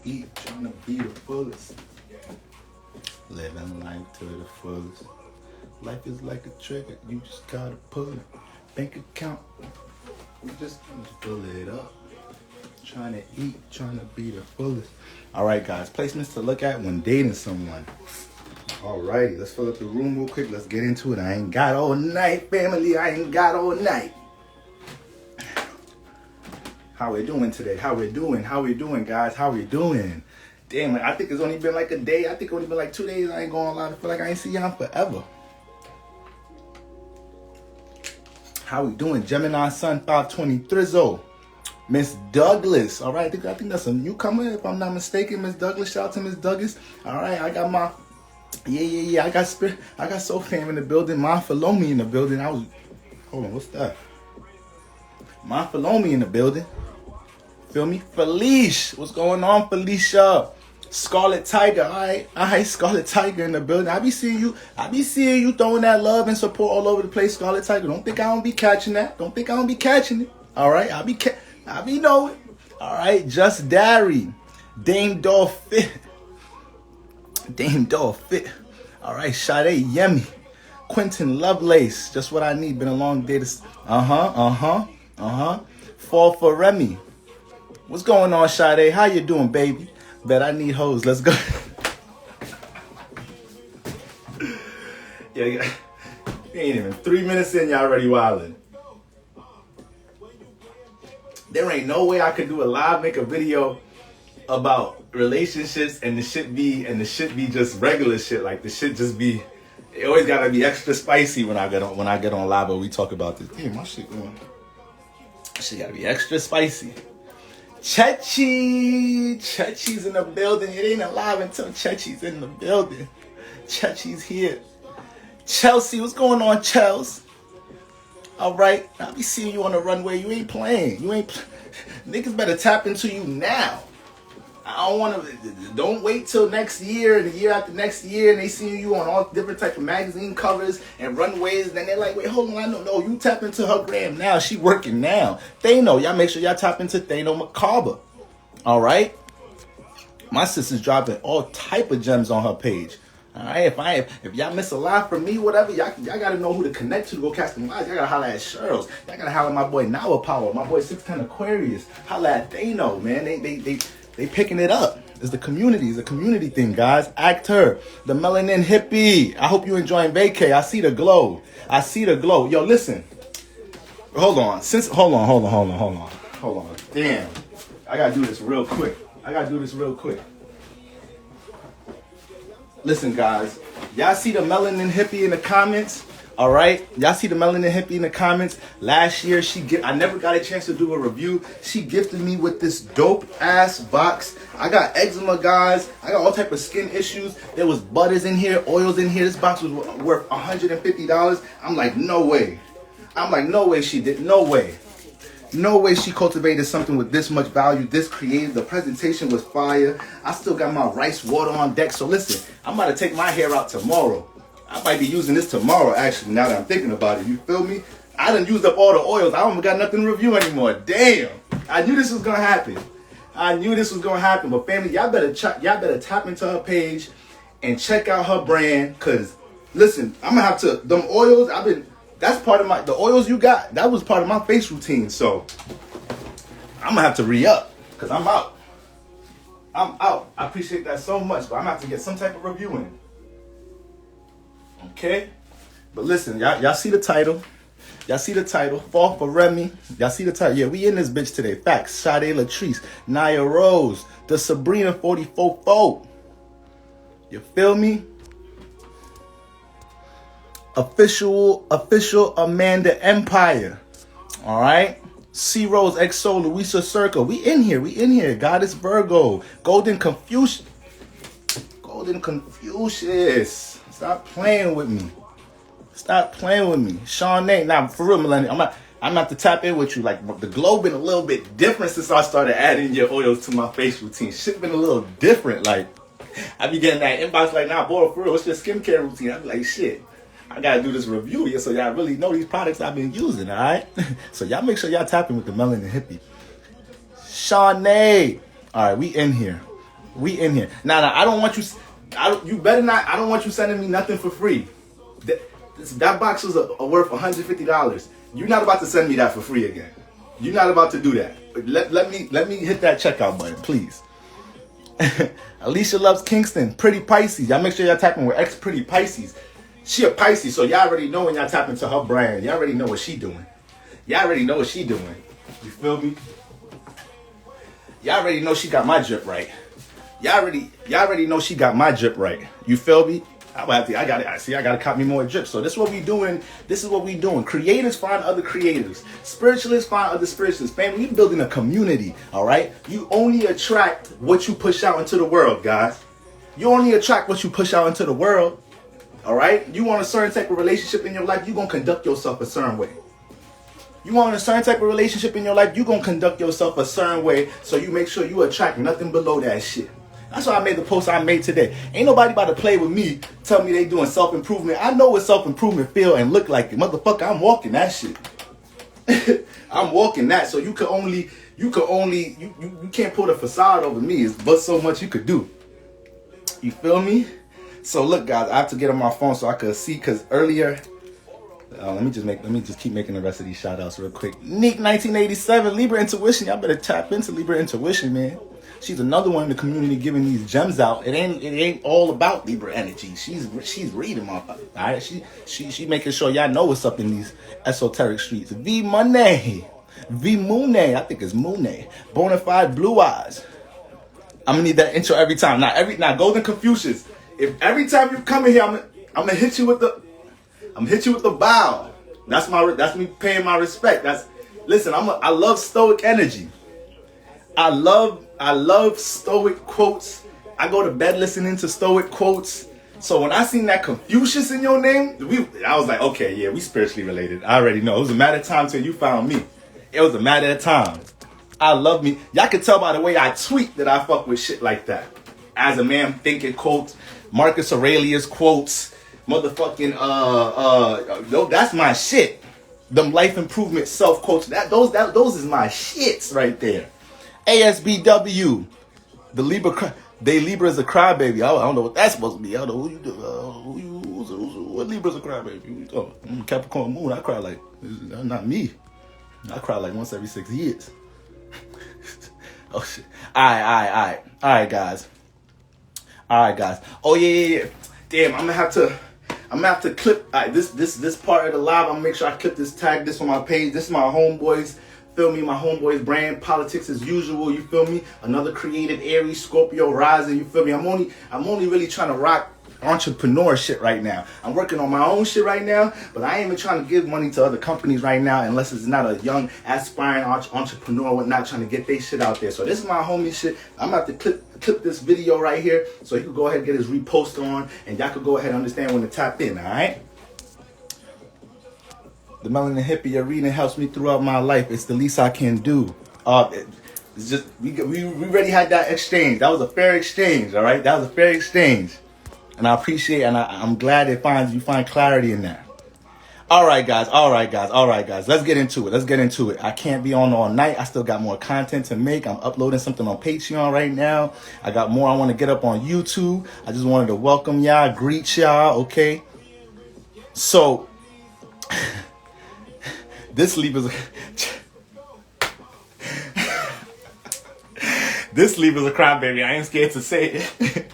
eat, trying to be the fullest. Living life to the fullest. Life is like a trigger, you just gotta pull it. Bank account, you just pull it up. Trying to eat, trying to be the fullest. All right, guys, placements to look at when dating someone. All righty, let's fill up the room real quick. Let's get into it. I ain't got all night, family. I ain't got all night. How we doing today? How we doing, guys? How we doing? Damn, I think it's only been like a day. I think it's only been like 2 days. I ain't going to lie. I feel like I ain't seen y'all forever. How we doing? Gemini Sun 520 Thrizzo. Miss Douglas. All right, I think that's a newcomer, if I'm not mistaken. Miss Douglas. Shout out to Miss Douglas. All right, I got my... Yeah. I got Soul Fam in the building. Ma Falomi in the building. Hold on, what's that? Ma Falomi in the building. Feel me? Felicia. What's going on, Felicia? Scarlet Tiger. All right, Scarlet Tiger in the building. I be seeing you throwing that love and support all over the place, Scarlet Tiger. Don't think I don't be catching that. Don't think I don't be catching it. All right, I be knowing. All right, Just Darry. Dame Doll Fit. All right, Sade Yemi. Quentin Lovelace. Just what I need. Been a long day. Fall for Remy. What's going on, Sade? How you doing, baby? Bet I need hoes. Let's go. Yeah. You ain't even 3 minutes in, y'all already wildin'. There ain't no way I could do a live, make a video about relationships and the shit be just regular shit. Like the shit just be, it always gotta be extra spicy when I get on live or we talk about this. Damn, my shit going. Shit gotta be extra spicy. Chechi's in the building. It ain't alive until Chechi's in the building. Chechi's here. Chelsea, what's going on, Chelsea? All right, I'll be seeing you on the runway. You ain't playing. Niggas better tap into you now. Don't wait till next year and the year after next year and they see you on all different types of magazine covers and runways. And then they're like, wait, hold on, I don't know. You tap into her gram now. She working now. Thano, y'all make sure y'all tap into Thano Macabre. All right? My sister's dropping all type of gems on her page. All right, if y'all miss a live from me, whatever, y'all gotta know who to connect to go catch them lives. Y'all gotta holler at Cheryl. Y'all gotta holler at my boy Nawa Power, my boy 610 Aquarius. Holler at Thano, man. They picking it up. It's the community. It's a community thing, guys. Actor, the melanin hippie. I hope you enjoying vacay. I see the glow. Yo, listen. Hold on. Hold on. Damn. I gotta do this real quick. Listen, guys. Y'all see the melanin hippie in the comments? All right, y'all see the melanin hippie in the comments. Last year, I never got a chance to do a review. She gifted me with this dope ass box. I got eczema, guys. I got all type of skin issues. There was butters in here, oils in here. This box was worth $150. I'm like, no way. She did. No way she cultivated something with this much value, this creative. The presentation was fire. I still got my rice water on deck. So listen, I'm about to take my hair out tomorrow. I might be using this tomorrow, actually, now that I'm thinking about it. You feel me? I done used up all the oils. I don't got nothing to review anymore. Damn. I knew this was going to happen. But family, y'all better tap into her page and check out her brand. Because, listen, I'm going to have to, them oils, that's part of the oils you got, that was part of my face routine. So, I'm going to have to re-up because I'm out. I appreciate that so much, but I'm going to have to get some type of review in. Okay, but listen, y'all see the title. Fall for Remy. Y'all see the title. Yeah, we in this bitch today. Facts. Sade Latrice, Nia Rose, the Sabrina 44. You feel me? Official Amanda Empire. All right. C Rose XO, Louisa Circle. We in here. Goddess Virgo. Golden Confucius. Stop playing with me. Shawnee. Now, for real, Millennium, I'm gonna have to tap in with you. Like, the glow been a little bit different since I started adding your oils to my face routine. Shit been a little different. Like, I be getting that inbox like, nah, boy, for real, what's your skincare routine? I be like, shit, I gotta do this review here so y'all really know these products I've been using, all right? So y'all make sure y'all tap in with the Melanin Hippie. Shawnee. All right, we in here. We in here. Nah, I don't want you. You better not. I don't want you sending me nothing for free. That box was worth $150. You're not about to send me that for free again. You're not about to do that. Let me hit that checkout button, please. Alicia loves Kingston. Pretty Pisces. Y'all make sure y'all tapping with X Pretty Pisces. She a Pisces, so y'all already know when y'all tap into her brand. Y'all already know what she doing. Y'all already know what she doing. You feel me? Y'all already know she got my drip right. Y'all already know she got my drip right. You feel me? I gotta cop me more drip. So this is what we doing. This is what we doing. Creators find other creators. Spiritualists find other spiritualists. Family, you building a community, all right? You only attract what you push out into the world, guys. You only attract what you push out into the world, all right? You want a certain type of relationship in your life, you're gonna conduct yourself a certain way. You want a certain type of relationship in your life, you're gonna conduct yourself a certain way, so you make sure you attract nothing below that shit. That's why I made the post I made today. Ain't nobody about to play with me, tell me they doing self-improvement. I know what self-improvement feel and look like. Motherfucker, I'm walking that shit. I'm walking that. So you can't put a facade over me. It's but so much you could do. You feel me? So look, guys, I have to get on my phone so I could see, because earlier, let me just keep making the rest of these shout outs real quick. Nick 1987, Libra Intuition. Y'all better tap into Libra Intuition, man. She's another one in the community giving these gems out. It ain't all about Libra energy. She's reading, motherfucker. All right, she making sure y'all know what's up in these esoteric streets. V Moon, I think it's Moon. Bonafide Blue Eyes. I'm gonna need that intro every time. Now Golden Confucius. If every time you come in here, I'm gonna hit you with the bow. That's me paying my respect. Listen. I love stoic energy. I love stoic quotes. I go to bed listening to stoic quotes. So when I seen that Confucius in your name, I was like, okay, yeah, we spiritually related. I already know. It was a matter of time till you found me. It was a matter of time. I love me. Y'all can tell by the way I tweet that I fuck with shit like that. As a man thinking quotes, Marcus Aurelius quotes, motherfucking that's my shit. Them life improvement self quotes. Those is my shits right there. ASBW, Libra is a crybaby. I don't know what that's supposed to be. I don't know who you do. What Libra's a crybaby? Oh, I'm Capricorn Moon. I cry like, not me. I cry like once every 6 years. Oh shit. All right, guys. Oh yeah. Damn, I'm gonna have to clip this part of the live. I'm gonna make sure I clip this, tag this on my page. This is my homeboys. Feel me, my homeboys brand, politics as usual, you feel me? Another creative Aries, Scorpio rising, you feel me? I'm only really trying to rock entrepreneur shit right now. I'm working on my own shit right now, but I ain't even trying to give money to other companies right now unless it's not a young, aspiring entrepreneur or whatnot trying to get their shit out there. So this is my homie shit. I'm about to clip this video right here so he can go ahead and get his repost on and y'all can go ahead and understand when to tap in, all right? The Melanin Hippie Arena helps me throughout my life. It's the least I can do. It's just we already had that exchange. That was a fair exchange, all right? That was a fair exchange, and I appreciate and I'm glad you find clarity in that. All right, guys. Let's get into it. I can't be on all night. I still got more content to make. I'm uploading something on Patreon right now. I got more I want to get up on YouTube. I just wanted to welcome y'all, greet y'all, okay? So. This Libra's a crybaby. I ain't scared to say it.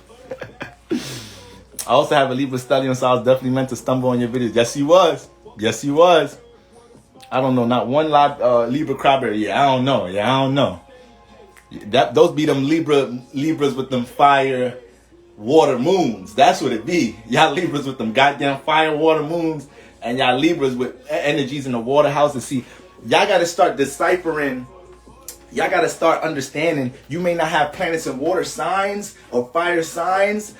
I also have a Libra studying, so I was definitely meant to stumble on your videos. Yes, you was. I don't know, not one Libra crybaby. Yeah, I don't know. Those be them Libras with them fire water moons. That's what it be. Y'all Libras with them goddamn fire water moons. And y'all Libras with energies in the water houses. See, y'all got to start deciphering. Y'all got to start understanding. You may not have planets in water signs or fire signs.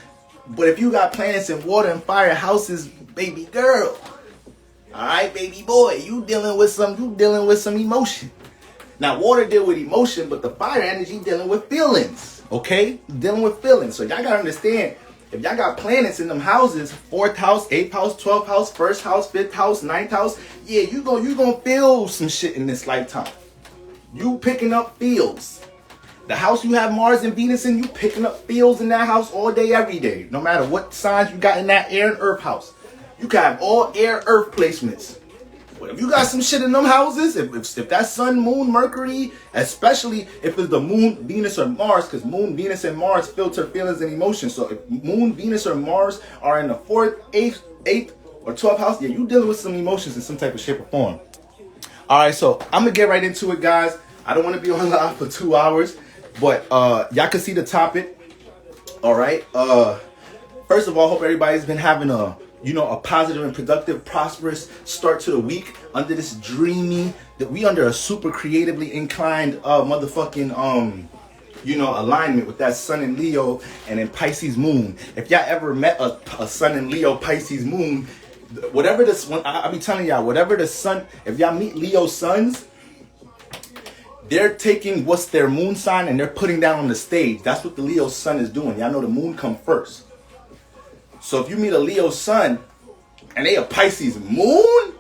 But if you got planets in water and fire houses, baby girl. All right, baby boy. You dealing with some emotion. Now, water deal with emotion, but the fire energy dealing with feelings. Okay? Dealing with feelings. So y'all got to understand. If y'all got planets in them houses, 4th house, 8th house, 12th house, 1st house, 5th house, 9th house, yeah, you gonna feel some shit in this lifetime. You picking up feels. The house you have Mars and Venus in, you picking up fields in that house all day, every day. No matter what signs you got in that air and earth house. You can have all air, earth placements. But if you got some shit in them houses, if that sun, moon, Mercury, especially if it's the moon, Venus, or Mars, because moon, Venus, and Mars filter feelings and emotions. So if moon, Venus, or Mars are in the 4th, 8th, or 12th house, yeah, you dealing with some emotions in some type of shape or form. All right, so I'm going to get right into it, guys. I don't want to be on live for 2 hours. But y'all can see the topic. All right. First of all, hope everybody's been having a positive and productive, prosperous start to the week under this dreamy, that we under a super creatively inclined motherfucking alignment with that Sun in Leo and in Pisces moon. If y'all ever met a Sun in Leo Pisces moon, whatever this one, I be telling y'all, whatever the sun, if y'all meet Leo suns, they're taking what's their moon sign and they're putting that on the stage. That's what the Leo sun is doing. Y'all know the moon come first. So if you meet a Leo sun and they a Pisces moon,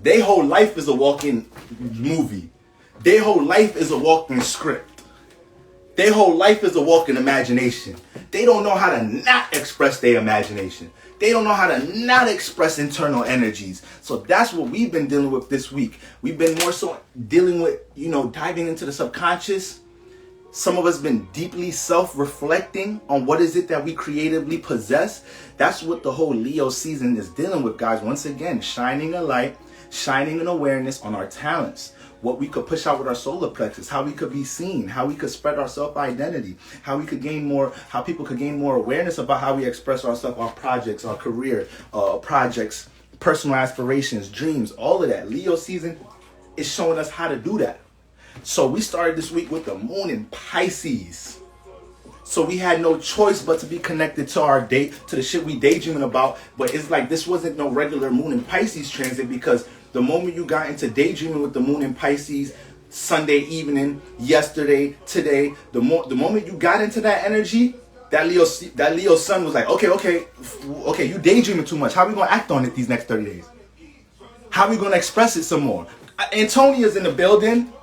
their whole life is a walking movie. Their whole life is a walking script. Their whole life is a walking imagination. They don't know how to not express their imagination. They don't know how to not express internal energies. So that's what we've been dealing with this week. We've been more so dealing with, diving into the subconscious. Some of us been deeply self-reflecting on what is it that we creatively possess. That's what the whole Leo season is dealing with, guys. Once again, shining a light, shining an awareness on our talents. What we could push out with our solar plexus, how we could be seen, how we could spread our self-identity, how we could gain more, how people could gain more awareness about how we express ourselves, our projects, our career, projects, personal aspirations, dreams, all of that. Leo season is showing us how to do that. So we started this week with the moon in Pisces. So we had no choice but to be connected to our date, to the shit we daydreaming about. But it's like this wasn't no regular moon in Pisces transit, because the moment you got into daydreaming with the moon in Pisces, Sunday evening, yesterday, today, the moment you got into that energy, that Leo sun was like, okay, you daydreaming too much. How are we gonna act on it these next 30 days? How are we gonna express it some more? Antonia's in the building.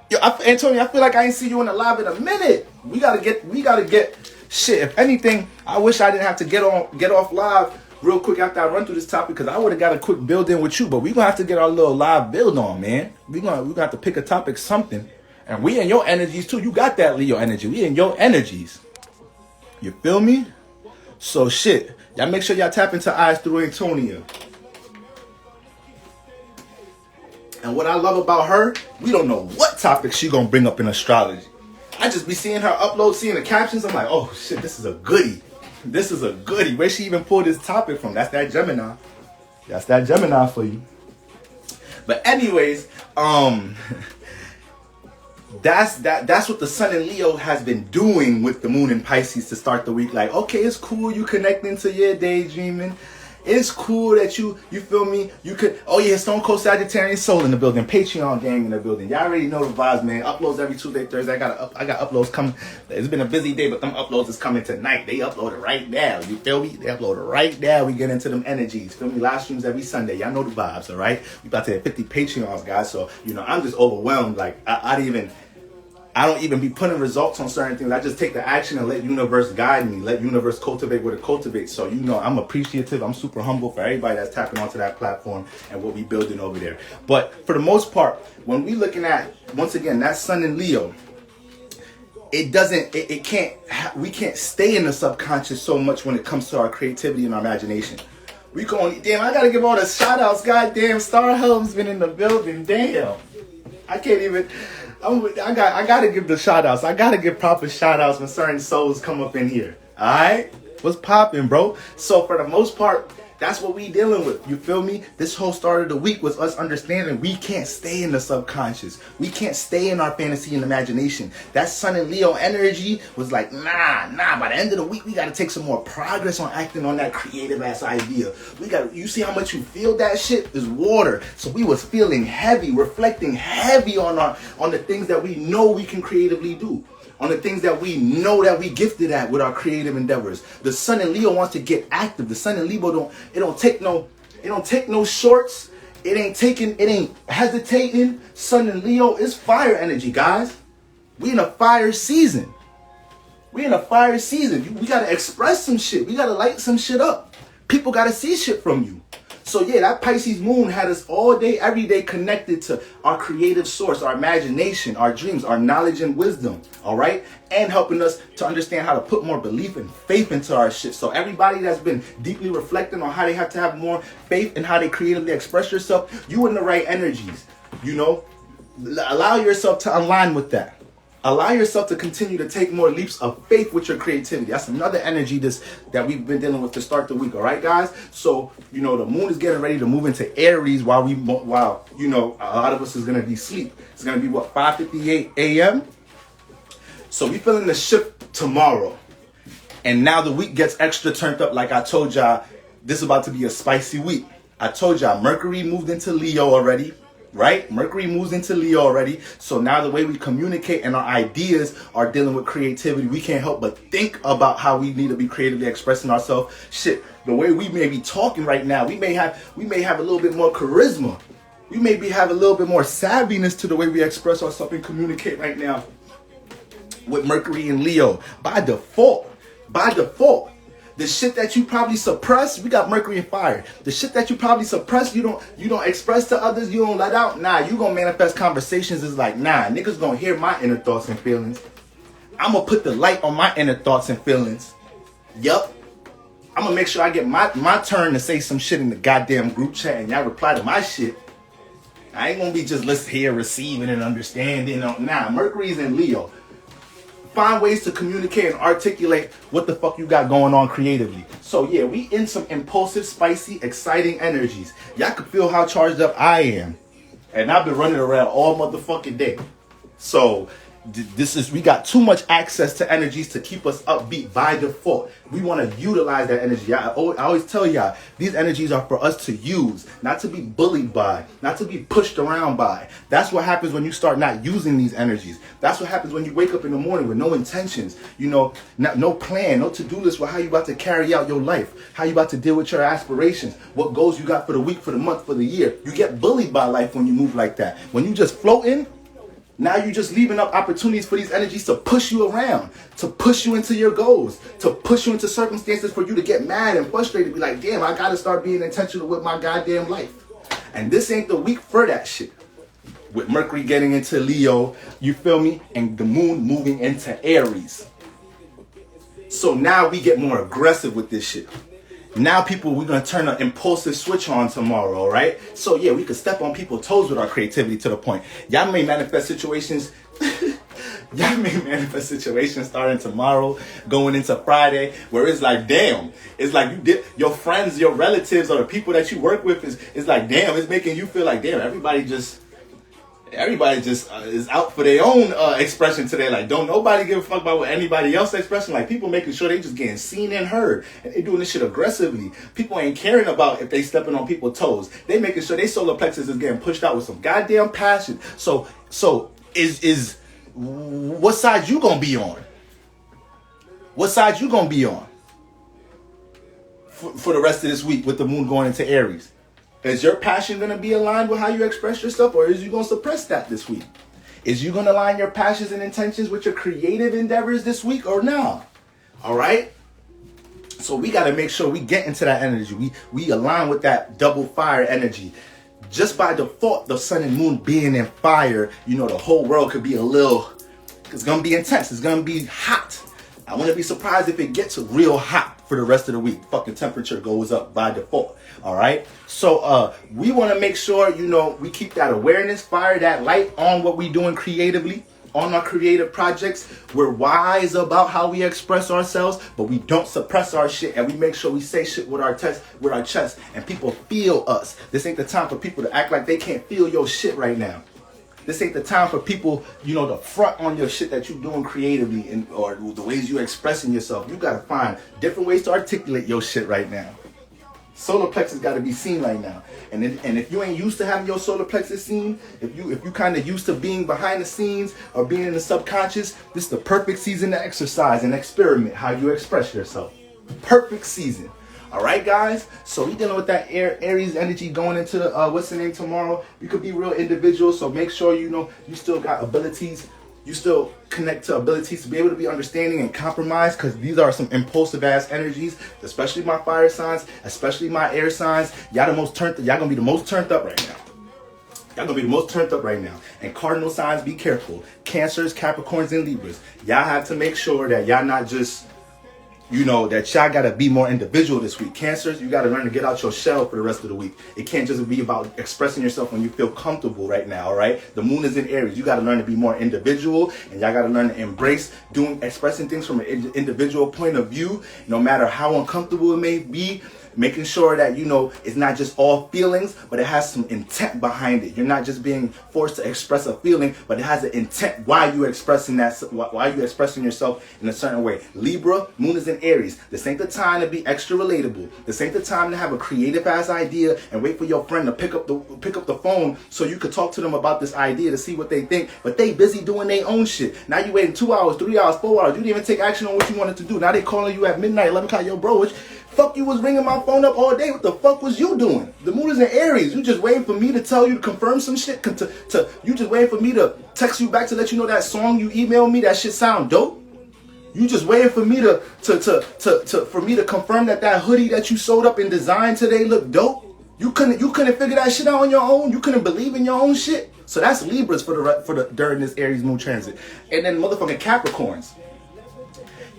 Yo, Antonia, I feel like I ain't see you in the live in a minute. We gotta get shit. If anything, I wish I didn't have to get off live real quick after I run through this topic, because I would have got a quick build in with you, but we gonna have to get our little live build on, man. We gonna have to pick a topic, something, and we in your energies too. You got that Leo energy. We in your energies. You feel me? So shit, y'all make sure y'all tap into Eyes Through Antonia. And what I love about her, we don't know what topic she gonna bring up in astrology. I just be seeing her upload, seeing the captions. I'm like, oh shit, this is a goodie. This is a goodie. Where she even pulled this topic from? That's that Gemini. That's that Gemini for you. But anyways, that's what the Sun in Leo has been doing with the moon in Pisces to start the week. Like, okay, it's cool you connecting to your daydreaming. It's cool that you feel me, you could, oh yeah, Stone Cold Sagittarian Soul in the building, Patreon gang in the building. Y'all already know the vibes, man. Uploads every Tuesday, Thursday. I got uploads coming. It's been a busy day, but them uploads is coming tonight. They upload it right now. You feel me? They upload it right now. We get into them energies. Feel me? Live streams every Sunday. Y'all know the vibes, all right? We about to hit 50 Patreons, guys. So, I'm just overwhelmed. Like, I don't even be putting results on certain things. I just take the action and let universe guide me. Let universe cultivate what it cultivates. So, I'm appreciative. I'm super humble for everybody that's tapping onto that platform and what we building over there. But for the most part, when we looking at, once again, that Sun in Leo, we can't stay in the subconscious so much when it comes to our creativity and our imagination. We going, damn, I got to give all the shout outs. Goddamn, Star Helm's been in the building. Damn. I can't even... I gotta give the shout outs. I gotta give proper shout outs when certain souls come up in here. Alright? What's popping, bro? So for the most part, that's what we dealing with. You feel me? This whole start of the week was us understanding we can't stay in the subconscious. We can't stay in our fantasy and imagination. That Sun and Leo energy was like, nah. By the end of the week, we got to take some more progress on acting on that creative ass idea. You see how much you feel that shit is water. So we was feeling heavy, reflecting heavy on the things that we know we can creatively do. On the things that we know that we gifted at with our creative endeavors. The Sun in Leo wants to get active. The Sun in Leo don't take no shorts. It ain't hesitating. Sun in Leo is fire energy, guys. We in a fire season. We in a fire season. We gotta express some shit. We gotta light some shit up. People gotta see shit from you. So yeah, that Pisces moon had us all day, every day connected to our creative source, our imagination, our dreams, our knowledge and wisdom, all right? And helping us to understand how to put more belief and faith into our shit. So everybody that's been deeply reflecting on how they have to have more faith and how they creatively express yourself, you in the right energies, you know? Allow yourself to align with that. Allow yourself to continue to take more leaps of faith with your creativity. That's another energy that we've been dealing with to start the week. All right, guys? So, you know, the moon is getting ready to move into Aries while you know, a lot of us is going to be asleep. It's going to be, what, 5:58 a.m.? So we feeling the shift tomorrow. And now the week gets extra turned up. Like I told y'all, this is about to be a spicy week. I told y'all, Mercury moved into Leo already. Right? Mercury moves into Leo already. So now the way we communicate and our ideas are dealing with creativity, we can't help but think about how we need to be creatively expressing ourselves. Shit, the way we may be talking right now, we may have a little bit more charisma. We maybe have a little bit more savviness to the way we express ourselves and communicate right now with Mercury and Leo. By default. The shit that you probably suppress, we got Mercury and fire. The shit that you probably suppress, you don't express to others, you don't let out. Nah, you gonna manifest conversations. Is like, nah, niggas gonna hear my inner thoughts and feelings. I'm gonna put the light on my inner thoughts and feelings. Yup. I'm gonna make sure I get my turn to say some shit in the goddamn group chat and y'all reply to my shit. I ain't gonna be just listening here, receiving and understanding. Nah, Mercury's in Leo. Find ways to communicate and articulate what the fuck you got going on creatively. So yeah, we in some impulsive, spicy, exciting energies. Y'all can feel how charged up I am. And I've been running around all motherfucking day. So we got too much access to energies to keep us upbeat by default. We want to utilize that energy. I always tell y'all, these energies are for us to use, not to be bullied by, not to be pushed around by. That's what happens when you start not using these energies. That's what happens when you wake up in the morning with no intentions, you know, no plan, no to-do list for how you about to carry out your life, how you about to deal with your aspirations, what goals you got for the week, for the month, for the year. You get bullied by life when you move like that. When you just floating, now you're just leaving up opportunities for these energies to push you around, to push you into your goals, to push you into circumstances for you to get mad and frustrated, be like, damn, I gotta start being intentional with my goddamn life. And this ain't the week for that shit. With Mercury getting into Leo, you feel me? And the moon moving into Aries. So now we get more aggressive with this shit. Now we're going to turn an impulsive switch on tomorrow, all right? So yeah, we could step on people's toes with our creativity to the point. Y'all may manifest situations. Y'all may manifest situations starting tomorrow, going into Friday, where it's like, damn. It's like your friends, your relatives, or the people that you work with is like, damn, it's making you feel like, damn, everybody just is out for their own expression today. Like, don't nobody give a fuck about what anybody else expressing. Like, people making sure they just getting seen and heard. And they doing this shit aggressively. People ain't caring about if they stepping on people's toes. They making sure their solar plexus is getting pushed out with some goddamn passion. So is what side you gonna be on? What side you gonna be on for the rest of this week with the moon going into Aries? Is your passion going to be aligned with how you express yourself, or is you going to suppress that this week? Is you going to align your passions and intentions with your creative endeavors this week or not? All right? So we got to make sure we get into that energy. We align with that double fire energy. Just by default, the sun and moon being in fire, you know, the whole world could be it's going to be intense. It's going to be hot. I wouldn't be surprised if it gets real hot for the rest of the week. Fucking temperature goes up by default. All right. So we want to make sure, you know, we keep that awareness, fire that light on what we doing creatively, on our creative projects. We're wise about how we express ourselves, but we don't suppress our shit, and we make sure we say shit with our chest, and people feel us. This ain't the time for people to act like they can't feel your shit right now. This ain't the time for people, you know, to front on your shit that you're doing creatively or the ways you're expressing yourself. You got to find different ways to articulate your shit right now. Solar plexus got to be seen right now. And if you ain't used to having your solar plexus seen, if you kind of used to being behind the scenes or being in the subconscious, this is the perfect season to exercise and experiment how you express yourself. Perfect season. All right, guys. So we dealing with that Aries energy going into what's the name tomorrow. You could be real individual, so make sure you know you still got abilities You still connect to abilities to be able to be understanding and compromise, because these are some impulsive ass energies, especially my fire signs, especially my air signs. Y'all gonna be the most turned up right now. Y'all gonna be the most turned up right now. And cardinal signs, be careful. Cancers, Capricorns, and Libras. Y'all have to make sure that y'all not just, that y'all gotta be more individual this week. Cancers, you gotta learn to get out your shell for the rest of the week. It can't just be about expressing yourself when you feel comfortable right now, all right? The moon is in Aries. You gotta learn to be more individual, and y'all gotta learn to embrace expressing things from an individual point of view, no matter how uncomfortable it may be. Making sure that, it's not just all feelings, but it has some intent behind it. You're not just being forced to express a feeling, but it has an intent why you're expressing yourself in a certain way. Libra, moon is in Aries. This ain't the time to be extra relatable. This ain't the time to have a creative ass idea and wait for your friend to pick up the phone so you could talk to them about this idea to see what they think. But they busy doing their own shit. Now you waiting 2 hours, 3 hours, 4 hours. You didn't even take action on what you wanted to do. Now they calling you at midnight, 11 o'clock. Yo, bro, fuck, you was ringing my phone up all day. What the fuck was you doing? The moon is in Aries. You just waiting for me to tell you to confirm some shit. You just waiting for me to text you back to let you know that song you emailed me, that shit sound dope. You just waiting for me for me to confirm that hoodie that you sewed up and designed today look dope. You couldn't figure that shit out on your own. You couldn't believe in your own shit. So that's Libras during this Aries moon transit. And then motherfucking Capricorns.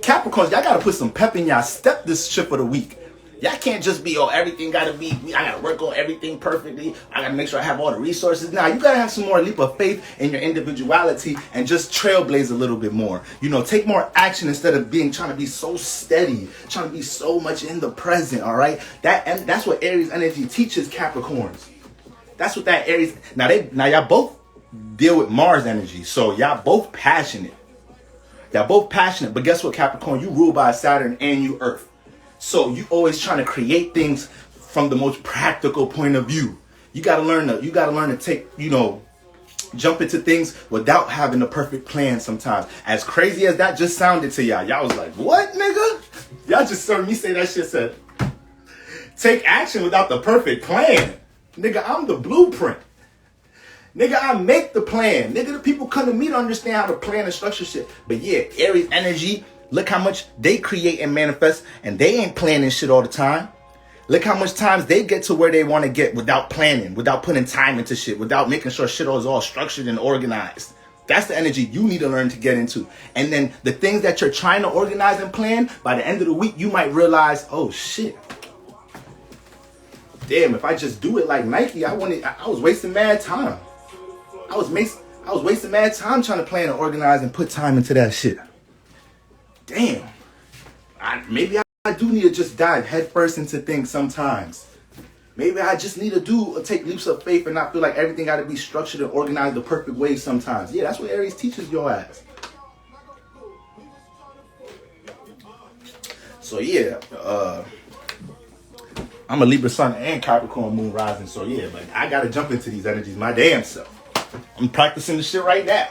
Capricorns, y'all gotta put some pep in y'all step this shit for the week. Y'all can't just be, everything gotta be, I gotta work on everything perfectly. I gotta make sure I have all the resources. Now, you gotta have some more leap of faith in your individuality and just trailblaze a little bit more. Take more action instead of trying to be so steady, trying to be so much in the present, all right? That's what Aries energy teaches Capricorns. That's what that Aries, now y'all both deal with Mars energy, so y'all both passionate. Y'all both passionate, but guess what, Capricorn? You rule by Saturn and you Earth. So you always trying to create things from the most practical point of view. You gotta learn to take, jump into things without having a perfect plan sometimes. As crazy as that just sounded to y'all. Y'all was like, what, nigga? Y'all just heard me say that shit said, take action without the perfect plan. Nigga, I'm the blueprint. Nigga, I make the plan. Nigga, the people come to me to understand how to plan and structure shit. But yeah, Aries energy, look how much they create and manifest, and they ain't planning shit all the time. Look how much times they get to where they want to get without planning, without putting time into shit, without making sure shit is all structured and organized. That's the energy you need to learn to get into. And then the things that you're trying to organize and plan, by the end of the week, you might realize, oh shit. Damn, if I just do it like Nike, I was wasting mad time. I was wasting mad time trying to plan and organize and put time into that shit. Damn. Maybe I do need to just dive headfirst into things sometimes. Maybe I just need to take leaps of faith and not feel like everything got to be structured and organized the perfect way sometimes. Yeah, that's what Aries teaches your ass. So yeah, I'm a Libra sun and Capricorn moon rising. So yeah, but I got to jump into these energies my damn self. I'm practicing the shit right now.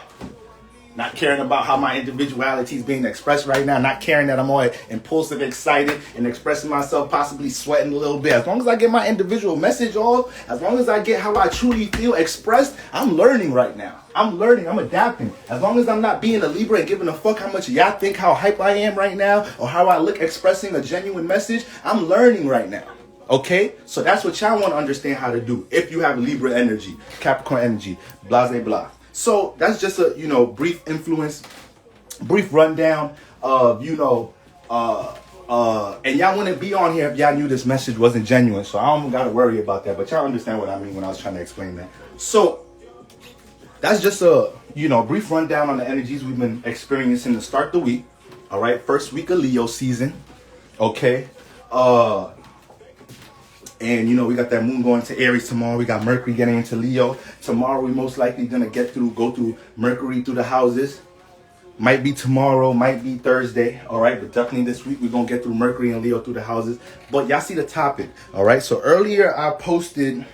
Not caring about how my individuality is being expressed right now. Not caring that I'm all impulsive, excited, and expressing myself, possibly sweating a little bit. As long as I get my individual message off, as long as I get how I truly feel expressed, I'm learning right now. I'm learning. I'm adapting. As long as I'm not being a Libra and giving a fuck how much y'all think how hype I am right now or how I look expressing a genuine message, I'm learning right now. Okay? So that's what y'all want to understand how to do. If you have Libra energy, Capricorn energy, blah, blah, blah. So that's just a, brief rundown of, and y'all wouldn't be on here if y'all knew this message wasn't genuine. So I don't got to worry about that. But y'all understand what I mean when I was trying to explain that. So that's just a, brief rundown on the energies we've been experiencing to start the week. All right. First week of Leo season. Okay. And, we got that moon going to Aries tomorrow. We got Mercury getting into Leo. Tomorrow, we most likely going to go through Mercury through the houses. Might be tomorrow, might be Thursday. All right. But definitely this week, we're going to get through Mercury and Leo through the houses. But y'all see the topic. All right. So earlier, I posted.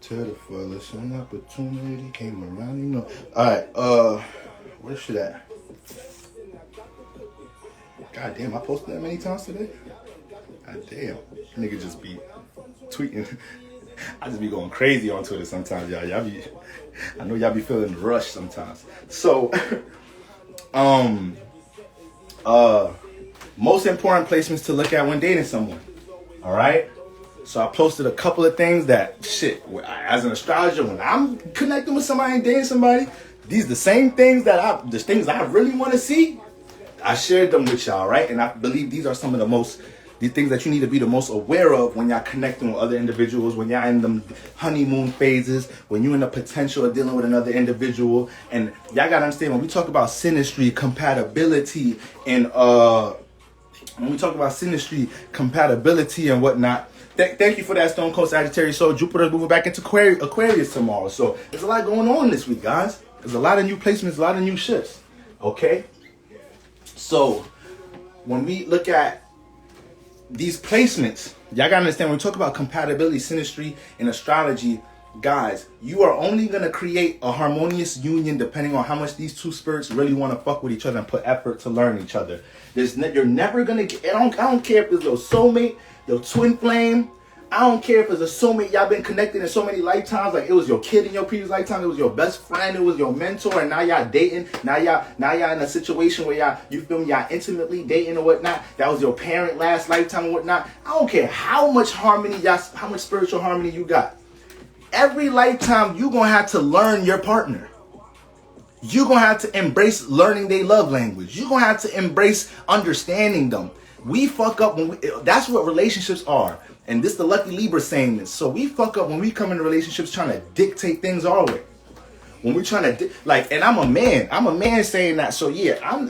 Tell the fellas an opportunity came around, All right. Where should I? God damn, I posted that many times today? God damn, nigga just be tweeting. I just be going crazy on Twitter sometimes, y'all. I know y'all be feeling the rush sometimes. So, most important placements to look at when dating someone. All right. So I posted a couple of things that, shit, as an astrologer, when I'm connecting with somebody and dating somebody, these the same things the things I really want to see. I shared them with y'all, right? And I believe these are some of the things that you need to be the most aware of when y'all connecting with other individuals, when y'all in them honeymoon phases, when you're in the potential of dealing with another individual. And y'all gotta understand, when we talk about synastry, compatibility, and whatnot. Thank you for that, Stone Cold Sagittarius. So Jupiter's moving back into Aquarius tomorrow. So there's a lot going on this week, guys. There's a lot of new placements, a lot of new shifts. Okay? So when we look at these placements, y'all gotta understand, when we talk about compatibility, synastry, and astrology, guys, you are only gonna create a harmonious union depending on how much these two spirits really want to fuck with each other and put effort to learn each other. You're never gonna get, I don't care if it's your soulmate, your twin flame. I don't care if it's a soulmate, y'all been connected in so many lifetimes, like it was your kid in your previous lifetime, it was your best friend, it was your mentor, and now y'all dating, now y'all in a situation where y'all intimately dating or whatnot, that was your parent last lifetime or whatnot. I don't care how much how much spiritual harmony you got. Every lifetime, you're going to have to learn your partner. You're going to have to embrace learning their love language. You're going to have to embrace understanding them. We fuck up that's what relationships are. And this the lucky Libra saying this. So we fuck up when we come into relationships trying to dictate things our way. When we're trying to and I'm a man saying that. So yeah, I'm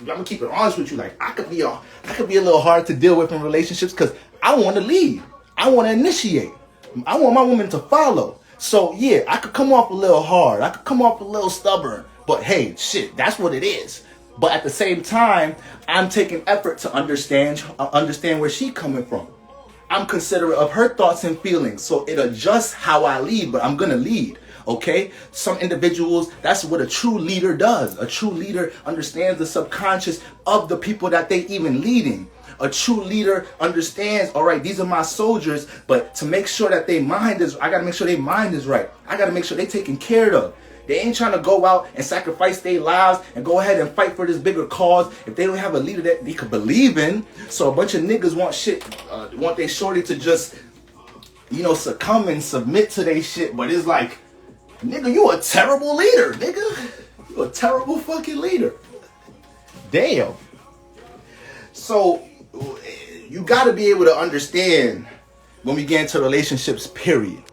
gonna keep it honest with you. Like I could be a little hard to deal with in relationships because I want to lead. I want to initiate. I want my woman to follow. So yeah, I could come off a little hard. I could come off a little stubborn. But hey, shit, that's what it is. But at the same time, I'm taking effort to understand where she's coming from. I'm considerate of her thoughts and feelings. So it adjusts how I lead, but I'm going to lead. Okay? Some individuals, that's what a true leader does. A true leader understands the subconscious of the people that they even leading. A true leader understands, all right, these are my soldiers, but to make sure that I got to make sure their mind is right. I got to make sure they're taken care of. They ain't trying to go out and sacrifice their lives and go ahead and fight for this bigger cause if they don't have a leader that they could believe in. So a bunch of niggas want their shorty to just, succumb and submit to their shit. But it's like, nigga, you a terrible leader, nigga. You a terrible fucking leader. Damn. So you got to be able to understand when we get into relationships, period.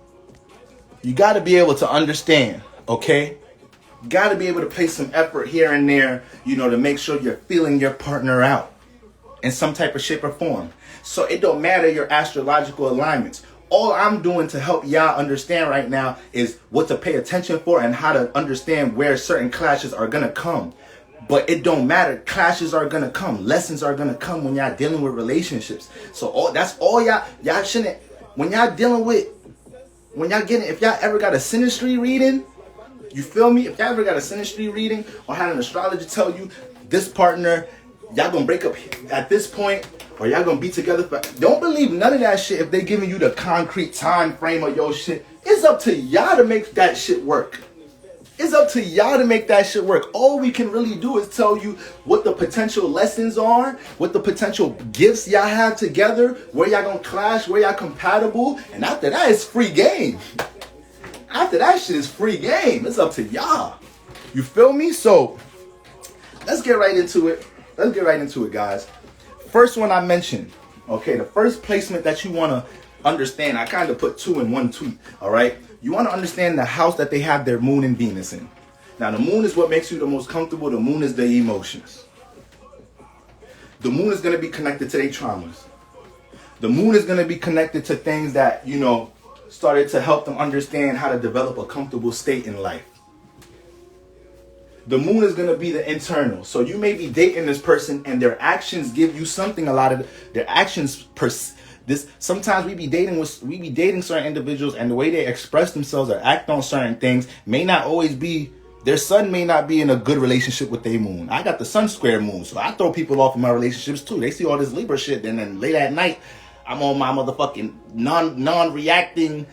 You got to be able to understand. Okay? Got to be able to place some effort here and there, to make sure you're feeling your partner out in some type of shape or form. So it don't matter your astrological alignments. All I'm doing to help y'all understand right now is what to pay attention for and how to understand where certain clashes are going to come. But it don't matter. Clashes are going to come. Lessons are going to come when y'all dealing with relationships. So that's all y'all shouldn't, when y'all dealing with, if y'all ever got a synastry reading, you feel me? If y'all ever got a synastry reading or had an astrologer tell you this partner, y'all gonna break up at this point or y'all gonna be together don't believe none of that shit if they giving you the concrete time frame of your shit. It's up to y'all to make that shit work. It's up to y'all to make that shit work. All we can really do is tell you what the potential lessons are, what the potential gifts y'all have together, where y'all gonna clash, where y'all compatible, and after that, it's free game. After that shit is free game. It's up to y'all. You feel me? So let's get right into it. Let's get right into it, guys. First one I mentioned. Okay, the first placement that you want to understand. I kind of put two in one tweet. All right. You want to understand the house that they have their moon and Venus in. Now, the moon is what makes you the most comfortable. The moon is the emotions. The moon is going to be connected to their traumas. The moon is going to be connected to things that, started to help them understand how to develop a comfortable state in life. The moon is going to be the internal. So you may be dating this person and their actions give you something. A lot of their actions, sometimes we be dating certain individuals and the way they express themselves or act on certain things may not always be, their sun may not be in a good relationship with their moon. I got the sun square moon, so I throw people off in my relationships too. They see all this Libra shit and then late at night, I'm on my motherfucking non-reacting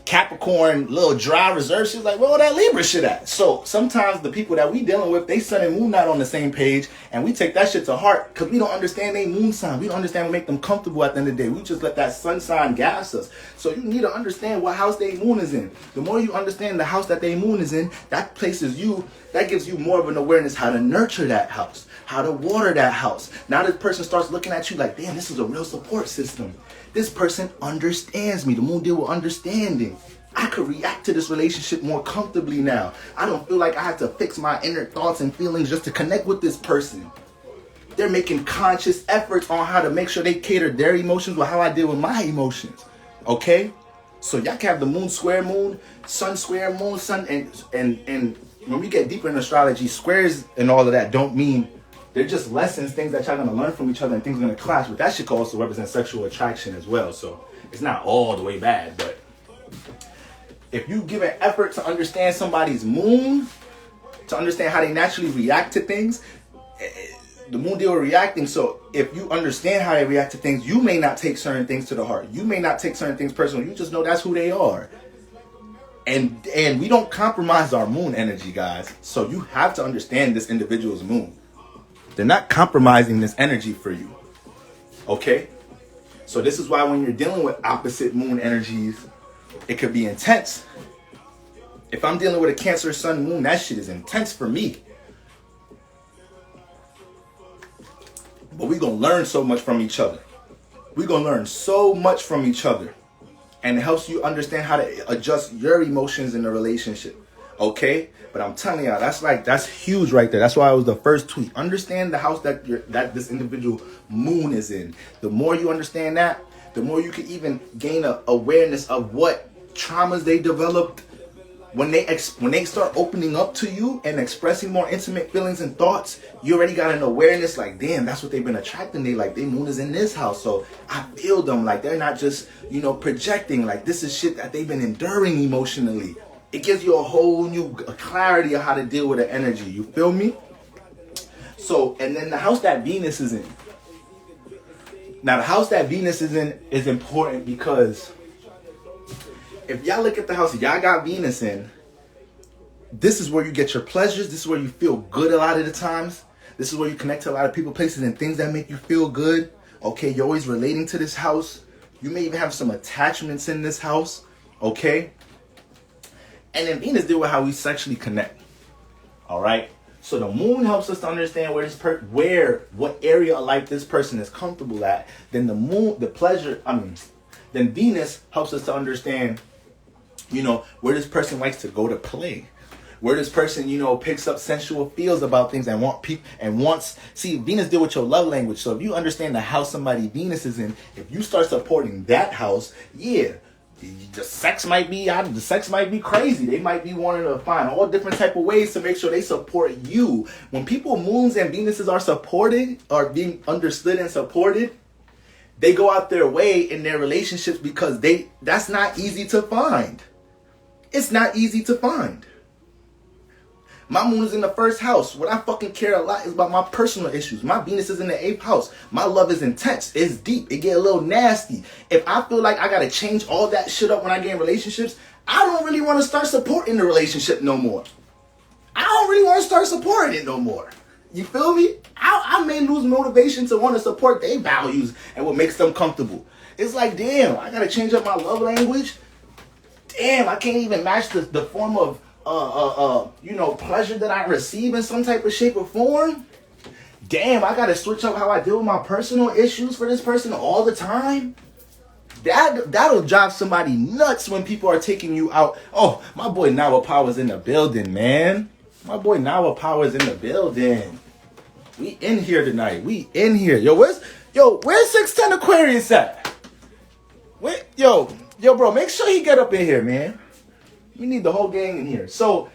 Capricorn, little dry reserve. She's like, where all that Libra shit at? So sometimes the people that we dealing with, they sun and moon not on the same page, and we take that shit to heart because we don't understand their moon sign. We don't understand what make them comfortable at the end of the day. We just let that sun sign gas us. So you need to understand what house their moon is in. The more you understand the house that their moon is in, that places you, that gives you more of an awareness how to nurture that house, how to water that house. Now this person starts looking at you like, damn, this is a real support system. This person understands me. The moon deal with understanding. I could react to this relationship more comfortably now. I don't feel like I have to fix my inner thoughts and feelings just to connect with this person. They're making conscious efforts on how to make sure they cater their emotions with how I deal with my emotions. Okay? So y'all can have the moon square moon, sun square moon, sun, and when we get deeper in astrology, squares and all of that don't mean, they're just lessons, things that y'all gonna learn from each other and things gonna clash. But that shit can also represent sexual attraction as well. So it's not all the way bad. But if you give an effort to understand somebody's moon, to understand how they naturally react to things, the moon deal with reacting. So if you understand how they react to things, you may not take certain things to the heart. You may not take certain things personal. You just know that's who they are. And we don't compromise our moon energy, guys. So you have to understand this individual's moon. They're not compromising this energy for you. Okay? So this is why when you're dealing with opposite moon energies, it could be intense. If I'm dealing with a Cancer sun moon, that shit is intense for me. But we're going to learn so much from each other. We're going to learn so much from each other. And it helps you understand how to adjust your emotions in the relationship. Okay? But I'm telling y'all, that's huge right there. That's why it was the first tweet. Understand the house that this individual moon is in. The more you understand that, the more you can even gain a awareness of what traumas they developed when they start opening up to you and expressing more intimate feelings and thoughts. You already got an awareness like, damn, that's what they've been attracting. They like, their moon is in this house, so I feel them. Like, they're not just, projecting. Like, this is shit that they've been enduring emotionally. It gives you a whole new clarity of how to deal with the energy. You feel me? So, and then the house that Venus is in. Now, the house that Venus is in is important because if y'all look at the house y'all got Venus in, this is where you get your pleasures. This is where you feel good a lot of the times. This is where you connect to a lot of people, places, and things that make you feel good. Okay, you're always relating to this house. You may even have some attachments in this house. Okay? And then Venus deal with how we sexually connect. All right? So the moon helps us to understand what area of life this person is comfortable at. Then then Venus helps us to understand, where this person likes to go to play. Where this person, picks up sensual feels about things and see, Venus deal with your love language. So if you understand the house somebody Venus is in, if you start supporting that house, yeah, the sex might be crazy. They might be wanting to find all different type of ways to make sure they support you. When people moons and Venuses are supported, or being understood and supported, they go out their way in their relationships because that's not easy to find. It's not easy to find. My moon is in the first house. What I fucking care a lot is about my personal issues. My Venus is in the 8th house. My love is intense. It's deep. It get a little nasty. If I feel like I gotta change all that shit up when I get in relationships, I don't really want to start supporting the relationship no more. I don't really want to start supporting it no more. You feel me? I may lose motivation to want to support their values and what makes them comfortable. It's like, damn, I gotta change up my love language. Damn, I can't even match the form of pleasure that I receive in some type of shape or form. Damn, I gotta switch up how I deal with my personal issues for this person all the time. That'll drive somebody nuts when people are taking you out. Oh, my boy Nawa Power's in the building, man. My boy Nawa Power's in the building. We in here tonight. We in here. Where's 610 Aquarius at? Yo, bro, make sure he get up in here, man. We need the whole gang in here. So,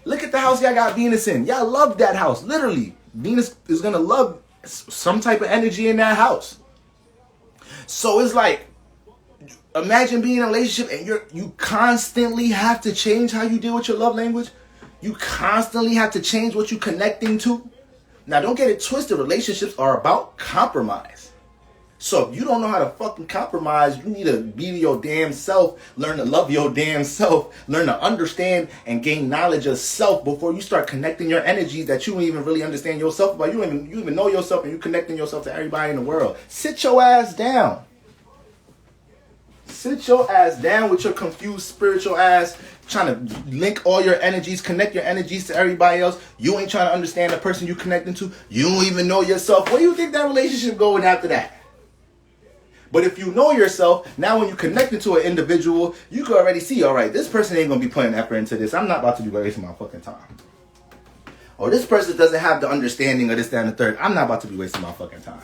look at the house y'all got Venus in. Y'all love that house. Literally, Venus is going to love some type of energy in that house. So, it's like, imagine being in a relationship and you constantly have to change how you deal with your love language. You constantly have to change what you're connecting to. Now, don't get it twisted. Relationships are about compromise. So if you don't know how to fucking compromise, you need to be your damn self, learn to love your damn self, learn to understand and gain knowledge of self before you start connecting your energies that you don't even really understand yourself about. You even know yourself and you connecting yourself to everybody in the world. Sit your ass down. Sit your ass down with your confused spiritual ass, trying to link all your energies, connect your energies to everybody else. You ain't trying to understand the person you connecting to. You don't even know yourself. Where do you think that relationship going after that? But if you know yourself, now when you connect to an individual, you can already see, all right, this person ain't going to be putting effort into this. I'm not about to be wasting my fucking time. Or this person doesn't have the understanding of this, that, and the third. I'm not about to be wasting my fucking time.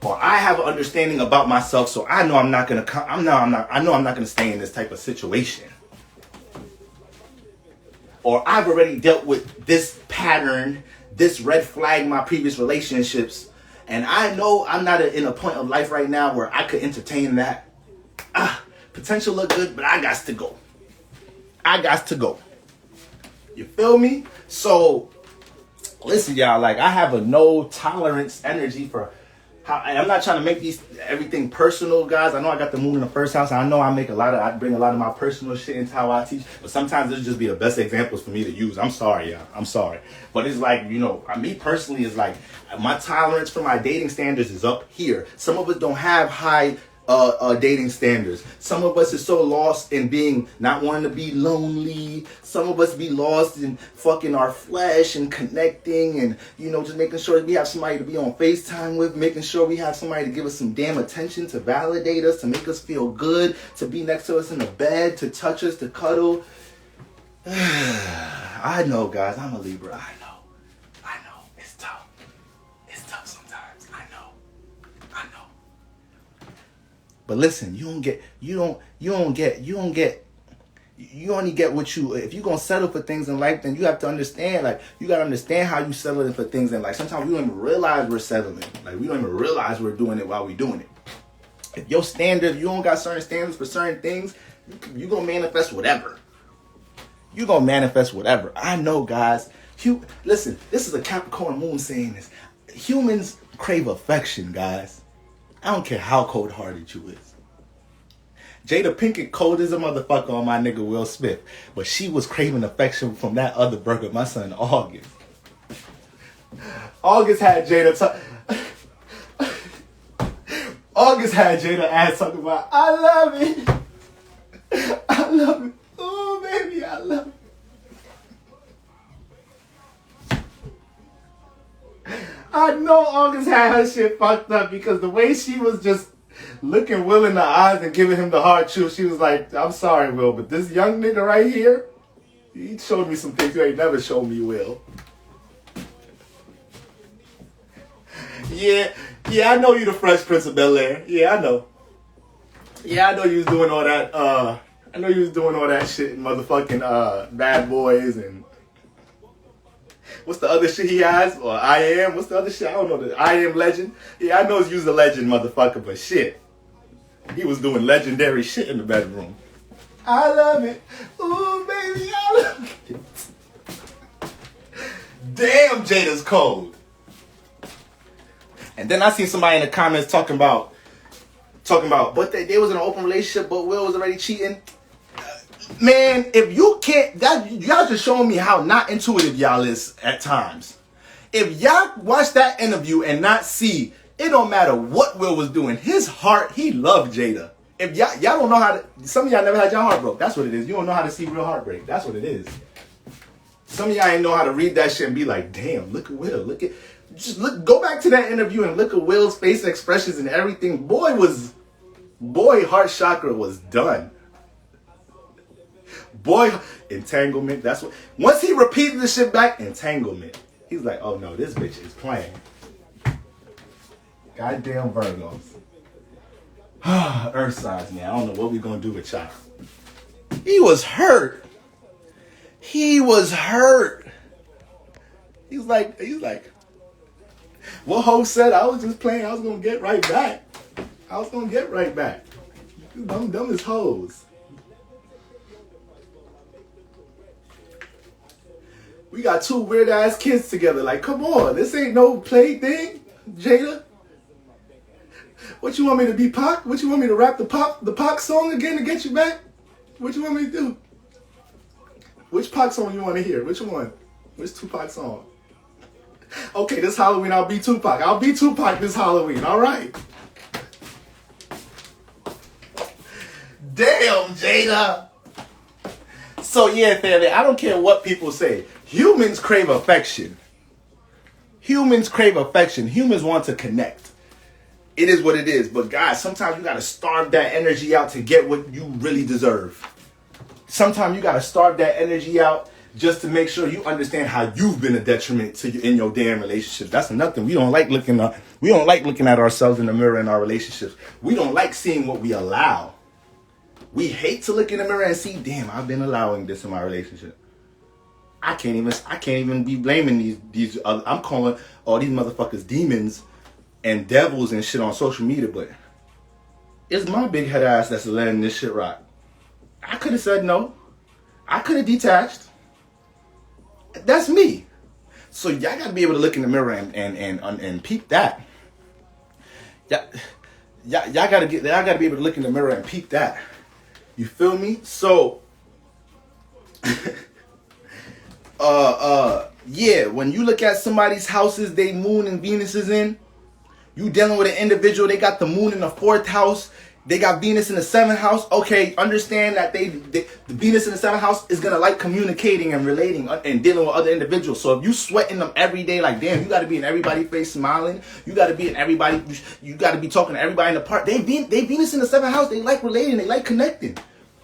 Or I have an understanding about myself, so I know I'm not going to I know I'm not going to stay in this type of situation. Or I've already dealt with this pattern, this red flag in my previous relationships. And I know I'm not in a point of life right now where I could entertain that. Potential look good, but I got to go. I got to go. You feel me? So, listen, y'all. Like, I have a no tolerance energy for how. I'm not trying to make everything personal, guys. I know I got the moon in the first house. I know I bring a lot of my personal shit into how I teach. But sometimes it'll just be the best examples for me to use. I'm sorry, y'all. I'm sorry. But it's like, me personally, is like, my tolerance for my dating standards is up here. Some of us don't have high dating standards. Some of us is so lost in not wanting to be lonely. Some of us be lost in fucking our flesh and connecting and, just making sure we have somebody to be on FaceTime with, making sure we have somebody to give us some damn attention, to validate us, to make us feel good, to be next to us in the bed, to touch us, to cuddle. I know, guys, I'm a Libra. I know. It's tough. It's tough sometimes. I know. But listen, you only get what you, if you're going to settle for things in life, then you have to understand, like, you got to understand how you settle for things in life. Sometimes we don't even realize we're settling. Like, we don't even realize we're doing it while we're doing it. If your standard, you don't got certain standards for certain things, you're going to manifest whatever. You're going to manifest whatever. I know, guys. Listen, this is a Capricorn moon saying this. Humans crave affection, guys. I don't care how cold-hearted you is. Jada Pinkett cold as a motherfucker on my nigga Will Smith. But she was craving affection from that other burger, my son August. August had Jada ass talking about, I love it. I love it. Oh, baby, I love it. I know August had her shit fucked up because the way she was just looking Will in the eyes and giving him the hard truth, she was like, I'm sorry, Will, but this young nigga right here, he showed me some things you ain't never showed me, Will. Yeah, I know you the Fresh Prince of Bel-Air. Yeah, I know. Yeah, I know you was doing all that, shit in motherfucking Bad Boys and what's the other shit he has? Or I Am? What's the other shit? I don't know. I Am Legend? Yeah, I know he was a legend, motherfucker, but shit. He was doing legendary shit in the bedroom. I love it. Ooh, baby, I love it. Damn, Jada's cold. And then I seen somebody in the comments talking about, but they was in an open relationship, but Will was already cheating. Man, if you can't, y'all just showing me how not intuitive y'all is at times. If y'all watch that interview and not see, it don't matter what Will was doing. His heart, he loved Jada. If y'all don't know how to, some of y'all never had your heart broke. That's what it is. You don't know how to see real heartbreak. That's what it is. Some of y'all ain't know how to read that shit and be like, damn, look at Will. Go back to that interview and look at Will's face expressions and everything. Boy, heart chakra was done. Boy, entanglement. That's what. Once he repeated the shit back, entanglement. He's like, oh no, this bitch is playing. Goddamn Virgos. Earth signs, man. I don't know what we gonna do with y'all. He was hurt. He's like, what Ho said, I was just playing, I was gonna get right back. Dumb as hoes. We got two weird ass kids together. Like, come on, this ain't no play thing, Jada. What you want me to be, Pac? What you want me to rap the Pac song again to get you back? What you want me to do? Which Pac song you want to hear? Which one? Which Tupac song? Okay, this Halloween I'll be Tupac. I'll be Tupac this Halloween, all right? Damn, Jada. So yeah, family, I don't care what people say. Humans crave affection. Humans crave affection. Humans want to connect. It is what it is. But guys, sometimes you got to starve that energy out to get what you really deserve. Sometimes you got to starve that energy out just to make sure you understand how you've been a detriment to you in your damn relationships. That's nothing. We don't like looking at ourselves in the mirror in our relationships. We don't like seeing what we allow. We hate to look in the mirror and see, damn, I've been allowing this in my relationship. I can't even be blaming these I'm calling all these motherfuckers demons and devils and shit on social media, but it's my big head ass that's letting this shit rock. I could have said no. I could have detached. That's me. So y'all gotta be able to look in the mirror and peep that. Y'all gotta be able to look in the mirror and peep that. You feel me? So yeah, when you look at somebody's houses they moon and Venus is in, you dealing with an individual, they got the moon in the 4th house, they got Venus in the 7th house. Okay, understand that the Venus in the 7th house is gonna like communicating and relating and dealing with other individuals. So if you sweating them every day, like damn, you gotta be in everybody's face smiling. You gotta be in everybody. You gotta be talking to everybody in the park. They Venus in the 7th house. They like relating. They like connecting.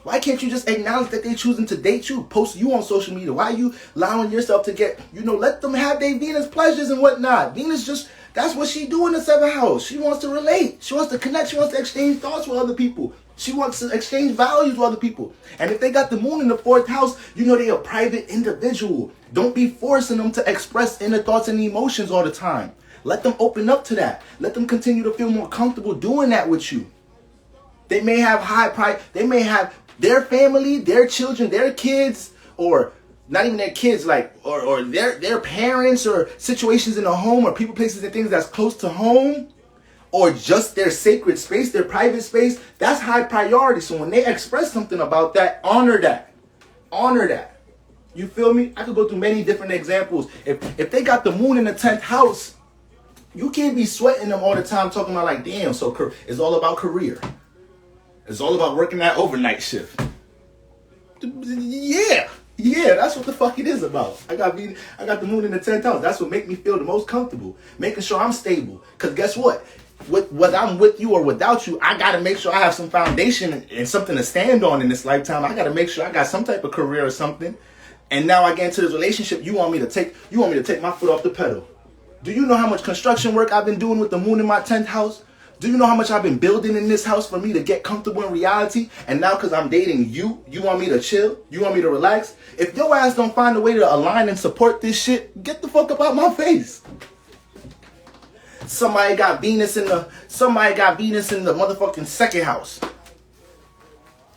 Why can't you just acknowledge that they choosing to date you, post you on social media? Why are you allowing yourself to get, let them have their Venus pleasures and whatnot? Venus just, that's what she do in the 7th house. She wants to relate. She wants to connect. She wants to exchange thoughts with other people. She wants to exchange values with other people. And if they got the moon in the 4th house, they a private individual. Don't be forcing them to express inner thoughts and emotions all the time. Let them open up to that. Let them continue to feel more comfortable doing that with you. They may have high pride. They may have their family, their children, their kids, or not even their kids, or their parents, or situations in the home, or people, places, and things that's close to home, or just their sacred space, their private space. That's high priority. So when they express something about that, honor that. Honor that. You feel me? I could go through many different examples. If they got the moon in the 10th house, you can't be sweating them all the time talking about like, damn, so it's all about career. It's all about working that overnight shift. Yeah, that's what the fuck it is about. I got the moon in the 10th house. That's what make me feel the most comfortable. Making sure I'm stable. Because guess what? Whether I'm with you or without you, I got to make sure I have some foundation and something to stand on in this lifetime. I got to make sure I got some type of career or something. And now I get into this relationship. You want me to take my foot off the pedal. Do you know how much construction work I've been doing with the moon in my 10th house? Do you know how much I've been building in this house for me to get comfortable in reality? And now because I'm dating you, you want me to chill? You want me to relax? If your ass don't find a way to align and support this shit, get the fuck up out my face. Somebody got Venus in the motherfucking 2nd house.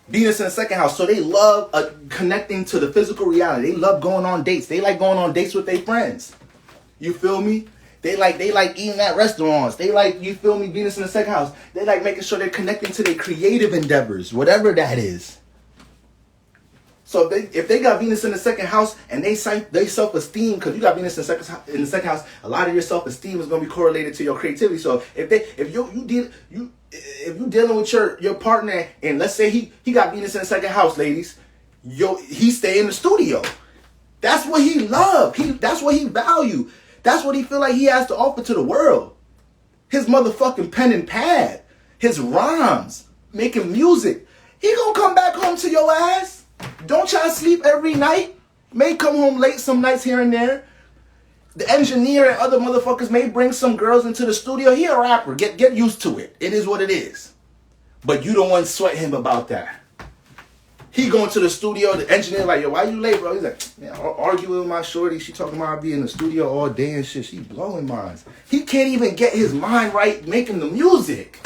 Venus in the 2nd house. So they love connecting to the physical reality. They love going on dates. They like going on dates with their friends. You feel me? They like eating at restaurants. They like, you feel me, Venus in the 2nd house. They like making sure they're connecting to their creative endeavors, whatever that is. So if they got Venus in the 2nd house and they self-esteem, because you got Venus in the 2nd house, a lot of your self-esteem is going to be correlated to your creativity. So if you dealing with your partner and let's say he got Venus in the 2nd house, ladies, he stay in the studio. That's what he love. That's what he value. That's what he feel like he has to offer to the world. His motherfucking pen and pad. His rhymes. Making music. He gonna come back home to your ass. Don't y'all sleep every night? May come home late some nights here and there. The engineer and other motherfuckers may bring some girls into the studio. He a rapper. Get used to it. It is what it is. But you don't want to sweat him about that. He going to the studio, the engineer like, yo, why you late, bro? He's like, man, arguing with my shorty. She talking about I be in the studio all day and shit. She blowing minds. He can't even get his mind right making the music.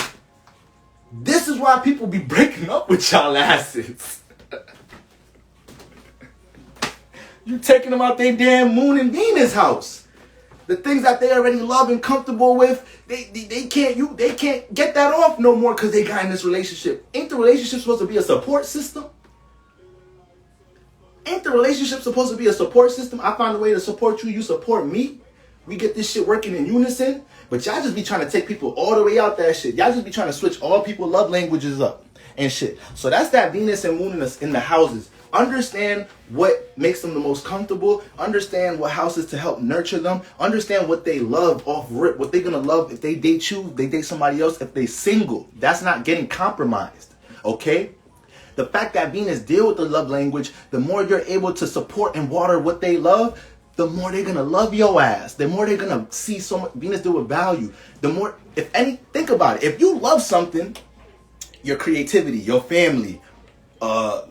This is why people be breaking up with y'all asses. You taking them out their damn moon and Venus house. The things that they already love and comfortable with, they can't get that off no more because they got in this relationship. Ain't the relationship supposed to be a support system? Ain't the relationship supposed to be a support system? I find a way to support you, you support me. We get this shit working in unison. But y'all just be trying to take people all the way out that shit. Y'all just be trying to switch all people love languages up and shit. So that's that Venus and Moon in the houses. Understand what makes them the most comfortable. Understand what houses to help nurture them. Understand what they love off rip. What they're going to love if they date you, they date somebody else, if they single. That's not getting compromised. Okay? The fact that Venus deal with the love language, the more you're able to support and water what they love, the more they're going to love your ass. The more they're going to see so much. Venus deal with value. The more, if any, think about it. If you love something, your creativity, your family,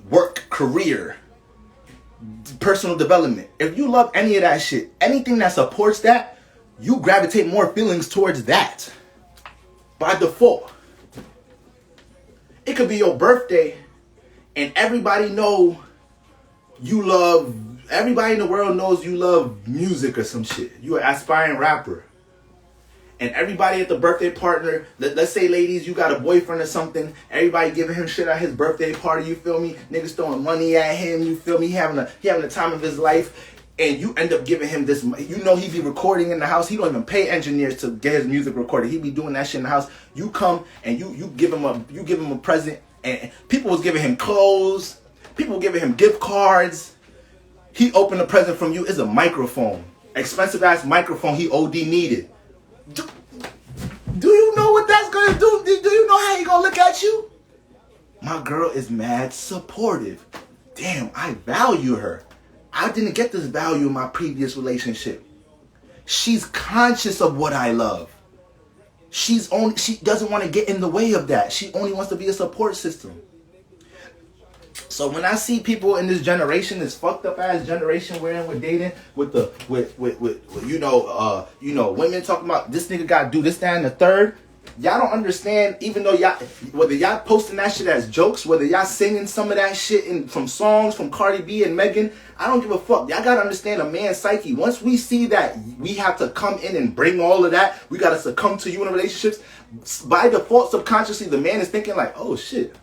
work, career, personal development. If you love any of that shit, anything that supports that, you gravitate more feelings towards that by default. It could be your birthday and everybody in the world knows you love music or some shit. You an aspiring rapper. And everybody at the birthday partner, let's say ladies, you got a boyfriend or something, everybody giving him shit at his birthday party, you feel me? Niggas throwing money at him, you feel me? He having the time of his life, and you end up giving him this, you know he be recording in the house, he don't even pay engineers to get his music recorded, he be doing that shit in the house. You come and you give him a present, and people was giving him clothes, people giving him gift cards. He opened a present from you, it's a microphone. Expensive ass microphone he OD needed. Do you know what that's gonna do? Do you know how he gonna look at you? My girl is mad supportive. Damn, I value her. I didn't get this value in my previous relationship. She's conscious of what I love. She doesn't want to get in the way of that. She only wants to be a support system. So when I see people in this generation, this fucked up ass generation we're dating with women talking about this nigga gotta do this, that, and the third. Y'all don't understand, even though whether y'all posting that shit as jokes, whether y'all singing some of that shit from songs from Cardi B and Megan, I don't give a fuck. Y'all gotta understand a man's psyche. Once we see that we have to come in and bring all of that, we gotta succumb to you in relationships. By default, subconsciously, the man is thinking like, oh shit.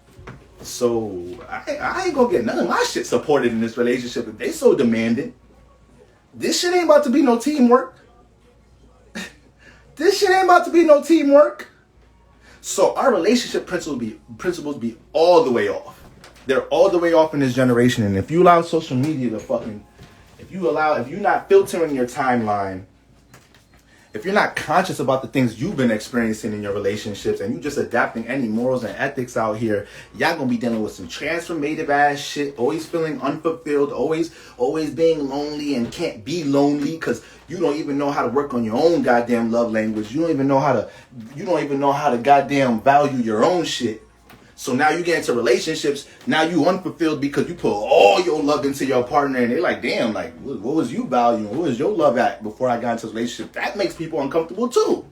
So I ain't gonna get none of my shit supported in this relationship if they so demanding. This shit ain't about to be no teamwork. This shit ain't about to be no teamwork. So our relationship principles be all the way off. They're all the way off in this generation. And if you allow social media to if you're not filtering your timeline, if you're not conscious about the things you've been experiencing in your relationships and you just adapting any morals and ethics out here, y'all gonna be dealing with some transformative ass shit, always feeling unfulfilled, always being lonely and can't be lonely because you don't even know how to work on your own goddamn love language. You don't even know how to goddamn value your own shit. So now you get into relationships, now you unfulfilled because you put all your love into your partner and they're like, damn, like, what was you valuing? What was your love at before I got into this relationship? That makes people uncomfortable too.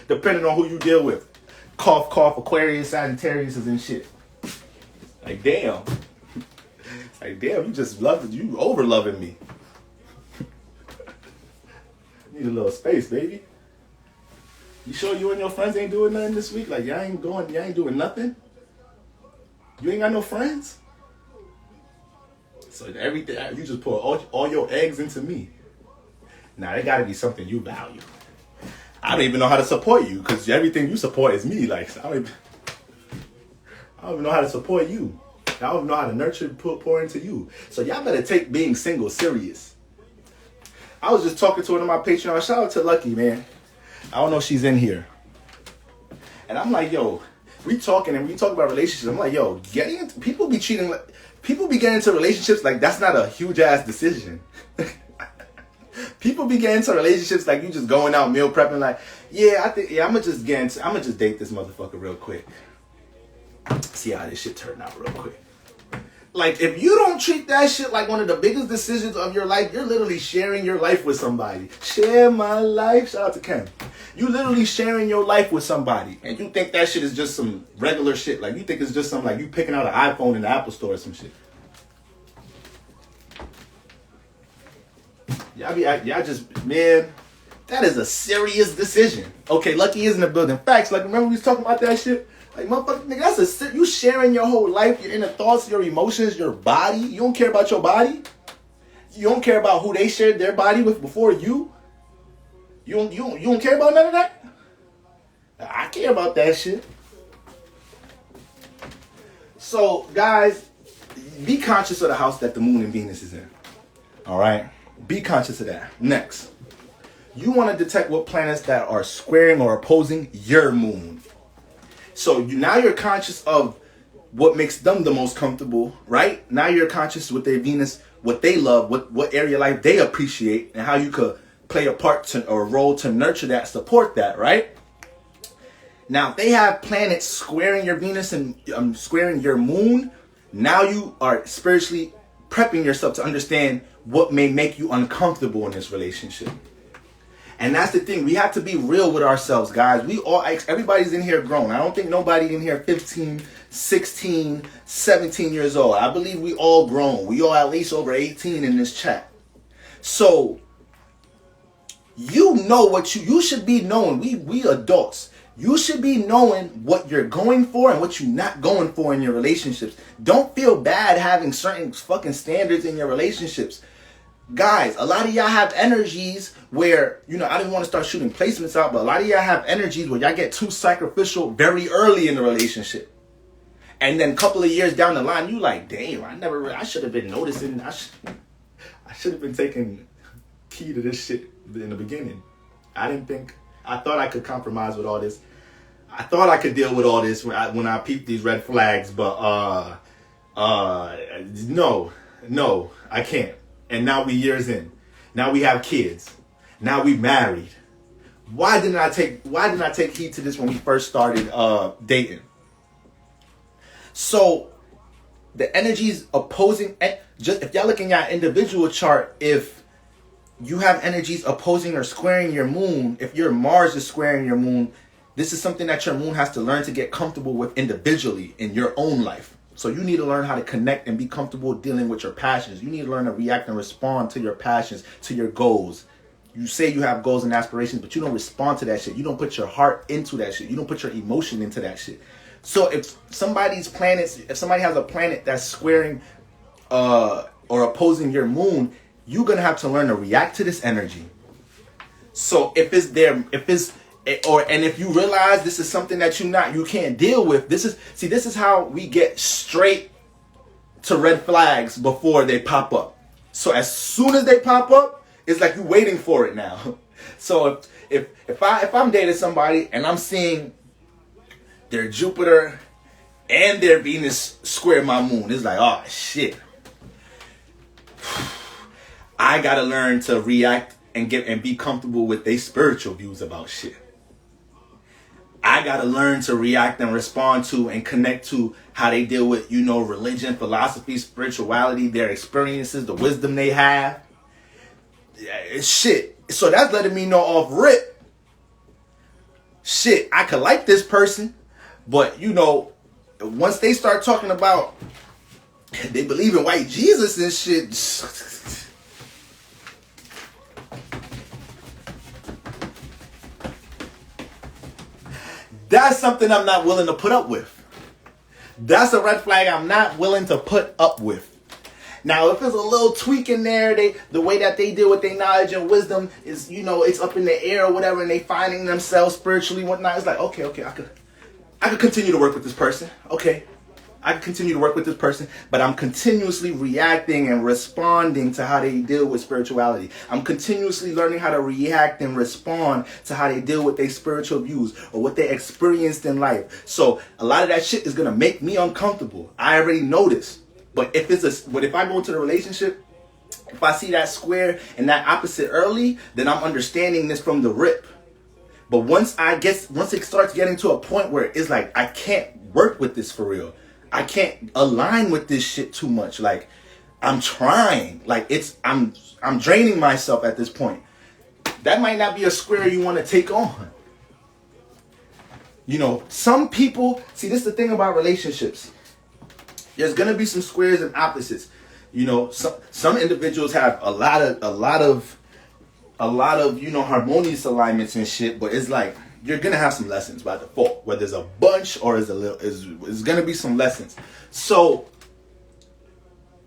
Depending on who you deal with. Cough, cough, Aquarius, Sagittarius and shit. Like, damn. Like, damn, you over loving me. Need a little space, baby. You sure you and your friends ain't doing nothing this week? Like, y'all ain't doing nothing? You ain't got no friends? So everything, you just put all your eggs into me. Now, it gotta be something you value. I don't even know how to support you, because everything you support is me. Like, I don't even know how to support you. I don't even know how to nurture, pour into you. So y'all better take being single serious. I was just talking to one of my Patreon. Shout out to Lucky, man. I don't know if she's in here. And I'm like, yo, we talking about relationships. I'm like, yo, people be getting into relationships like that's not a huge ass decision. People be getting into relationships like you just going out meal prepping like, I'm gonna just date this motherfucker real quick. See how this shit turned out real quick. Like, if you don't treat that shit like one of the biggest decisions of your life, you're literally sharing your life with somebody. Share my life. Shout out to Ken. You literally sharing your life with somebody. And you think that shit is just some regular shit. Like, you think it's just some, like, you picking out an iPhone in the Apple store or some shit. Y'all just, man, That is a serious decision. Okay, Lucky is in the building. Facts, like remember we was talking about that shit? Like motherfucker, nigga, that's you sharing your whole life, your inner thoughts, your emotions, your body. You don't care about your body. You don't care about who they shared their body with before you. You don't care about none of that? I care about that shit. So, guys, be conscious of the house that the moon and Venus is in. All right? Be conscious of that. Next, you want to detect what planets that are squaring or opposing your moon. So, now you're conscious of what makes them the most comfortable, right? Now you're conscious with their Venus, what they love, what area of life they appreciate, and how you could play a part or a role to nurture that, support that, right? Now, if they have planets squaring your Venus and squaring your moon, now you are spiritually prepping yourself to understand what may make you uncomfortable in this relationship. And that's the thing. We have to be real with ourselves, guys. Everybody's in here grown. I don't think nobody in here 15, 16, 17 years old. I believe we all grown. We all at least over 18 in this chat. So, you know what you should be knowing. We adults. You should be knowing what you're going for and what you're not going for in your relationships. Don't feel bad having certain fucking standards in your relationships. Guys, a lot of y'all have energies where, I didn't want to start shooting placements out, but a lot of y'all have energies where y'all get too sacrificial very early in the relationship. And then a couple of years down the line, you like, damn, I should have been noticing. I should have been taking key to this shit in the beginning. I thought I could compromise with all this. I thought I could deal with all this when I peeped these red flags, but no, I can't. And now we years in. Now we have kids. Now we married. Why didn't I take heed to this when we first started dating? So the energies opposing, just if y'all look in your individual chart, if you have energies opposing or squaring your moon, if your Mars is squaring your moon, this is something that your moon has to learn to get comfortable with individually in your own life. So you need to learn how to connect and be comfortable dealing with your passions. You need to learn to react and respond to your passions, to your goals. You say you have goals and aspirations, but you don't respond to that shit. You don't put your heart into that shit. You don't put your emotion into that shit. So if somebody has a planet that's squaring or opposing your moon, you're going to have to learn to react to this energy. So if you realize this is something that you can't deal with, this is how we get straight to red flags before they pop up. So as soon as they pop up, it's like you're waiting for it now. So if I'm dating somebody and I'm seeing their Jupiter and their Venus square my moon, it's like, oh shit. I gotta learn to react and be comfortable with their spiritual views about shit. I gotta learn to react and respond to and connect to how they deal with, religion, philosophy, spirituality, their experiences, the wisdom they have. Shit. So that's letting me know off rip. Shit, I could like this person, but once they start talking about they believe in white Jesus and shit. That's something I'm not willing to put up with. That's a red flag I'm not willing to put up with. Now, if there's a little tweak in there, the way that they deal with their knowledge and wisdom is, it's up in the air or whatever, and they finding themselves spiritually, whatnot. It's like, okay, I could continue to work with this person. Okay, I can continue to work with this person, but I'm continuously reacting and responding to how they deal with spirituality. I'm continuously learning how to react and respond to how they deal with their spiritual views or what they experienced in life. So a lot of that shit is gonna make me uncomfortable. I already know this. But if I go into the relationship, if I see that square and that opposite early, then I'm understanding this from the rip. But once it starts getting to a point where it's like I can't work with this for real. I can't align with this shit too much. Like, I'm trying. Like, I'm draining myself at this point. That might not be a square you want to take on. Some people, see, this is the thing about relationships. There's going to be some squares and opposites. Some individuals have a lot of a lot of, you know, harmonious alignments and shit, but it's like you're gonna have some lessons by default, whether it's a bunch or is a little, is gonna be some lessons. So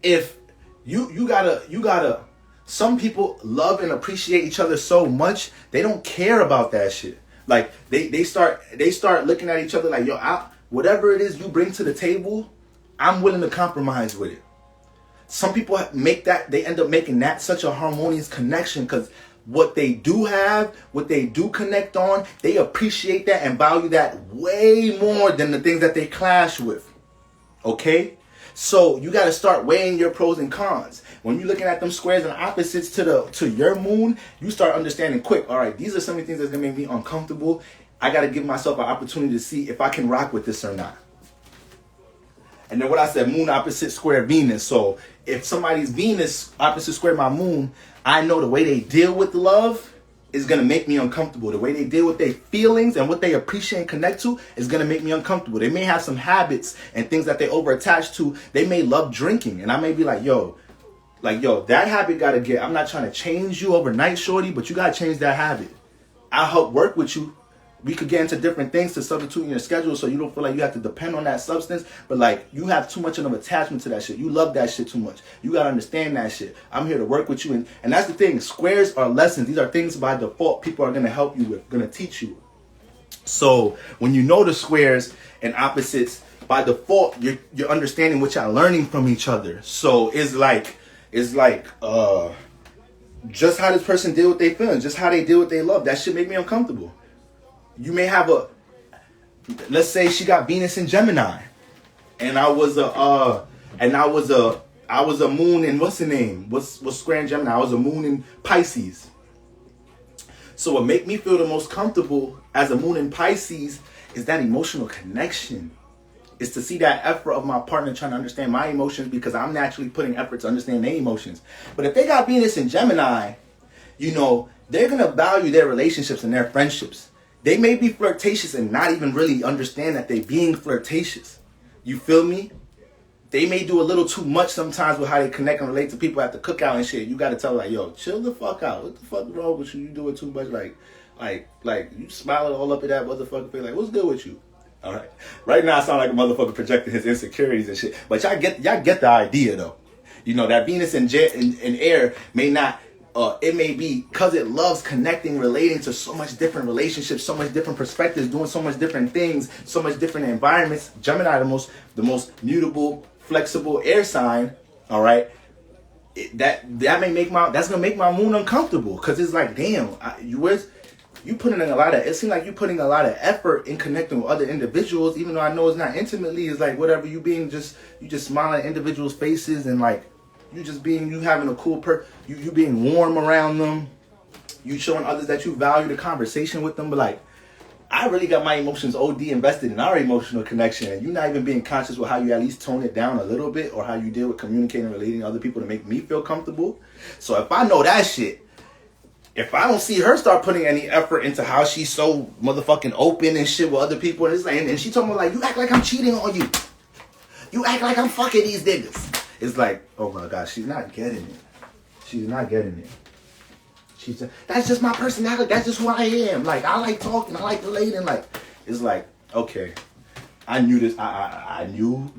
if you gotta some people love and appreciate each other so much they don't care about that shit. Like they start looking at each other like, yo, whatever it is you bring to the table, I'm willing to compromise with it. Some people make that, they end up making that such a harmonious connection because what they do have, what they do connect on, they appreciate that and value that way more than the things that they clash with. Okay? So you got to start weighing your pros and cons. When you're looking at them squares and opposites to your moon, you start understanding quick, all right, these are some of the things that's going to make me uncomfortable. I got to give myself an opportunity to see if I can rock with this or not. And then what I said, moon opposite square Venus. So if somebody's Venus opposite square my moon, I know the way they deal with love is going to make me uncomfortable. The way they deal with their feelings and what they appreciate and connect to is going to make me uncomfortable. They may have some habits and things that they over attach to. They may love drinking. And I may be like, yo, that habit got to get, I'm not trying to change you overnight, shorty, but you got to change that habit. I'll help work with you. We could get into different things to substitute in your schedule so you don't feel like you have to depend on that substance. But like, you have too much of an attachment to that shit. You love that shit too much. You got to understand that shit. I'm here to work with you. And that's the thing. Squares are lessons. These are things by default people are going to help you with, going to teach you. So when you know the squares and opposites, by default, you're understanding what y'all learning from each other. So it's like just how this person deal with their feelings, just how they deal with their love. That shit make me uncomfortable. You may have let's say she got Venus in Gemini, and I was a moon in, what's the name? What's square in Gemini? I was a moon in Pisces. So what make me feel the most comfortable as a moon in Pisces is that emotional connection. Is to see that effort of my partner trying to understand my emotions because I'm naturally putting effort to understand their emotions. But if they got Venus in Gemini, you know, they're going to value their relationships and their friendships. They may be flirtatious and not even really understand that they're being flirtatious. You feel me? They may do a little too much sometimes with how they connect and relate to people at the cookout and shit. You got to tell like, yo, chill the fuck out. What the fuck is wrong with you? You doing too much. Like you smiling all up at that motherfucker. Feel like, what's good with you? All right. Right now I sound like a motherfucker projecting his insecurities and shit. But y'all get the idea though. You know, that Venus in air may not, it may be because it loves connecting, relating to so much different relationships, so much different perspectives, doing so much different things, so much different environments. Gemini, the most mutable, flexible air sign. All right, that's gonna make my moon uncomfortable because it's like, damn, you putting in a lot of. It seems like you putting a lot of effort in connecting with other individuals, even though I know it's not intimately. It's like whatever you just smiling at individuals' faces and like. You having a cool you being warm around them. You showing others that you value the conversation with them. But like, I really got my emotions OD invested in our emotional connection. And you're not even being conscious with how you at least tone it down a little bit or how you deal with communicating and relating to other people to make me feel comfortable. So if I know that shit, if I don't see her start putting any effort into how she's so motherfucking open and shit with other people, and it's like, and she told me like, you act like I'm cheating on you. You act like I'm fucking these niggas. It's like, oh my God, she's not getting it. She's not getting it. That's just my personality. That's just who I am. Like, I like talking. I like relating. Like, it's like, okay. I knew this. I knew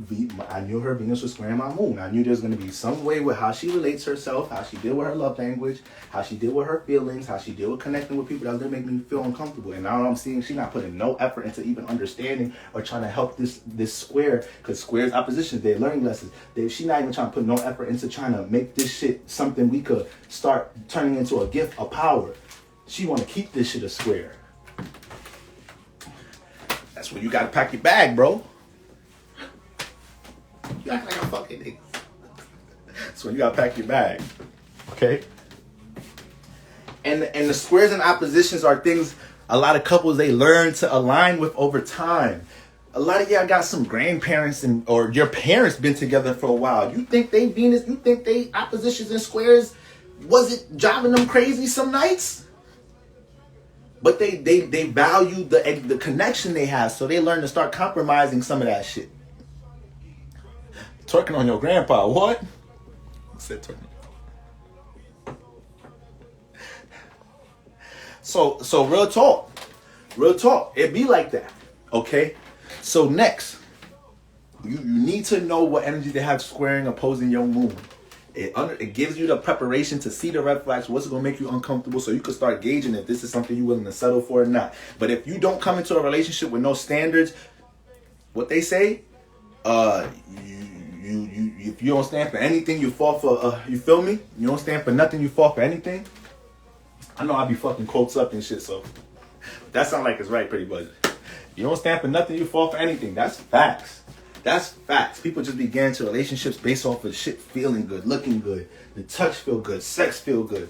her Venus was squaring my moon. I knew there's going to be some way with how she relates herself, how she deal with her love language, how she deal with her feelings, how she deal with connecting with people that's going to make me feel uncomfortable. And now I'm seeing she's not putting no effort into even understanding or trying to help this square, because squares oppositions, they're learning lessons. She's not even trying to put no effort into trying to make this shit something we could start turning into a gift, a power. She want to keep this shit a square. That's when you gotta pack your bag, bro. You act like a fucking nigga. That's when you gotta pack your bag. Okay? And the squares and oppositions are things a lot of couples, they learn to align with over time. A lot of y'all got some grandparents or your parents been together for a while. You think they Venus, you think they oppositions and squares, was it driving them crazy some nights? But they value the connection they have, so they learn to start compromising some of that shit. Twerking on your grandpa, what? I said twerking. So real talk. Real talk. It be like that. Okay? So next, you need to know what energy they have squaring opposing your moon. It gives you the preparation to see the red flags, what's going to make you uncomfortable, so you can start gauging if this is something you're willing to settle for or not. But if you don't come into a relationship with no standards, what they say, if you don't stand for anything, you fall for, you feel me? You don't stand for nothing, you fall for anything. I know I be fucking quotes up and shit, so that sound like it's right pretty much. You don't stand for nothing, you fall for anything. That's facts. That's facts. People just be getting into relationships based off of shit feeling good, looking good, the touch feel good, sex feel good.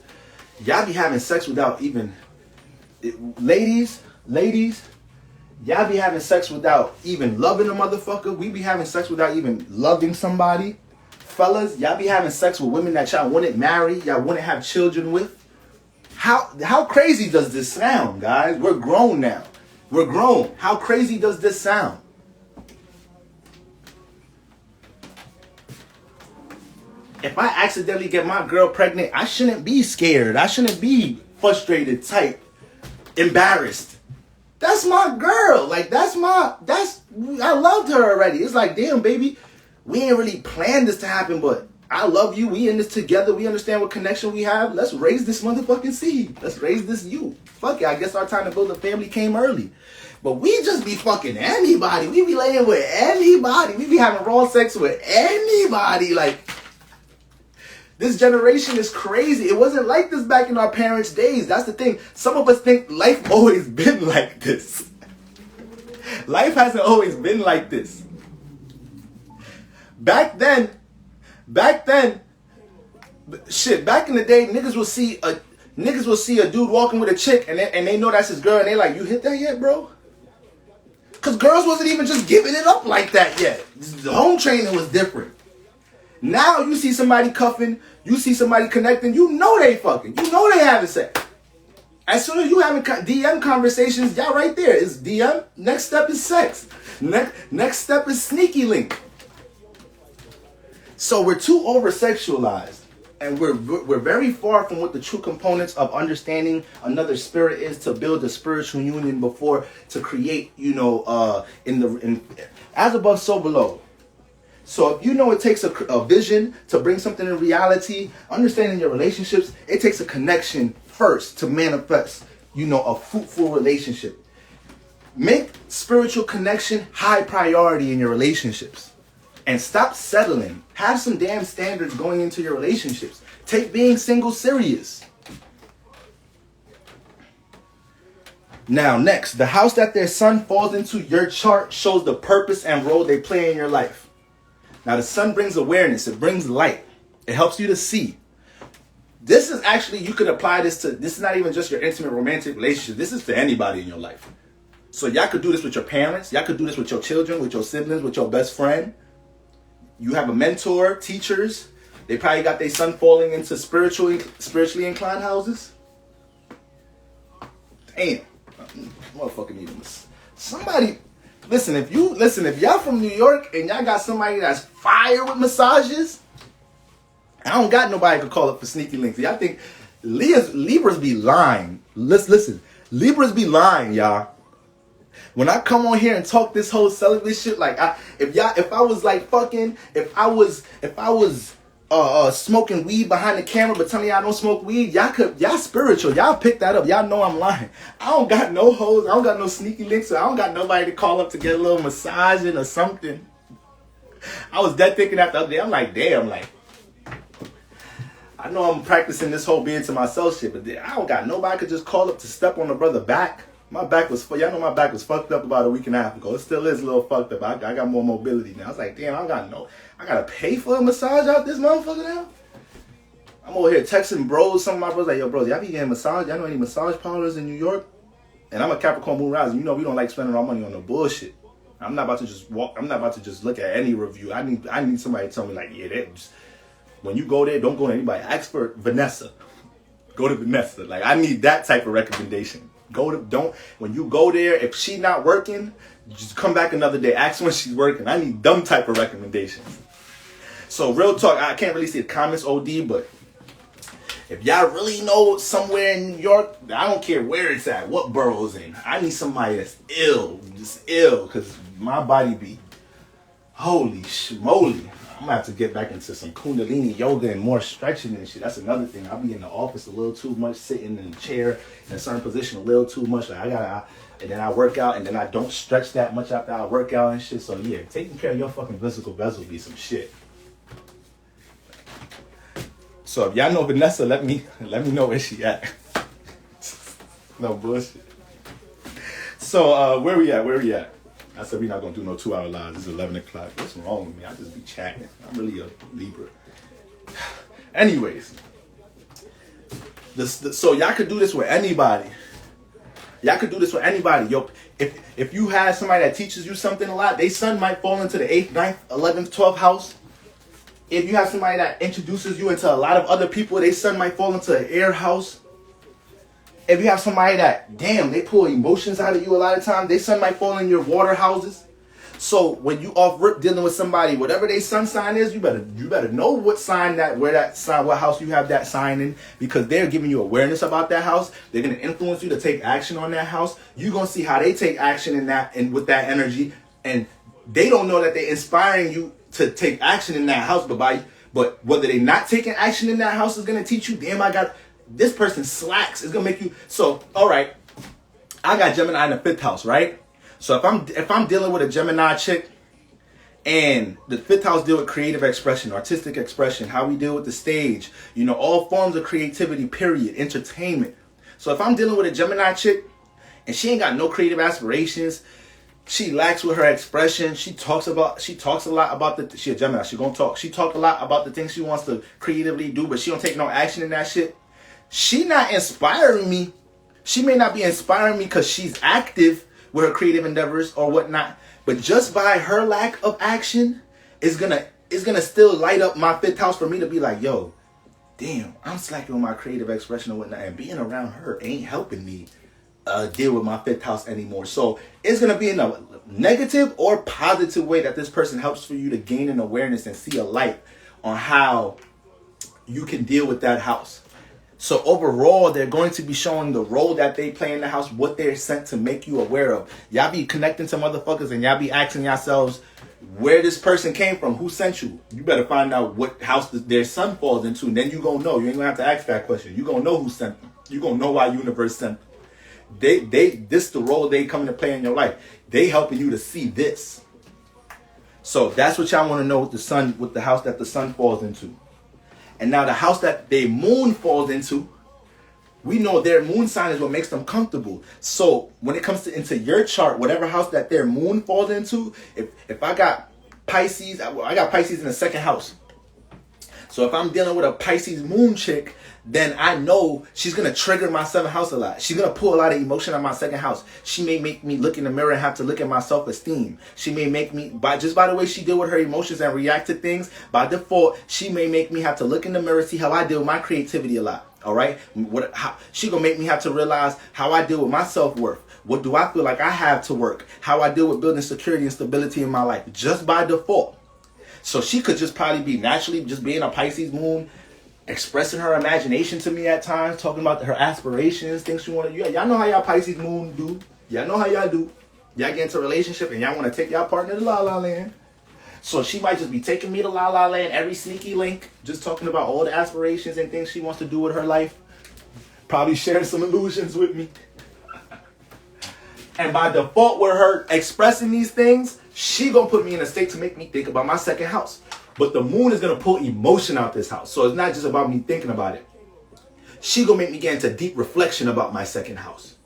Y'all be having sex without even, ladies, y'all be having sex without even loving a motherfucker. We be having sex without even loving somebody. Fellas, y'all be having sex with women that y'all wouldn't marry, y'all wouldn't have children with. How crazy does this sound, guys? We're grown now. We're grown. How crazy does this sound? If I accidentally get my girl pregnant, I shouldn't be scared. I shouldn't be frustrated, tight, embarrassed. That's my girl. Like, I loved her already. It's like, damn, baby, we ain't really planned this to happen, but I love you. We in this together. We understand what connection we have. Let's raise this motherfucking seed. Let's raise this you. Fuck it. I guess our time to build a family came early. But we just be fucking anybody. We be laying with anybody. We be having raw sex with anybody. Like, this generation is crazy. It wasn't like this back in our parents' days. That's the thing. Some of us think life always been like this. Life hasn't always been like this. Back then, shit, back in the day, niggas will see a dude walking with a chick and they know that's his girl and they like, you hit that yet, bro? Because girls wasn't even just giving it up like that yet. The home training was different. Now you see somebody cuffing, you see somebody connecting, you know they fucking, you know they having sex. As soon as you having DM conversations, y'all right there. It's DM, next step is sex. Next step is sneaky link. So we're too over-sexualized. And we're very far from what the true components of understanding another spirit is to build a spiritual union before to create, as above, so below. So if you know it takes a vision to bring something in reality, understanding your relationships, it takes a connection first to manifest, a fruitful relationship. Make spiritual connection high priority in your relationships. And stop settling. Have some damn standards going into your relationships. Take being single serious. Now, next, the house that their sun falls into your chart shows the purpose and role they play in your life. Now, the sun brings awareness. It brings light. It helps you to see. This is actually, you could apply this is not even just your intimate romantic relationship. This is for anybody in your life. So y'all could do this with your parents. Y'all could do this with your children, with your siblings, with your best friend. You have a mentor, teachers. They probably got their sun falling into spiritually inclined houses. Damn. Motherfucking need this. Somebody, listen, if y'all from New York and y'all got somebody that's fire with massages, I don't got nobody to call up for sneaky links. Y'all think Libras be lying. Listen, Libras be lying, y'all. When I come on here and talk this whole celibate shit, like if I was smoking weed behind the camera but telling y'all I don't smoke weed, y'all spiritual. Y'all pick that up. Y'all know I'm lying. I don't got no hoes. I don't got no sneaky links. So I don't got nobody to call up to get a little massaging or something. I was dead thinking that the other day. I'm like, damn, like, I know I'm practicing this whole being to myself shit, but I don't got nobody could just call up to step on the brother back. My back was, y'all know my back was fucked up about a week and a half ago. It still is a little fucked up. I got more mobility now. I was like, damn, I gotta pay for a massage out this motherfucker now? I'm over here texting bros. Some of my bros like, yo, bros, y'all be getting massage? Y'all know any massage parlors in New York? And I'm a Capricorn moon rising. You know we don't like spending our money on no bullshit. I'm not about to just look at any review. I need somebody to tell me like, yeah, when you go there, don't go to anybody. Ask for Vanessa. Go to Vanessa. Like, I need that type of recommendation. When you go there, if she not working, just come back another day. Ask when she's working. I need dumb type of recommendations. So real talk, I can't really see the comments OD, but If y'all really know somewhere in New York, I don't care where it's at, what borough it's in. I need somebody that's ill, just ill, because my body be, holy schmoly. I'm gonna have to get back into some Kundalini yoga and more stretching and shit. That's another thing. I'll be in the office a little too much, sitting in the chair in a certain position a little too much. Like and then I work out, and then I don't stretch that much after I work out and shit. So yeah, taking care of your fucking physical vessel be some shit. So if y'all know Vanessa, let me know where she at. No bullshit. So where we at? I said we're not gonna do no 2-hour lives. It's 11 o'clock. What's wrong with me? I just be chatting. I'm really a Libra. Anyways, so y'all could do this with anybody. Y'all could do this with anybody. Yo, if you have somebody that teaches you something a lot, their son might fall into the 8th, 9th, 11th, 12th house. If you have somebody that introduces you into a lot of other people, their son might fall into an air house. If you have somebody that, damn, they pull emotions out of you a lot of times, their son might fall in your water houses. So when you off rip dealing with somebody, whatever their sun sign is, you better know what sign what house you have that sign in, because they're giving you awareness about that house. They're gonna influence you to take action on that house. You're gonna see how they take action in that and with that energy, and they don't know that they're inspiring you to take action in that house, but whether they're not taking action in that house is gonna teach you, damn, this person slacks. It's gonna make you so. All right, I got Gemini in the 5th house, right? So if I'm dealing with a Gemini chick, and the 5th house deal with creative expression, artistic expression, how we deal with the stage, all forms of creativity, period, entertainment. So if I'm dealing with a Gemini chick, and she ain't got no creative aspirations, she lacks with her expression. She talks a lot about she a Gemini. She gonna talk. She talk a lot about the things she wants to creatively do, but she don't take no action in that shit. She not inspiring me. She may not be inspiring me because she's active with her creative endeavors or whatnot, but just by her lack of action is gonna still light up my 5th house for me to be like, yo, damn, I'm slacking with my creative expression or whatnot, and being around her ain't helping me deal with my 5th house anymore. So it's gonna be in a negative or positive way that this person helps for you to gain an awareness and see a light on how you can deal with that house. So overall, they're going to be showing the role that they play in the house, what they're sent to make you aware of. Y'all be connecting to motherfuckers and y'all be asking yourselves where this person came from, who sent you. You better find out what house their son falls into, and then you gonna know. You ain't gonna have to ask that question. You gonna know who sent them. You gonna know why universe sent them. This the role they come to play in your life. They helping you to see this. So that's what y'all want to know with the house that the sun falls into. And now the house that their moon falls into, we know their moon sign is what makes them comfortable. So when it comes into your chart, whatever house that their moon falls into, if I got Pisces, I got Pisces in the 2nd house. So if I'm dealing with a Pisces moon chick, then I know she's going to trigger my 7th house a lot. She's going to pull a lot of emotion on my 2nd house. She may make me look in the mirror and have to look at my self-esteem. She may make me, by the way she deal with her emotions and react to things, by default, she may make me have to look in the mirror, see how I deal with my creativity a lot. All right? She going to make me have to realize how I deal with my self-worth. What do I feel like I have to work? How I deal with building security and stability in my life, just by default. So she could just probably be naturally just being a Pisces moon, expressing her imagination to me at times, talking about her aspirations, things she want to. Y'all know how y'all Pisces moon do. Y'all know how y'all do. Y'all get into a relationship and y'all want to take y'all partner to La La Land. So she might just be taking me to La La Land every sneaky link, just talking about all the aspirations and things she wants to do with her life. Probably sharing some illusions with me. And by default, with her expressing these things, she gonna put me in a state to make me think about my 2nd house. But the moon is gonna pull emotion out this house. So it's not just about me thinking about it. She gonna make me get into deep reflection about my 2nd house.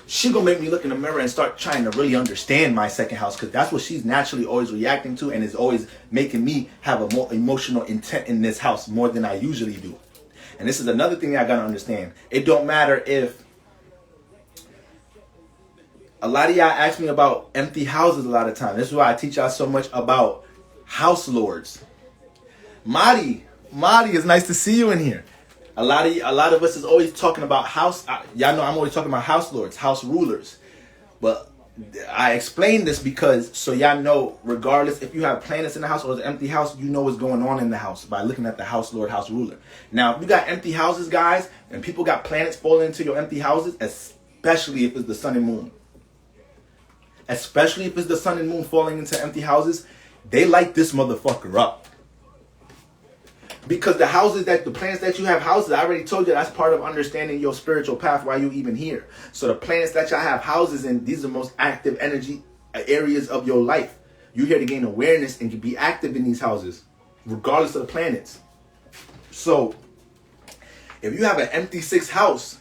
She gonna make me look in the mirror and start trying to really understand my 2nd house, because that's what she's naturally always reacting to, and is always making me have a more emotional intent in this house more than I usually do. And this is another thing I gotta understand. It don't matter if a lot of y'all ask me about empty houses a lot of times. This is why I teach y'all so much about house lords. Madi, it's nice to see you in here. A lot of us is always talking about house. Y'all know I'm always talking about house lords, house rulers. But I explain this because so y'all know, regardless if you have planets in the house or it's an empty house, you know what's going on in the house by looking at the house lord, house ruler. Now, if you got empty houses, guys, and people got planets falling into your empty houses, especially if it's the sun and moon. Especially if it's the sun and moon falling into empty houses, they light this motherfucker up. Because the houses the planets that you have houses, I already told you that's part of understanding your spiritual path, why you even here. So the planets that y'all have houses in, these are the most active energy areas of your life. You're here to gain awareness and to be active in these houses, regardless of the planets. So if you have an empty sixth house,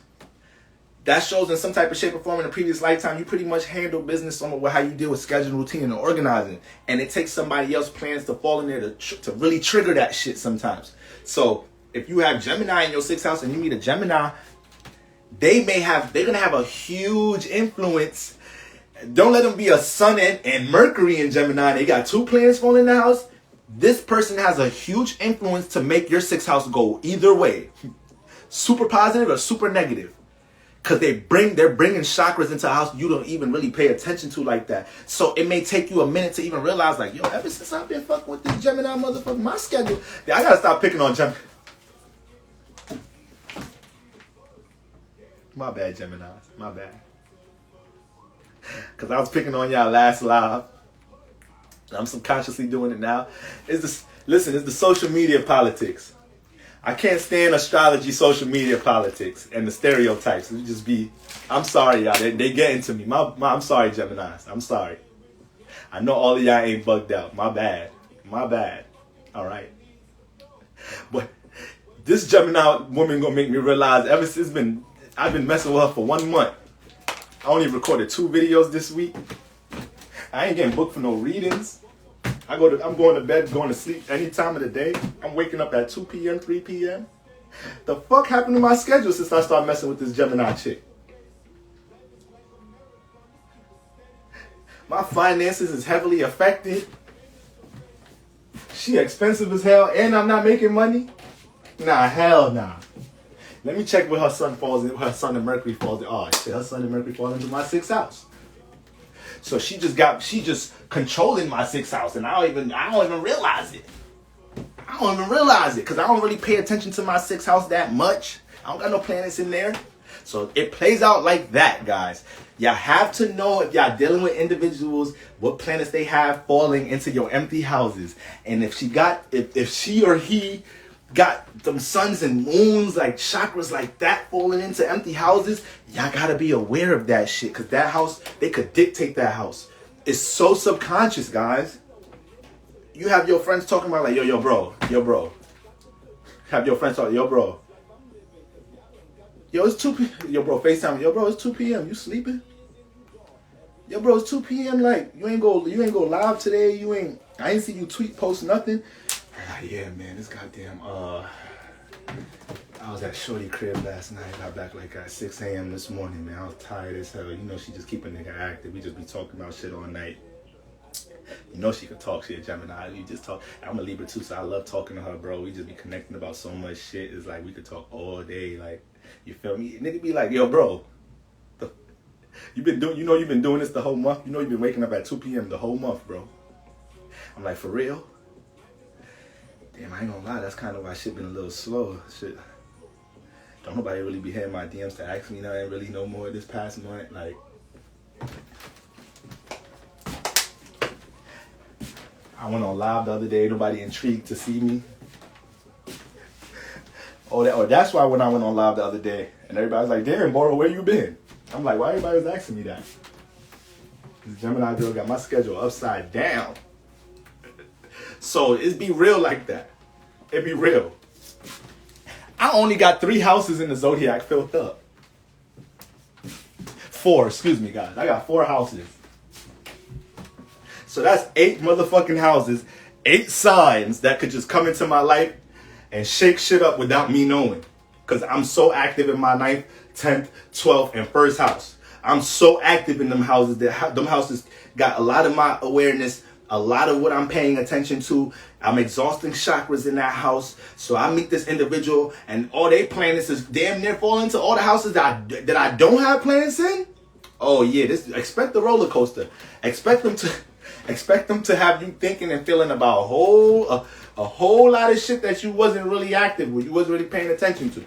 that shows in some type of shape or form in a previous lifetime, you pretty much handle business on how you deal with scheduling, routine, and organizing. And it takes somebody else's plans to fall in there to really trigger that shit sometimes. So if you have Gemini in your sixth house and you meet a Gemini, they're going to have a huge influence. Don't let them be a sun and Mercury in Gemini. They got two planets falling in the house. This person has a huge influence to make your sixth house go either way. Super positive or super negative. Because they're bringing chakras into a house you don't even really pay attention to like that. So it may take you a minute to even realize, like, yo, ever since I've been fucking with this Gemini motherfucker, my schedule, I gotta stop picking on Gemini. My bad, Gemini. My bad. Because I was picking on y'all last live. I'm subconsciously doing it now. It's the social media politics. I can't stand astrology, social media politics, and the stereotypes. It just be, I'm sorry, y'all. They get into me. I'm sorry, Geminis. I'm sorry. I know all of y'all ain't bugged out. My bad. My bad. All right. But this Gemini woman gonna make me realize ever since I've been messing with her for 1 month. I only recorded 2 videos this week. I ain't getting booked for no readings. I'm going to bed, going to sleep any time of the day. I'm waking up at 2 p.m., 3 p.m. The fuck happened to my schedule since I started messing with this Gemini chick? My finances is heavily affected. She expensive as hell, and I'm not making money? Nah, hell nah. Let me check where her sun falls in, her sun and Mercury falls in. Oh shit, her sun and Mercury fall into my 6th house. So she just controlling my 6th house, and I don't even realize it. I don't even realize it because I don't really pay attention to my 6th house that much. I don't got no planets in there. So it plays out like that, guys. Y'all have to know if y'all dealing with individuals, what planets they have falling into your empty houses. And if she or he got them suns and moons, like chakras like that falling into empty houses, y'all gotta be aware of that shit. Because that house, they could dictate that house. It's so subconscious, guys. You have your friends talking about like, yo, bro. Have your friends talk, yo, bro. Yo, it's 2 p.m. Yo, bro, FaceTime. Yo, bro, it's 2 p.m. You sleeping? Yo, bro, it's 2 p.m. Like, you ain't go live today. I ain't see you tweet, post nothing. Yeah, man, this goddamn, I was at Shorty crib last night. Got back like at 6 a.m. this morning, man. I was tired as hell. You know, she just keep a nigga active. We just be talking about shit all night. You know she could talk. She a Gemini. We just talk. I'm a Libra too, so I love talking to her, bro. We just be connecting about so much shit. It's like we could talk all day. Like, you feel me? Nigga be like, yo, bro, you've been doing this the whole month. You know you've been waking up at 2 p.m. the whole month, bro. I'm like, for real? Damn, I ain't gonna lie. That's kind of why shit been a little slow. Shit. Don't nobody really be hitting my DMs to ask me nothing really no more this past month. Like, I went on live the other day. Nobody intrigued to see me. That's why when I went on live the other day, and everybody was like, damn, Boro, where you been? I'm like, why everybody was asking me that? This Gemini girl got my schedule upside down. So it be real like that. It be real. I only got 3 houses in the zodiac filled up. 4, excuse me, guys. I got 4 houses. So that's 8 motherfucking houses, 8 signs that could just come into my life and shake shit up without me knowing. Because I'm so active in my 9th, 10th, 12th, and 1st house. I'm so active in them houses that them houses got a lot of my awareness, a lot of what I'm paying attention to. I'm exhausting chakras in that house. So I meet this individual and all they planets is damn near falling into all the houses that I don't have planets in. Oh yeah, expect the roller coaster. Expect them to have you thinking and feeling about a whole lot of shit that you wasn't really active with, you wasn't really paying attention to.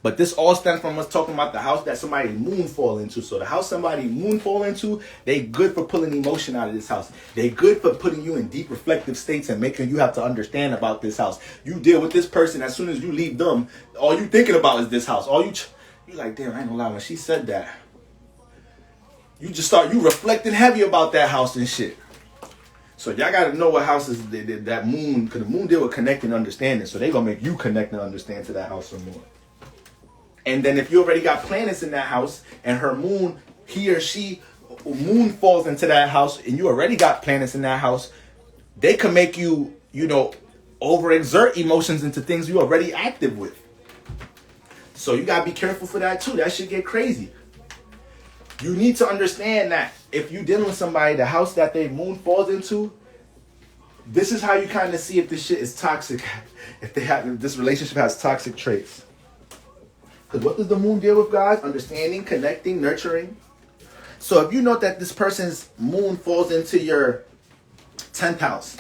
But this all stems from us talking about the house that somebody moon fall into. So the house somebody moon fall into, they good for pulling emotion out of this house. They good for putting you in deep reflective states and making you have to understand about this house. You deal with this person, as soon as you leave them, all you thinking about is this house. You like, damn, I ain't gonna lie, when she said that, you reflecting heavy about that house and shit. So y'all gotta know what house is that moon, because the moon deal with connecting and understanding. So they gonna make you connect and understand to that house some more. And then if you already got planets in that house and her moon, he or she, moon falls into that house and you already got planets in that house, they can make you, overexert emotions into things you already active with. So you got to be careful for that too. That should get crazy. You need to understand that if you're dealing with somebody, the house that their moon falls into, this is how you kind of see if this shit is toxic, if this relationship has toxic traits. Because what does the moon deal with, guys? Understanding, connecting, nurturing. So if you know that this person's moon falls into your 10th house,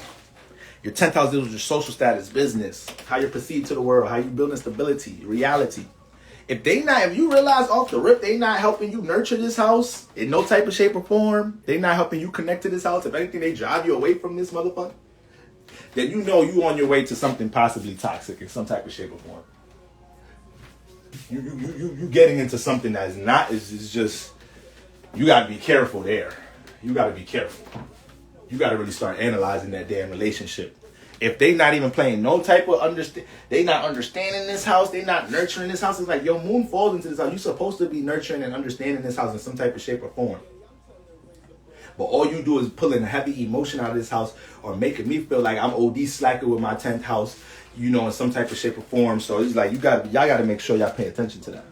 your 10th house deals with your social status, business, how you're perceived to the world, how you building stability, reality. If you realize off the rip, they not helping you nurture this house in no type of shape or form, they not helping you connect to this house, if anything, they drive you away from this motherfucker, then you know you on your way to something possibly toxic in some type of shape or form. You getting into something that is just, you gotta be careful there. You gotta be careful. You gotta really start analyzing that damn relationship. If they not even playing no type of they not understanding this house, they not nurturing this house. It's like your moon falls into this house. You're supposed to be nurturing and understanding this house in some type of shape or form. But all you do is pulling heavy emotion out of this house or making me feel like I'm OD slacker with my 10th house, in some type of shape or form. So it's like y'all got to make sure y'all pay attention to that.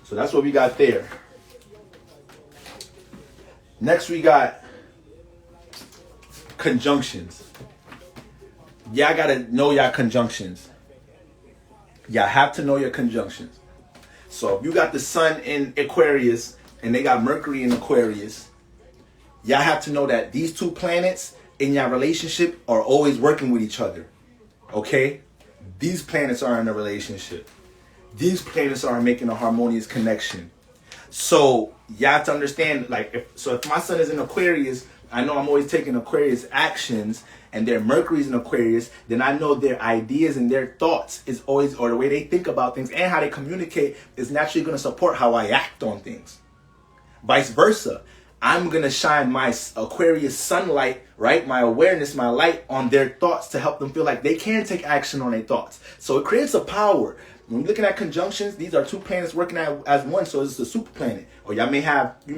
So that's what we got there. Next we got conjunctions. Y'all got to know y'all conjunctions. Y'all have to know your conjunctions. So if you got the sun in Aquarius and they got Mercury in Aquarius, y'all have to know that these two planets in your relationship are always working with each other. Okay? These planets are in a relationship. These planets are making a harmonious connection. So you have to understand, if my sun is in Aquarius, I know I'm always taking Aquarius actions, and their Mercury's in Aquarius, then I know their ideas and their thoughts is always, or the way they think about things and how they communicate is naturally going to support how I act on things. Vice versa. I'm going to shine my Aquarius sunlight, right? My awareness, my light on their thoughts to help them feel like they can take action on their thoughts. So it creates a power. When you're looking at conjunctions, these are two planets working as one, so it's a super planet. Or you may have a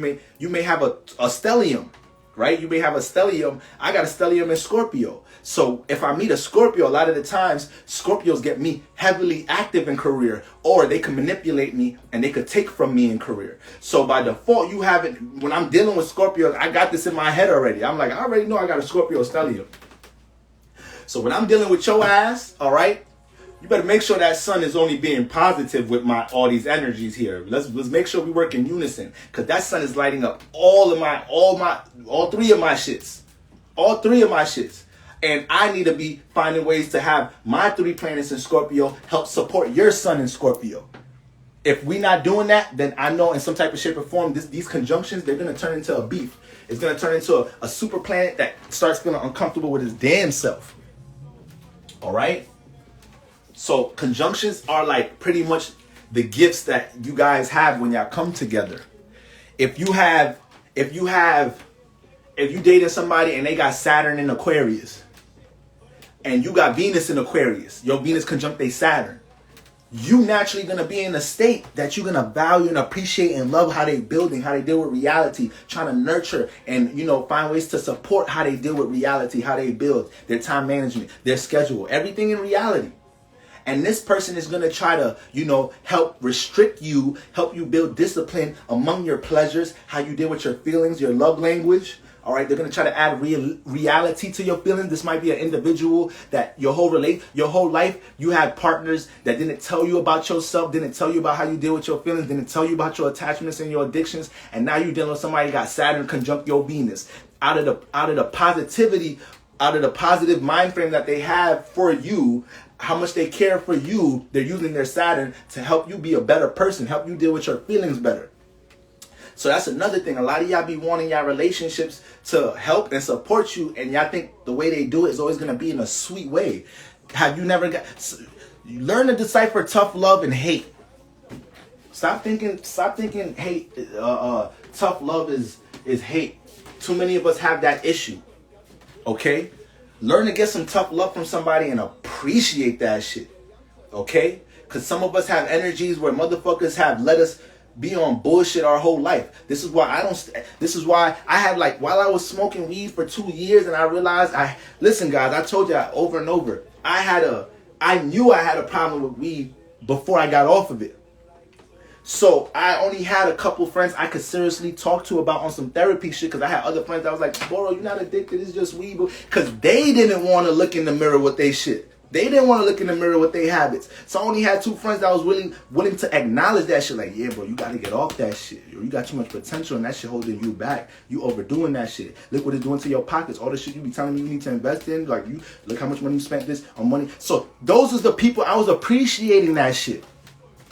stellium, right? You may have a stellium. I got a stellium in Scorpio. So if I meet a Scorpio, a lot of the times Scorpios get me heavily active in career, or they can manipulate me and they could take from me in career. So by default, you have it. When I'm dealing with Scorpio, I got this in my head already. I'm like, I already know I got a Scorpio stellium. So when I'm dealing with your ass, all right, you better make sure that sun is only being positive with all these energies here. Let's make sure we work in unison, because that sun is lighting up all three of my shits. All three of my shits. And I need to be finding ways to have my 3 planets in Scorpio help support your sun in Scorpio. If we're not doing that, then I know in some type of shape or form, these conjunctions, they're going to turn into a beef. It's going to turn into a super planet that starts feeling uncomfortable with his damn self. All right? So conjunctions are like pretty much the gifts that you guys have when y'all come together. If you dating somebody and they got Saturn in Aquarius, and you got Venus in Aquarius, your Venus conjunct they Saturn, you naturally gonna be in a state that you're gonna value and appreciate and love how they building, how they deal with reality, trying to nurture and find ways to support how they deal with reality, how they build, their time management, their schedule, everything in reality. And this person is going to try to, help restrict you, help you build discipline among your pleasures, how you deal with your feelings, your love language, All right, they're gonna try to add reality to your feelings. This might be an individual that your whole life you had partners that didn't tell you about yourself, didn't tell you about how you deal with your feelings, didn't tell you about your attachments and your addictions, and now you're dealing with somebody that got Saturn conjunct your Venus. Out of the positivity, out of the positive mind frame that they have for you, how much they care for you, they're using their Saturn to help you be a better person, help you deal with your feelings better. So that's another thing. A lot of y'all be wanting y'all relationships to help and support you, and y'all think the way they do it is always going to be in a sweet way. Have you never learn to decipher tough love and hate? Stop thinking hate, tough love is hate. Too many of us have that issue. Okay? Learn to get some tough love from somebody and appreciate that shit. Okay? Because some of us have energies where motherfuckers have let us be on bullshit our whole life. This is why I had, like, while I was smoking weed for 2 years, and I realized listen guys, I told you over and over, I knew I had a problem with weed before I got off of it. So I only had a couple friends I could seriously talk to about on some therapy shit, because I had other friends that was like, bro, you're not addicted, it's just weed. Because they didn't want to look in the mirror with their shit. They didn't want to look in the mirror with their habits. So I only had 2 friends that was willing to acknowledge that shit. Like, yeah, bro, you got to get off that shit. You got too much potential, and that shit holding you back. You overdoing that shit. Look what it's doing to your pockets. All the shit you be telling me you need to invest in. Like, you look how much money you spent this on money. So those is the people I was appreciating that shit.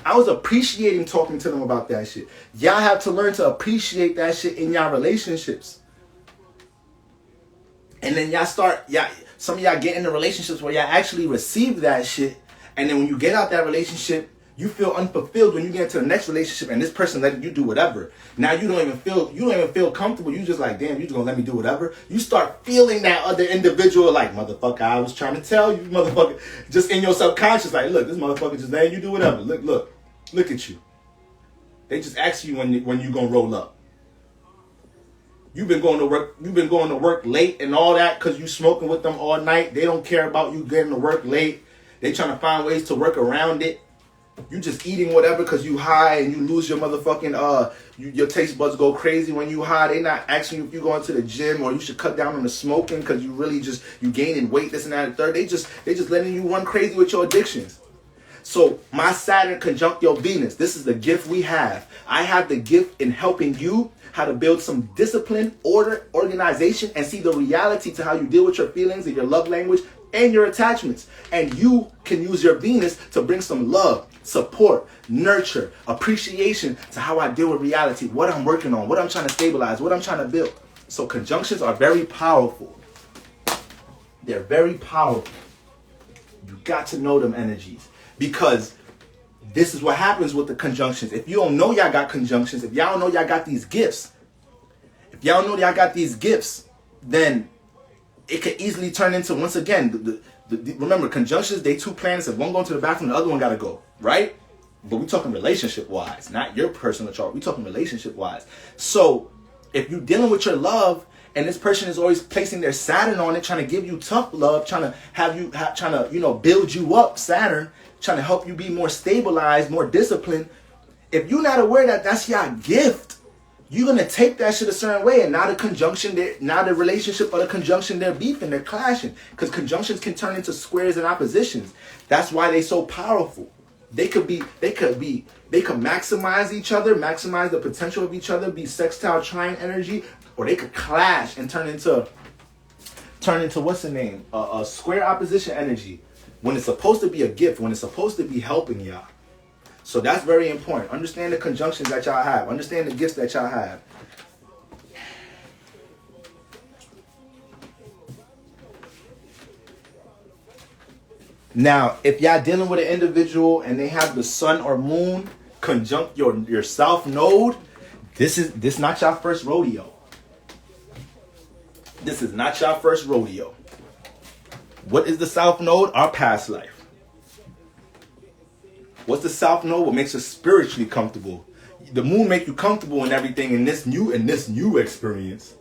I was appreciating talking to them about that shit. Y'all have to learn to appreciate that shit in y'all relationships. And then some of y'all get into relationships where y'all actually receive that shit. And then when you get out that relationship, you feel unfulfilled when you get into the next relationship and this person letting you do whatever. Now you don't even feel comfortable. You just like, damn, you just gonna let me do whatever. You start feeling that other individual like, motherfucker, I was trying to tell you, motherfucker, just in your subconscious, like, look, this motherfucker just letting you do whatever. Look at you. They just ask you when you gonna roll up. You've been going to work late and all that because you smoking with them all night. They don't care about you getting to work late. They trying to find ways to work around it. You just eating whatever because you high and you lose your motherfucking your taste buds go crazy when you high. They not asking you if you going to the gym or you should cut down on the smoking because you really you gaining weight, this and that and third. They just letting you run crazy with your addictions. So my Saturn conjunct your Venus. This is the gift we have. I have the gift in helping you how to build some discipline, order, organization, and see the reality to how you deal with your feelings and your love language and your attachments. And you can use your Venus to bring some love, support, nurture, appreciation to how I deal with reality, what I'm working on, what I'm trying to stabilize, what I'm trying to build. So conjunctions are very powerful. They're very powerful. You got to know them energies, because this is what happens with the conjunctions. If you don't know y'all got conjunctions, if y'all don't know y'all got these gifts, then it could easily turn into, once again, remember, conjunctions, they 2 planets. If one going to the bathroom, the other one got to go, right? But we're talking relationship-wise, not your personal chart. We're talking relationship-wise. So if you're dealing with your love, and this person is always placing their Saturn on it, trying to give you tough love, trying to build you up, Saturn, trying to help you be more stabilized, more disciplined. If you're not aware that that's your gift, you're going to take that shit a certain way, and now the relationship or the conjunction, they're beefing, they're clashing, because conjunctions can turn into squares and oppositions. That's why they're so powerful. They could maximize each other, maximize the potential of each other, be sextile trine energy, or they could clash and turn into what's the name? A square opposition energy, when it's supposed to be a gift, when it's supposed to be helping y'all. So that's very important. Understand the conjunctions that y'all have. Understand the gifts that y'all have. Now, if y'all dealing with an individual and they have the sun or moon conjunct your south node, this not y'all first rodeo. This is not y'all first rodeo. What is the south node? Our past life. What's the south node? What makes us spiritually comfortable? The moon make you comfortable in everything in this new experience.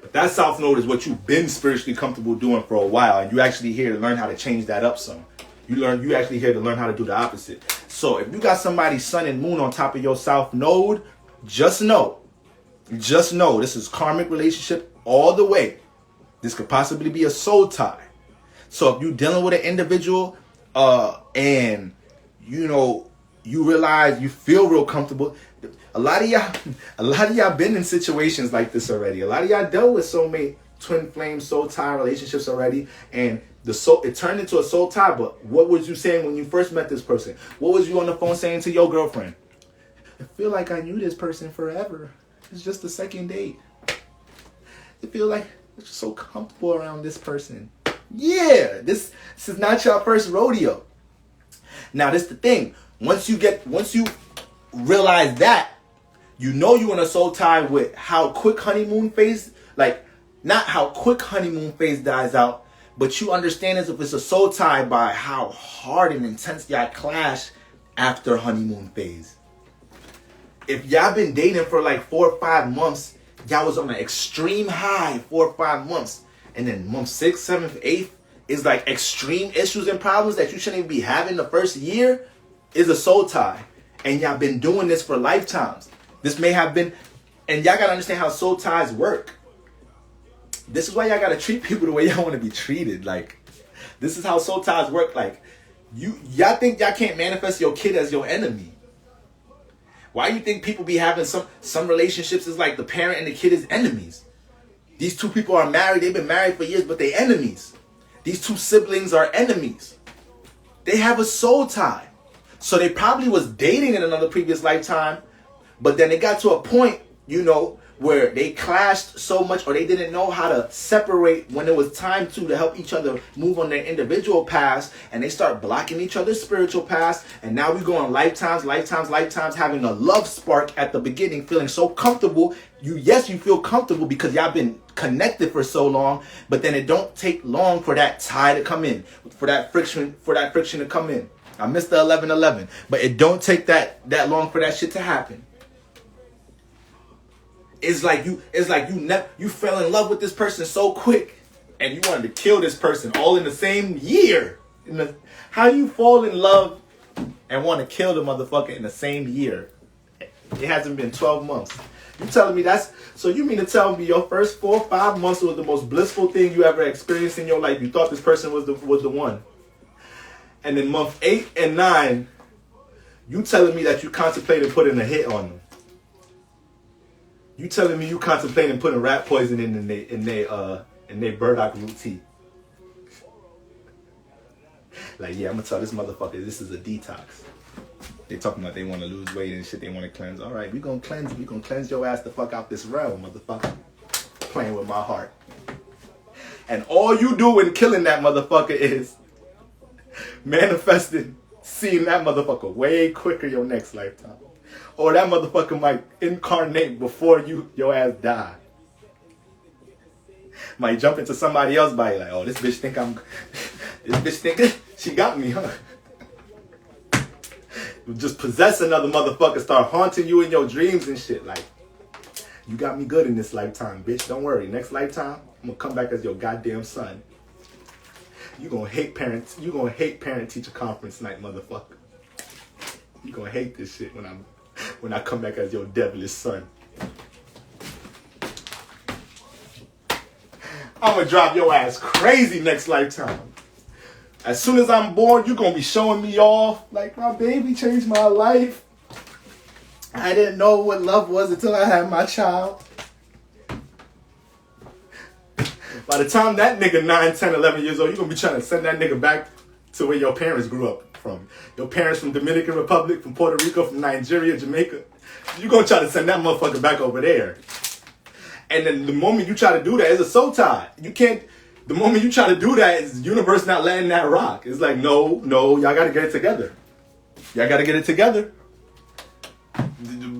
But that south node is what you've been spiritually comfortable doing for a while, and you actually here to learn how to change that up some. You actually here to learn how to do the opposite. So if you got somebody's sun and moon on top of your south node, just know just know this is karmic relationship all the way. This could possibly be a soul tie. So if you're dealing with an individual and you realize you feel real comfortable, a lot of y'all been in situations like this already. A lot of y'all dealt with soulmate, twin flame, soul tie relationships already, and it turned into a soul tie. But what was you saying when you first met this person? What was you on the phone saying to your girlfriend? I feel like I knew this person forever. It's just the second date. I feel like I'm so comfortable around this person. Yeah, this is not your first rodeo. Now, this the thing. Once you realize that, you're in a soul tie with how quick honeymoon phase, like not how quick honeymoon phase dies out, but you understand as if it's a soul tie by how hard and intense y'all clash after honeymoon phase. If y'all been dating for like 4 or 5 months, y'all was on an extreme high 4 or 5 months, and then month 6, 7th, 8th is like extreme issues and problems that you shouldn't even be having the first year, is a soul tie. And y'all been doing this for lifetimes. This may have been, and y'all gotta understand how soul ties work. This is why y'all gotta treat people the way y'all want to be treated. Like, this is how soul ties work. Like, y'all think y'all can't manifest your kid as your enemy. Why do you think people be having some relationships is like the parent and the kid is enemies? These two people are married, they've been married for years, but they enemies. These two siblings are enemies. They have a soul tie. So they probably was dating in another previous lifetime, but then it got to a point, where they clashed so much, or they didn't know how to separate when it was time to help each other move on their individual paths, and they start blocking each other's spiritual paths, and now we go on lifetimes, having a love spark at the beginning, feeling so comfortable. You feel comfortable because y'all been connected for so long, but then it don't take long for that tie to come in, for that friction to come in. I missed the 11-11, but it don't take that long for that shit to happen. It's like you fell in love with this person so quick, and you wanted to kill this person all in the same year. How you fall in love and want to kill the motherfucker in the same year? It hasn't been 12 months. You telling me so you mean to tell me your first 4 or 5 months was the most blissful thing you ever experienced in your life? You thought this person was the one. And then month 8 and 9, you telling me that you contemplated putting a hit on them. You telling me you contemplating putting rat poison in their burdock root tea. Like, yeah, I'm gonna tell this motherfucker this is a detox. They talking about they want to lose weight and shit, they want to cleanse. All right, we gonna cleanse your ass the fuck out this realm, motherfucker. Playing with my heart. And all you do in killing that motherfucker is manifesting, seeing that motherfucker way quicker your next lifetime. Or that motherfucker might incarnate before your ass die. Might jump into somebody else's body like, oh, this bitch think she got me, huh? Just possess another motherfucker, start haunting you in your dreams and shit. Like, you got me good in this lifetime, bitch. Don't worry. Next lifetime, I'm gonna come back as your goddamn son. You gonna hate parent-teacher conference night, motherfucker. You gonna hate this shit when I come back as your devilish son. I'm gonna drive your ass crazy next lifetime. As soon as I'm born, you gonna be showing me off like my baby changed my life. I didn't know what love was until I had my child. By the time that nigga 9, 10, 11 years old, you're going to be trying to send that nigga back to where your parents grew up from. Your parents from Dominican Republic, from Puerto Rico, from Nigeria, Jamaica. You're going to try to send that motherfucker back over there. And then the moment you try to do that, it's a soul tie. The moment you try to do that, is the universe not letting that rock. It's like, no, y'all got to get it together. Y'all got to get it together.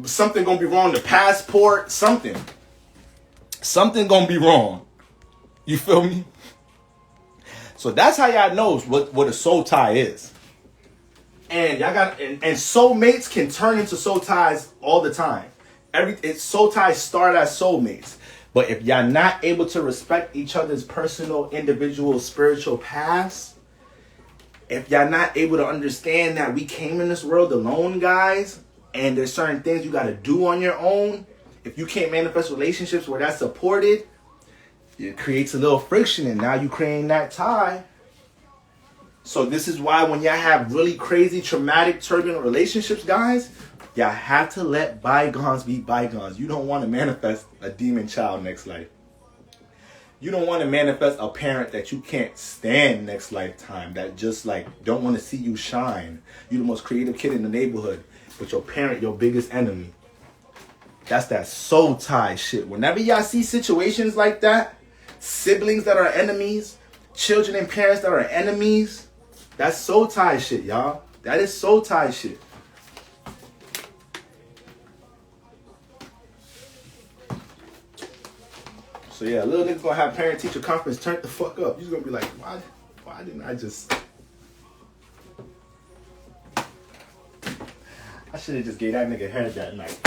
Something going to be wrong. The passport, something. Something going to be wrong. You feel me? So that's how y'all knows what a soul tie is. And y'all got and soulmates can turn into soul ties all the time. Soul ties start as soulmates. But if y'all not able to respect each other's personal, individual, spiritual paths, if y'all not able to understand that we came in this world alone, guys, and there's certain things you got to do on your own, If you can't manifest relationships where that's supported, it creates a little friction, and now you creating that tie. So this is why when y'all have really crazy, traumatic, turbulent relationships, guys, y'all have to let bygones be bygones. You don't want to manifest a demon child next life. You don't want to manifest a parent that you can't stand next lifetime, that just like don't want to see you shine. You're the most creative kid in the neighborhood, but your parent, your biggest enemy. That's that soul tie shit. Whenever y'all see situations like that, siblings that are enemies, children and parents that are enemies, that's soul tie shit, y'all. That is soul tie shit. So yeah, little niggas gonna have parent teacher conference. Turn the fuck up. You're gonna be like, why didn't I just? I should have just gave that nigga head that night.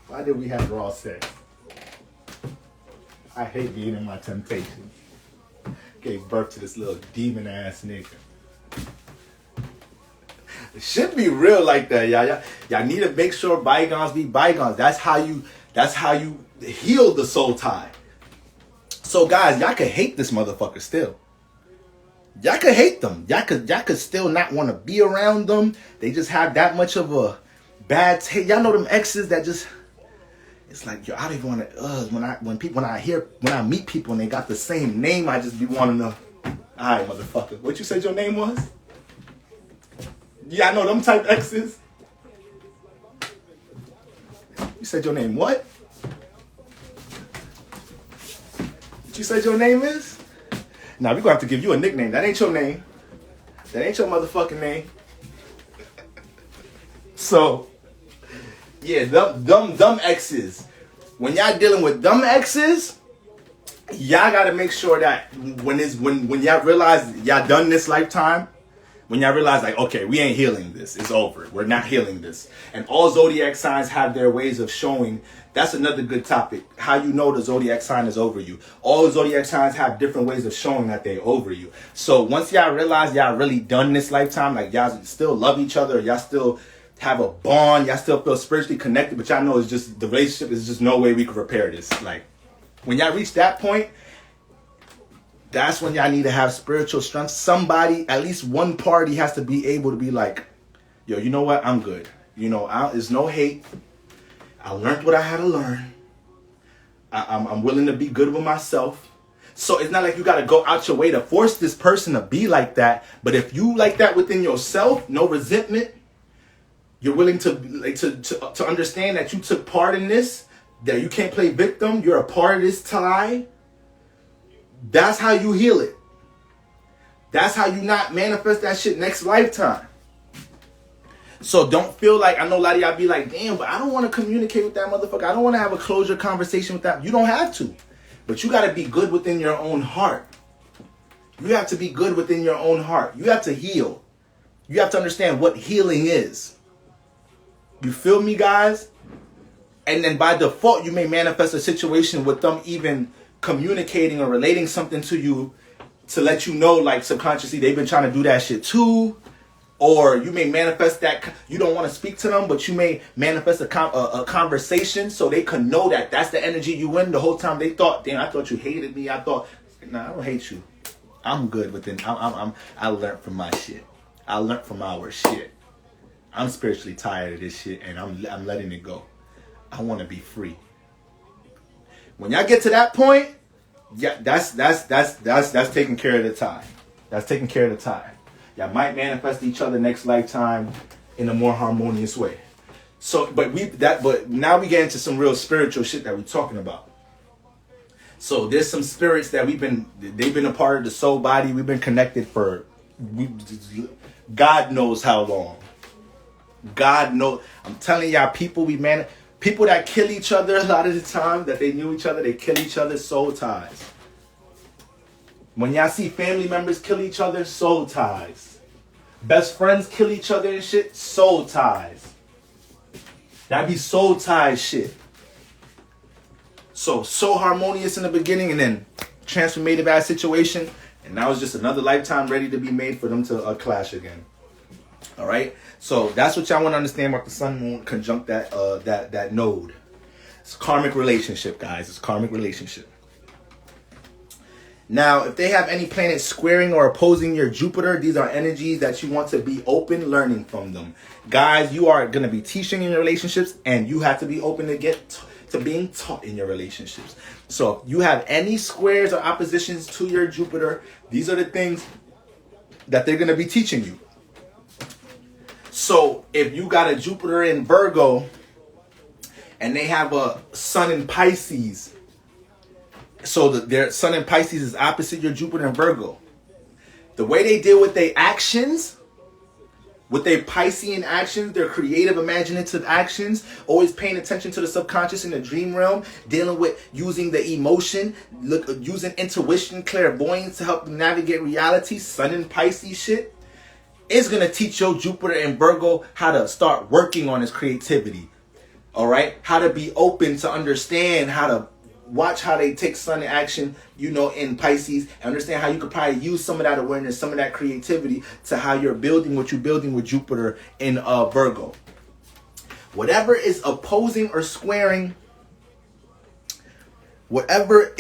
Why did we have raw sex? I hate being in my temptation. Gave birth to this little demon ass nigga. It should be real like that, y'all. Y'all need to make sure bygones be bygones. That's how you heal the soul tie. So guys, y'all could hate this motherfucker still. Y'all could hate them. Y'all could still not want to be around them. They just have that much of a bad taste. Y'all know them exes that just, it's like, yo, I don't even want to, when I meet people and they got the same name, I just be wanting to, all right, motherfucker. What you said your name was? Yeah, I know them type exes. You said your name what? What you said your name is? Now, we're going to have to give you a nickname. That ain't your name. That ain't your motherfucking name. So, yeah, dumb exes. When y'all dealing with dumb exes, y'all got to make sure that when y'all realize y'all done this lifetime, when y'all realize, like, okay, we ain't healing this. It's over. We're not healing this. And all zodiac signs have their ways of showing. That's another good topic. How you know the zodiac sign is over you. All zodiac signs have different ways of showing that they over you. So once y'all realize y'all really done this lifetime, like y'all still love each other, y'all still have a bond, y'all still feel spiritually connected, but y'all know it's just, the relationship is just no way we can repair this. Like, when y'all reach that point, that's when y'all need to have spiritual strength. Somebody, at least one party has to be able to be like, yo, you know what? I'm good. You know, there's no hate. I learned what I had to learn. I'm willing to be good with myself. So it's not like you got to go out your way to force this person to be like that. But if you like that within yourself, no resentment, you're willing to understand that you took part in this, that you can't play victim. You're a part of this tie. That's how you heal it. That's how you not manifest that shit next lifetime. So don't feel like, I know a lot of y'all be like, damn, but I don't want to communicate with that motherfucker. I don't want to have a closure conversation with that. You don't have to. But you got to be good within your own heart. You have to be good within your own heart. You have to heal. You have to understand what healing is. You feel me, guys? And then by default, you may manifest a situation with them even communicating or relating something to you to let you know, like, subconsciously they've been trying to do that shit too. Or you may manifest that you don't want to speak to them, but you may manifest a conversation so they can know that that's the energy you in. The whole time they thought, damn, I thought you hated me. I thought, nah, I don't hate you. I'm good within. I learned from my shit. I learned from our shit. I'm spiritually tired of this shit, and I'm letting it go. I want to be free. When y'all get to that point, yeah, that's taking care of the tie. That's taking care of the tie. Y'all might manifest each other next lifetime in a more harmonious way. So, but now we get into some real spiritual shit that we're talking about. So there's some spirits that they've been a part of the soul body. We've been connected for God knows how long. God knows. I'm telling y'all, people that kill each other a lot of the time, that they knew each other, they kill each other's soul ties. When y'all see family members kill each other, soul ties. Best friends kill each other and shit, soul ties. That be soul ties shit. So harmonious in the beginning and then transformative ass situation. And now it's just another lifetime ready to be made for them to clash again. All right? So that's what y'all want to understand about the sun moon conjunct that node. It's karmic relationship, guys. It's karmic relationship. Now, if they have any planets squaring or opposing your Jupiter, these are energies that you want to be open learning from them. Guys, you are going to be teaching in your relationships, and you have to be open to get to being taught in your relationships. So if you have any squares or oppositions to your Jupiter, these are the things that they're going to be teaching you. So if you got a Jupiter in Virgo and they have a Sun in Pisces, so their Sun in Pisces is opposite your Jupiter in Virgo, the way they deal with their actions, with their Piscean actions, their creative, imaginative actions, always paying attention to the subconscious in the dream realm, dealing with using the emotion, using intuition, clairvoyance to help them navigate reality, Sun in Pisces shit, is going to teach your Jupiter and Virgo how to start working on his creativity. All right? How to be open to understand, how to watch how they take Sun in action, in Pisces, and understand how you could probably use some of that awareness, some of that creativity to how you're building what you're building with Jupiter in Virgo. Whatever is opposing or squaring, whatever's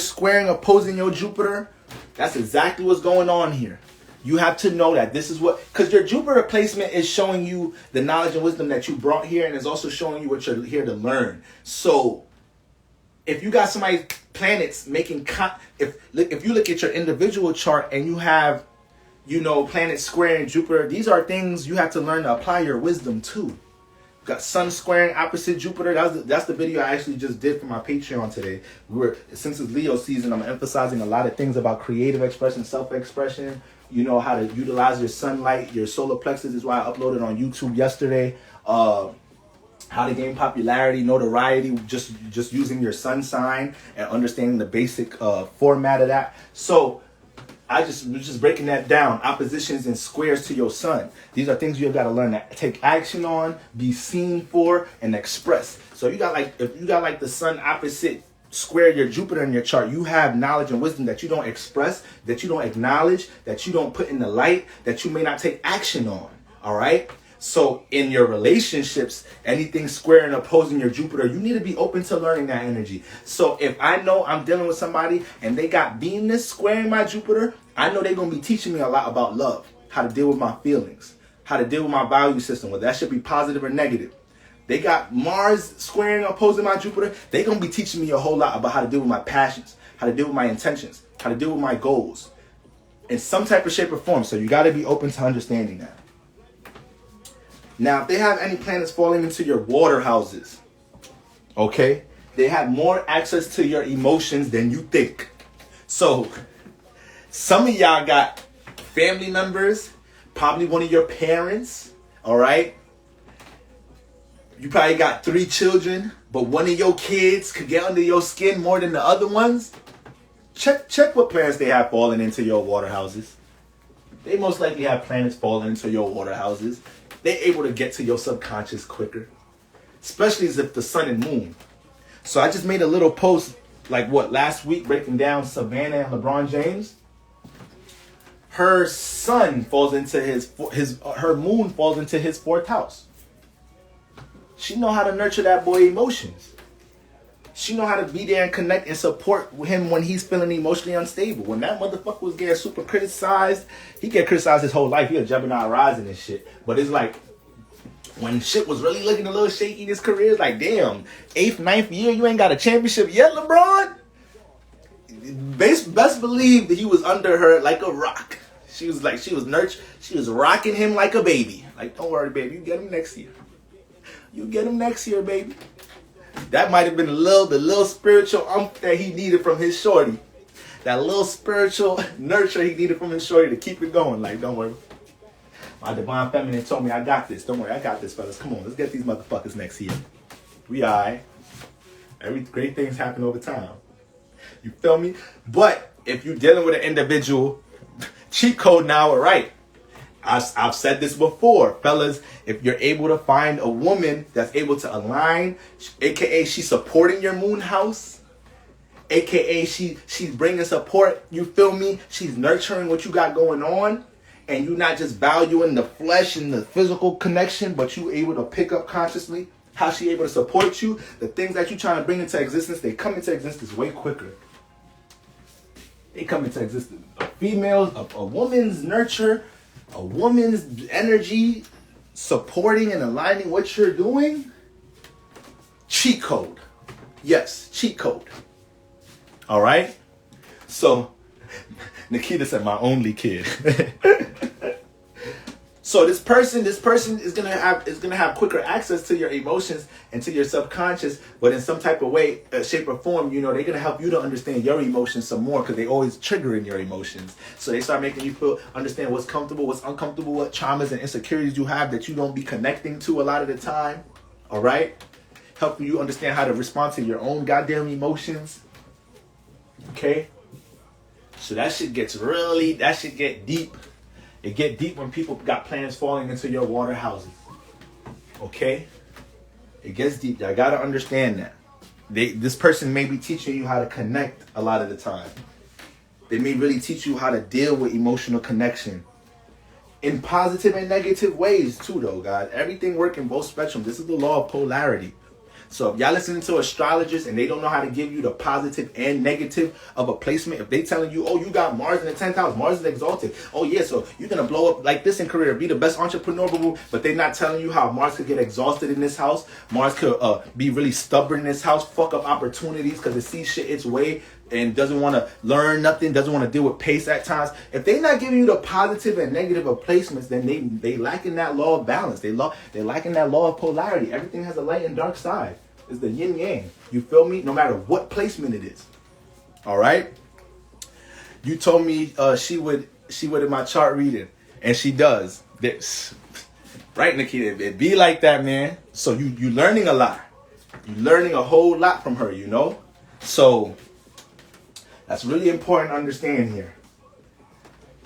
squaring, opposing your Jupiter, that's exactly what's going on here. You have to know that this is because your Jupiter placement is showing you the knowledge and wisdom that you brought here, and is also showing you what you're here to learn. So if you got somebody's planets making, if you look at your individual chart and you have, planets squaring Jupiter, these are things you have to learn to apply your wisdom to. Got Sun squaring opposite Jupiter. That's the video I actually just did for my Patreon today. Since it's Leo season, I'm emphasizing a lot of things about creative expression, self-expression. How to utilize your sunlight, your solar plexus is why I uploaded on YouTube yesterday. How to gain popularity, notoriety, just using your sun sign and understanding the basic format of that. So I was just breaking that down. Oppositions and squares to your sun. These are things you've got to learn to take action on, be seen for, and express. So if you got the sun opposite square your Jupiter in your chart, you have knowledge and wisdom that you don't express, that you don't acknowledge, that you don't put in the light, that you may not take action on. All right? So in your relationships, anything square and opposing your Jupiter, you need to be open to learning that energy. So if I know I'm dealing with somebody and they got Venus squaring my Jupiter, I know they're going to be teaching me a lot about love, how to deal with my feelings, how to deal with my value system, whether that should be positive or negative. They got Mars squaring opposing my Jupiter. They're going to be teaching me a whole lot about how to deal with my passions, how to deal with my intentions, how to deal with my goals in some type of shape or form. So you got to be open to understanding that. Now, if they have any planets falling into your water houses, okay, they have more access to your emotions than you think. So some of y'all got family members, probably one of your parents, all right? You probably got 3 children, but one of your kids could get under your skin more than the other ones. Check what planets they have falling into your water houses. They most likely have planets falling into your water houses. They're able to get to your subconscious quicker, especially as if the sun and moon. So I just made a little post last week breaking down Savannah and LeBron James. Her sun falls into her moon falls into his 4th house. She know how to nurture that boy emotions. She know how to be there and connect and support him when he's feeling emotionally unstable. When that motherfucker was getting super criticized, he get criticized his whole life. He a Gemini rising and shit. But it's like, when shit was really looking a little shaky in his career, it's like, damn, 8th, 9th year, you ain't got a championship yet, LeBron? Best believe that he was under her like a rock. She was nurtured. She was rocking him like a baby. Like, don't worry, baby, you get him next year. You get him next year, baby. That might have been the little spiritual that he needed from his shorty. That little spiritual nurture he needed from his shorty to keep it going. Like, don't worry. My divine feminine told me I got this. Don't worry, I got this, fellas. Come on, let's get these motherfuckers next year. We alright. Every great things happen over time. You feel me? But if you're dealing with an individual, cheat code now, all right. I've said this before, fellas. If you're able to find a woman that's able to align, aka she's supporting your moon house, aka she's bringing support, you feel me? She's nurturing what you got going on, and you're not just valuing the flesh and the physical connection, but you able to pick up consciously how she able to support you, the things that you trying to bring into existence, they come into existence way quicker. They come into existence. A woman's nurture, a woman's energy supporting and aligning what you're doing. Cheat code. Yes, cheat code. All right? So, Nikita said, my only kid. So this person is gonna have quicker access to your emotions and to your subconscious, but in some type of way, shape or form, they're gonna help you to understand your emotions some more because they always triggering your emotions. So they start making you understand what's comfortable, what's uncomfortable, what traumas and insecurities you have that you don't be connecting to a lot of the time. All right, helping you understand how to respond to your own goddamn emotions. Okay, so that shit get deep. It get deep when people got plans falling into your water houses. Okay? It gets deep. Y'all gotta understand that. This person may be teaching you how to connect a lot of the time. They may really teach you how to deal with emotional connection. In positive and negative ways too, though, God. Everything works in both spectrums. This is the law of polarity. So if y'all listening to astrologers and they don't know how to give you the positive and negative of a placement, if they telling you, oh, you got Mars in the 10th house, Mars is exalted. Oh yeah, so you're gonna blow up like this in career, be the best entrepreneur, but they not telling you how Mars could get exhausted in this house. Mars could be really stubborn in this house, fuck up opportunities because it sees shit its way and doesn't want to learn nothing, doesn't want to deal with pace at times. If they not giving you the positive and negative of placements, then they lacking that law of balance. They lacking that law of polarity. Everything has a light and dark side. It's the yin yang. You feel me? No matter what placement it is. All right. You told me she would in my chart reading, and she does this. Right, Nikita? It be like that, man. So you learning a lot. You learning a whole lot from her. So that's really important to understand here.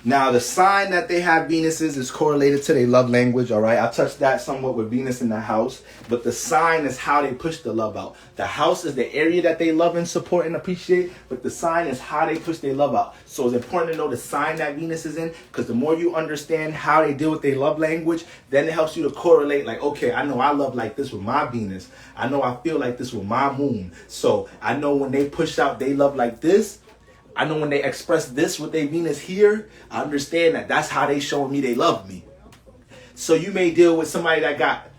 Now, the sign that they have Venuses is correlated to their love language, all right? I touched that somewhat with Venus in the house, but the sign is how they push the love out. The house is the area that they love and support and appreciate, but the sign is how they push their love out. So it's important to know the sign that Venus is in, because the more you understand how they deal with their love language, then it helps you to correlate, like, okay, I know I love like this with my Venus. I know I feel like this with my moon. So I know when they push out they love like this, I know when they express this with their Venus here, I understand that that's how they showing me they love me. So you may deal with somebody that got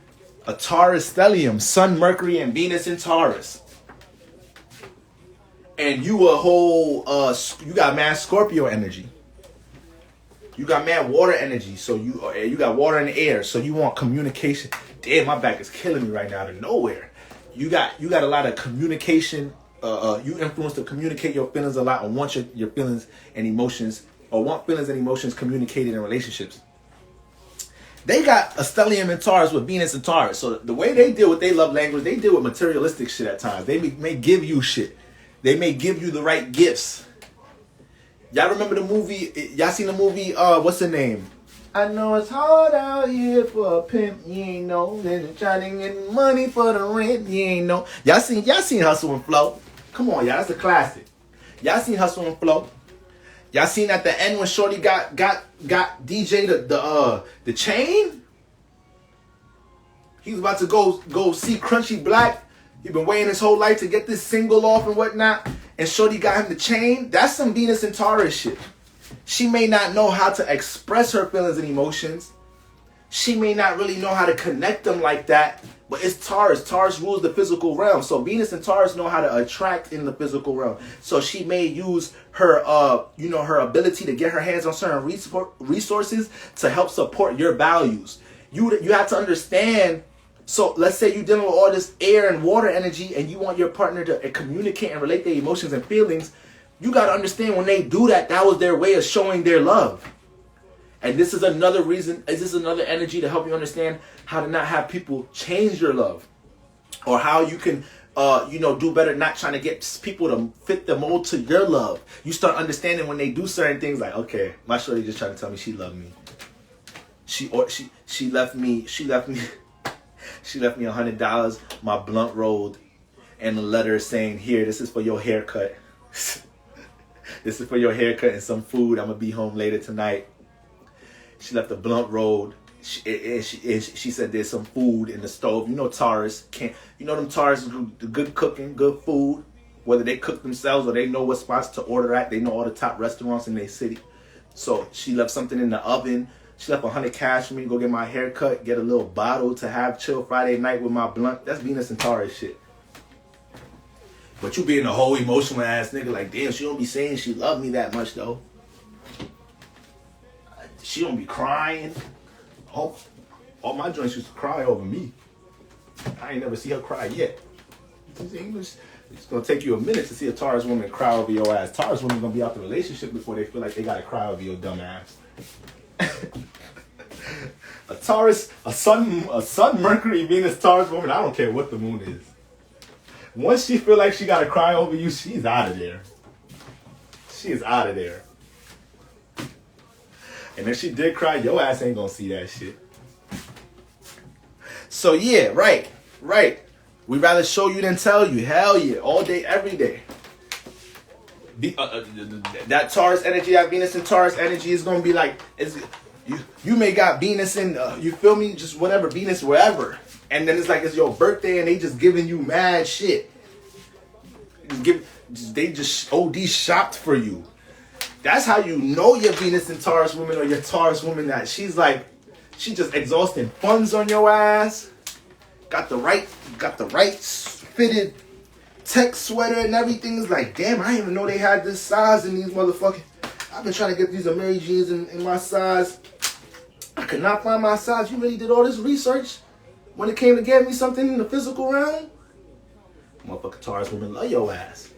a Taurus stellium, Sun, Mercury, and Venus in Taurus. And you a whole, you got mad Scorpio energy. You got mad water energy. So you got water in the air. So you want communication. Damn, my back is killing me right now out of nowhere. You got a lot of communication. You influence to communicate your feelings a lot and want your feelings and emotions, or want feelings and emotions communicated in relationships. They got a stellium in Taurus with Venus in Taurus. So the way they deal with their love language, they deal with materialistic shit at times. They may give you shit. They may give you the right gifts. Y'all remember the movie? Y'all seen the movie? What's the name? I know it's hard out here for a pimp, you ain't know. Then trying to get money for the rent, you ain't know. Y'all seen Hustle and Flow? Come on, y'all, that's a classic. Y'all seen Hustle and Flow? Y'all seen at the end when Shorty got DJ the chain? He was about to go see Crunchy Black. He been waiting his whole life to get this single off and whatnot. And Shorty got him the chain. That's some Venus and Taurus shit. She may not know how to express her feelings and emotions. She may not really know how to connect them like that. But it's Taurus. Taurus rules the physical realm. So Venus and Taurus know how to attract in the physical realm. So she may use her, her ability to get her hands on certain resources to help support your values. You have to understand. So let's say you're dealing with all this air and water energy and you want your partner to communicate and relate their emotions and feelings. You got to understand when they do that, that was their way of showing their love. And this is another reason, this is another energy to help you understand how to not have people change your love. Or how you can, do better not trying to get people to fit the mold to your love. You start understanding when they do certain things like, okay, my shorty just trying to tell me she loved me. She left me $100, my blunt rolled, and a letter saying, here, this is for your haircut. This is for your haircut and some food. I'm going to be home later tonight. She left the blunt rolled. She said there's some food in the stove. You know Taurus can't. You know them Taurus, good cooking, good food. Whether they cook themselves or they know what spots to order at. They know all the top restaurants in their city. So she left something in the oven. She left 100 cash for me to go get my hair cut, get a little bottle to have chill Friday night with my blunt. That's Venus and Taurus shit. But you being a whole emotional ass nigga, like, damn, she don't be saying she love me that much, though. She don't be crying. Oh, all my joints used to cry over me. I ain't never see her cry yet. It's gonna take you a minute to see a Taurus woman cry over your ass. Taurus women gonna be out the relationship before they feel like they gotta cry over your dumb ass. A Taurus, a sun, Mercury, Venus, Taurus woman, I don't care what the moon is. Once she feel like she gotta cry over you, she's out of there. She is out of there. And if she did cry, your ass ain't gonna see that shit. So yeah, right. We'd rather show you than tell you. Hell yeah, all day, every day. That Taurus energy, that Venus and Taurus energy is gonna be like, you may got Venus in, you feel me? Just whatever, Venus wherever. And then it's like it's your birthday and they just giving you mad shit. They just OD shopped for you. That's how you know your Venus and Taurus woman or your Taurus woman, that she just exhausting funds on your ass. Got the right fitted tech sweater and everything. Is like, damn, I didn't even know they had this size in these motherfucking. I've been trying to get these Amiri jeans in my size. I could not find my size. You really did all this research when it came to getting me something in the physical realm? Motherfucking Taurus women love your ass.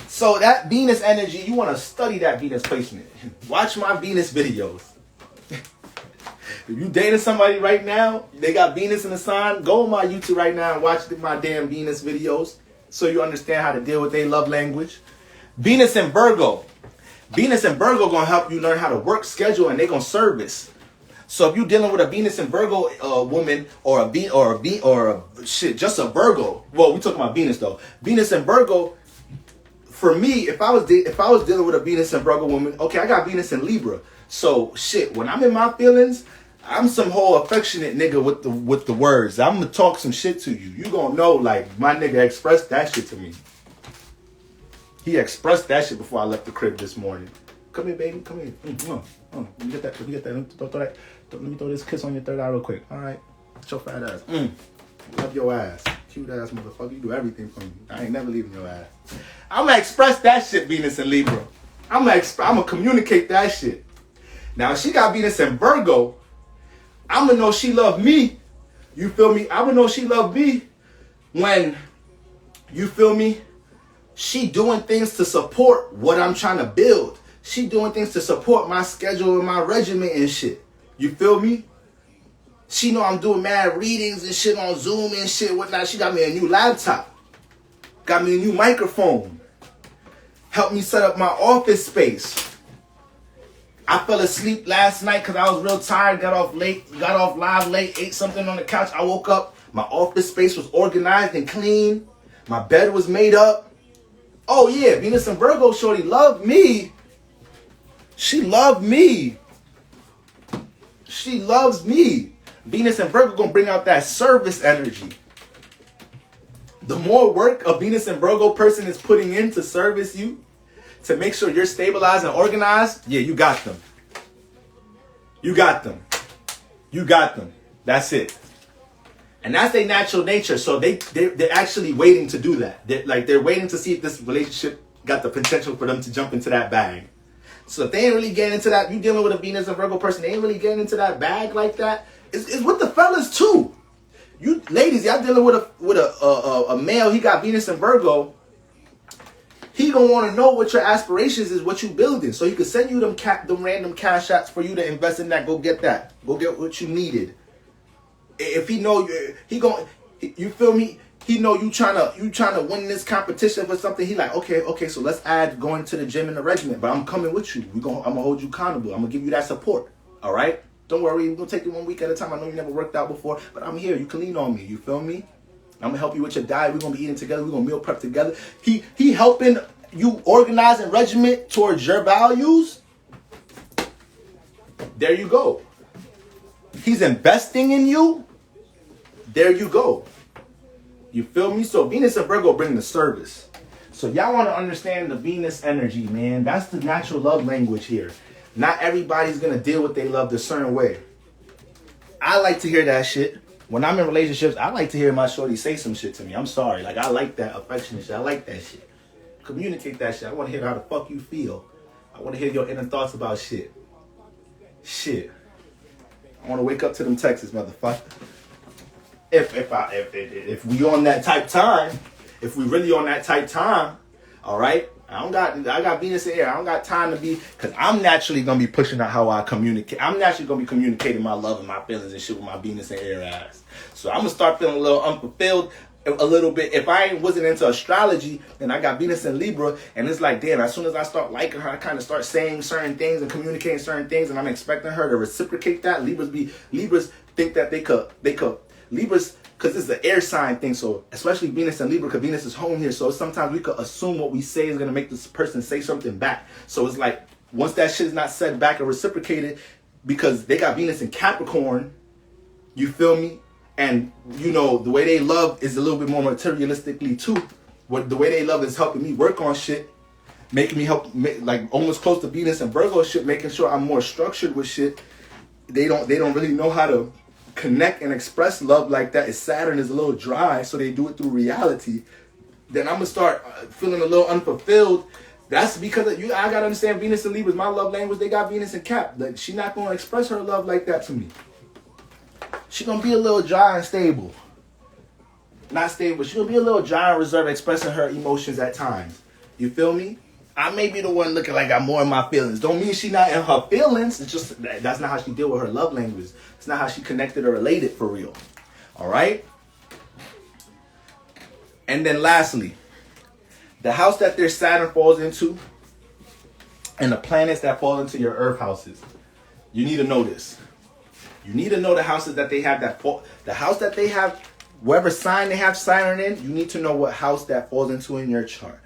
So that Venus energy, you want to study that Venus placement. Watch my Venus videos. If you dating somebody right now, they got Venus in the sign, go on my YouTube right now and watch my damn Venus videos so you understand how to deal with their love language. Venus and Virgo. Venus and Virgo gonna help you learn how to work schedule, and they gonna service. So if you're dealing with a Venus and Virgo woman or just a Virgo. Well, we talking about Venus though. Venus and Virgo. For me, if I was dealing with a Venus and Virgo woman, okay, I got Venus and Libra. So shit, when I'm in my feelings, I'm some whole affectionate nigga with the words. I'm gonna talk some shit to you. You gonna know, like, my nigga expressed that shit to me. He expressed that shit before I left the crib this morning. Come here, baby. Come here. Let me get that. Let me throw this kiss on your third eye real quick. All right. Show fat ass. Love your ass. Cute ass motherfucker. You do everything for me. I ain't never leaving your ass. I'm gonna express that shit, Venus and Libra. I'm gonna communicate that shit. Now, if she got Venus and Virgo, I'm gonna know she love me. You feel me? I'm gonna know she love me when, you feel me, she doing things to support what I'm trying to build. She doing things to support my schedule and my regimen and shit. You feel me? She know I'm doing mad readings and shit on Zoom and shit, whatnot. She got me a new laptop. Got me a new microphone. Helped me set up my office space. I fell asleep last night because I was real tired. Got off live late, ate something on the couch. I woke up. My office space was organized and clean. My bed was made up. Oh yeah, Venus and Virgo shorty loved me. She loved me. She loves me. Venus and Virgo gonna bring out that service energy. The more work a Venus and Virgo person is putting in to service you, to make sure you're stabilized and organized, yeah, you got them. You got them. You got them. That's it. And that's their natural nature. So they're actually waiting to do that. They're waiting to see if this relationship got the potential for them to jump into that bag. So if they ain't really getting into that, you dealing with a Venus and Virgo person, they ain't really getting into that bag like that. It's with the fellas too. You ladies, y'all dealing with a male, he got Venus and Virgo. He gonna want to know what your aspirations is, what you building, so he could send you them random cash outs for you to invest in that. Go get that. Go get what you needed. If he know you feel me? He know you trying to win this competition for something. He like, okay, so let's add going to the gym and the regiment. But I'm coming with you. I'm gonna hold you accountable. I'm gonna give you that support. All right. Don't worry. We're gonna take it 1 week at a time. I know you never worked out before, but I'm here. You can lean on me. You feel me? I'm gonna help you with your diet. We're gonna be eating together. We're gonna meal prep together. He helping you organize and regiment towards your values. There you go. he's investing in you, there you go. You feel me? So Venus and Virgo bring the service. So y'all want to understand the Venus energy, man. That's the natural love language here. Not everybody's going to deal with their love the certain way. I like to hear that shit. When I'm in relationships, I like to hear my shorty say some shit to me. I'm sorry. Like, I like that affectionate shit. I like that shit. Communicate that shit. I want to hear how the fuck you feel. I want to hear your inner thoughts about shit. Shit. I want to wake up to them texts, motherfucker. If we on that type time, if we really on that type time, all right. I got Venus in air. I don't got time to be, because I'm naturally gonna be pushing out how I communicate. I'm naturally gonna be communicating my love and my feelings and shit with my Venus in air ass. So I'm gonna start feeling a little unfulfilled a little bit. If I wasn't into astrology and I got Venus in Libra, and it's like, damn, as soon as I start liking her, I kind of start saying certain things and communicating certain things, and I'm expecting her to reciprocate that. Libras think that they could Libras, because it's an air sign thing, so especially Venus and Libra, because Venus is home here, so sometimes we could assume what we say is going to make this person say something back. So it's like, once that shit is not said back or reciprocated, because they got Venus in Capricorn, you feel me? And, you know, the way they love is a little bit more materialistically too. The way they love is helping me work on shit, making me like almost close to Venus and Virgo shit, making sure I'm more structured with shit. They don't really know how to connect and express love like that. Saturn is a little dry, so they do it through reality. Then I'm gonna start feeling a little unfulfilled. That's because I gotta understand Venus and Libra is my love language. They got Venus in Cap. Like, she not gonna express her love like that to me. She gonna be a little dry and stable. Not stable. She gonna be a little dry and reserved, expressing her emotions at times. You feel me? I may be the one looking like I'm more in my feelings. Don't mean she not in her feelings. It's just that's not how she deal with her love language. It's not how she connected or related for real. All right? And then lastly, the house that their Saturn falls into and the planets that fall into your Earth houses. You need to know this. You need to know the houses that they have that fall. The house that they have, whatever sign they have Saturn in, you need to know what house that falls into in your chart.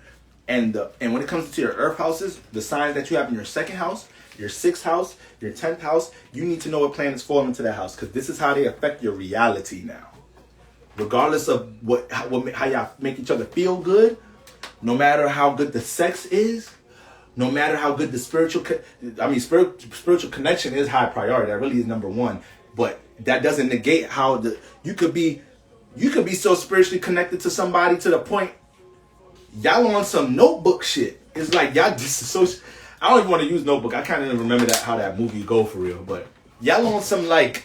And when it comes to your Earth houses, the signs that you have in your second house, your 6th house, your 10th house, you need to know what planets fall into that house, because this is how they affect your reality now. Regardless of how y'all make each other feel good, no matter how good the sex is, no matter how good the spiritual connection is high priority. That really is number one. But that doesn't negate how you could be so spiritually connected to somebody to the point y'all on some Notebook shit. It's like y'all disassociate. I don't even want to use Notebook. I kind of remember how that movie go for real. But y'all on some, like,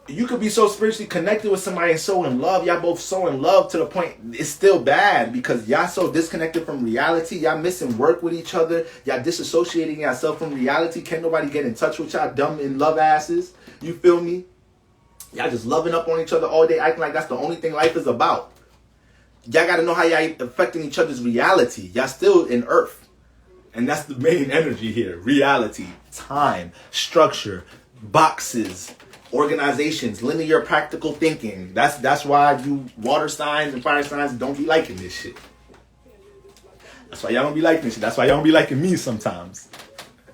you could be so spiritually connected with somebody and so in love. Y'all both so in love to the point it's still bad because y'all so disconnected from reality. Y'all missing work with each other. Y'all disassociating yourself from reality. Can't nobody get in touch with y'all dumb in love asses. You feel me? Y'all just loving up on each other all day, acting like that's the only thing life is about. Y'all got to know how y'all affecting each other's reality. Y'all still in Earth. And that's the main energy here. Reality, time, structure, boxes, organizations, linear practical thinking. That's why you water signs and fire signs don't be liking this shit. That's why y'all don't be liking this shit. That's why y'all don't be liking me sometimes.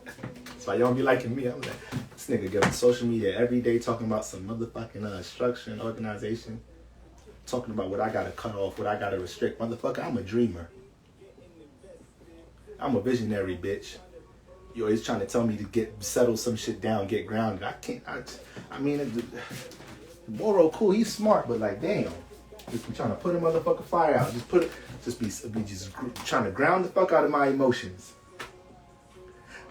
That's why y'all don't be liking me. I'm like, this nigga get on social media every day talking about some motherfucking structure and organization. Talking about what I gotta cut off, what I gotta restrict. Motherfucker, I'm a dreamer. I'm a visionary, bitch. You always trying to tell me to settle some shit down, get grounded. I can't. I mean, Boro cool, he's smart, but like, damn, just be trying to put a motherfucker fire out. Just be trying to ground the fuck out of my emotions.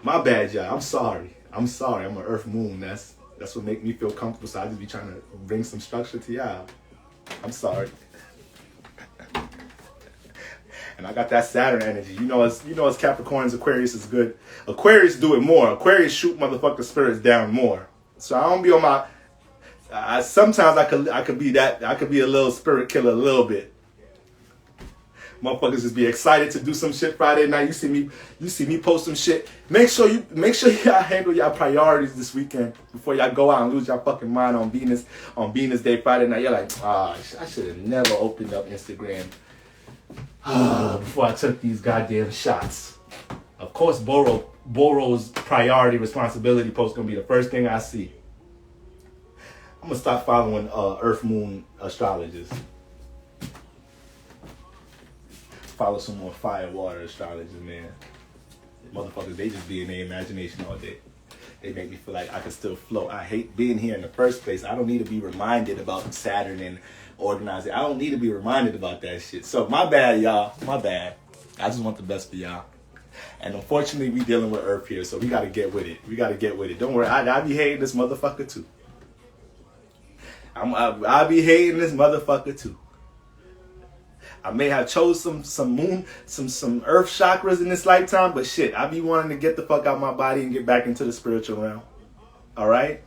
My bad, y'all. I'm sorry. I'm an Earth Moon. That's what make me feel comfortable. So I just be trying to bring some structure to y'all. I'm sorry. And I got that Saturn energy. You know, as Capricorns, Aquarius is good. Aquarius do it more. Aquarius shoot motherfucker spirits down more. So I don't be on my. Sometimes I could be that. I could be a little spirit killer a little bit. Motherfuckers just be excited to do some shit Friday night. You see me post some shit. Make sure y'all handle y'all priorities this weekend before y'all go out and lose y'all fucking mind on Venus Day Friday night. You're like, I should have never opened up Instagram before I took these goddamn shots. Of course, Boro's priority responsibility post gonna be the first thing I see. I'm gonna start following Earth Moon astrologers. Follow some more fire water astrologers, man. Motherfuckers, they just be in their imagination all day. They make me feel like I can still float. I hate being here in the first place. I don't need to be reminded about Saturn and organizing. I don't need to be reminded about that shit. So my bad, y'all. My bad. I just want the best for y'all. And unfortunately, we dealing with Earth here, so we gotta get with it. We gotta get with it. Don't worry, I be hating this motherfucker too. I be hating this motherfucker too. I may have chose some moon, some earth chakras in this lifetime, but shit, I be wanting to get the fuck out my body and get back into the spiritual realm. All right?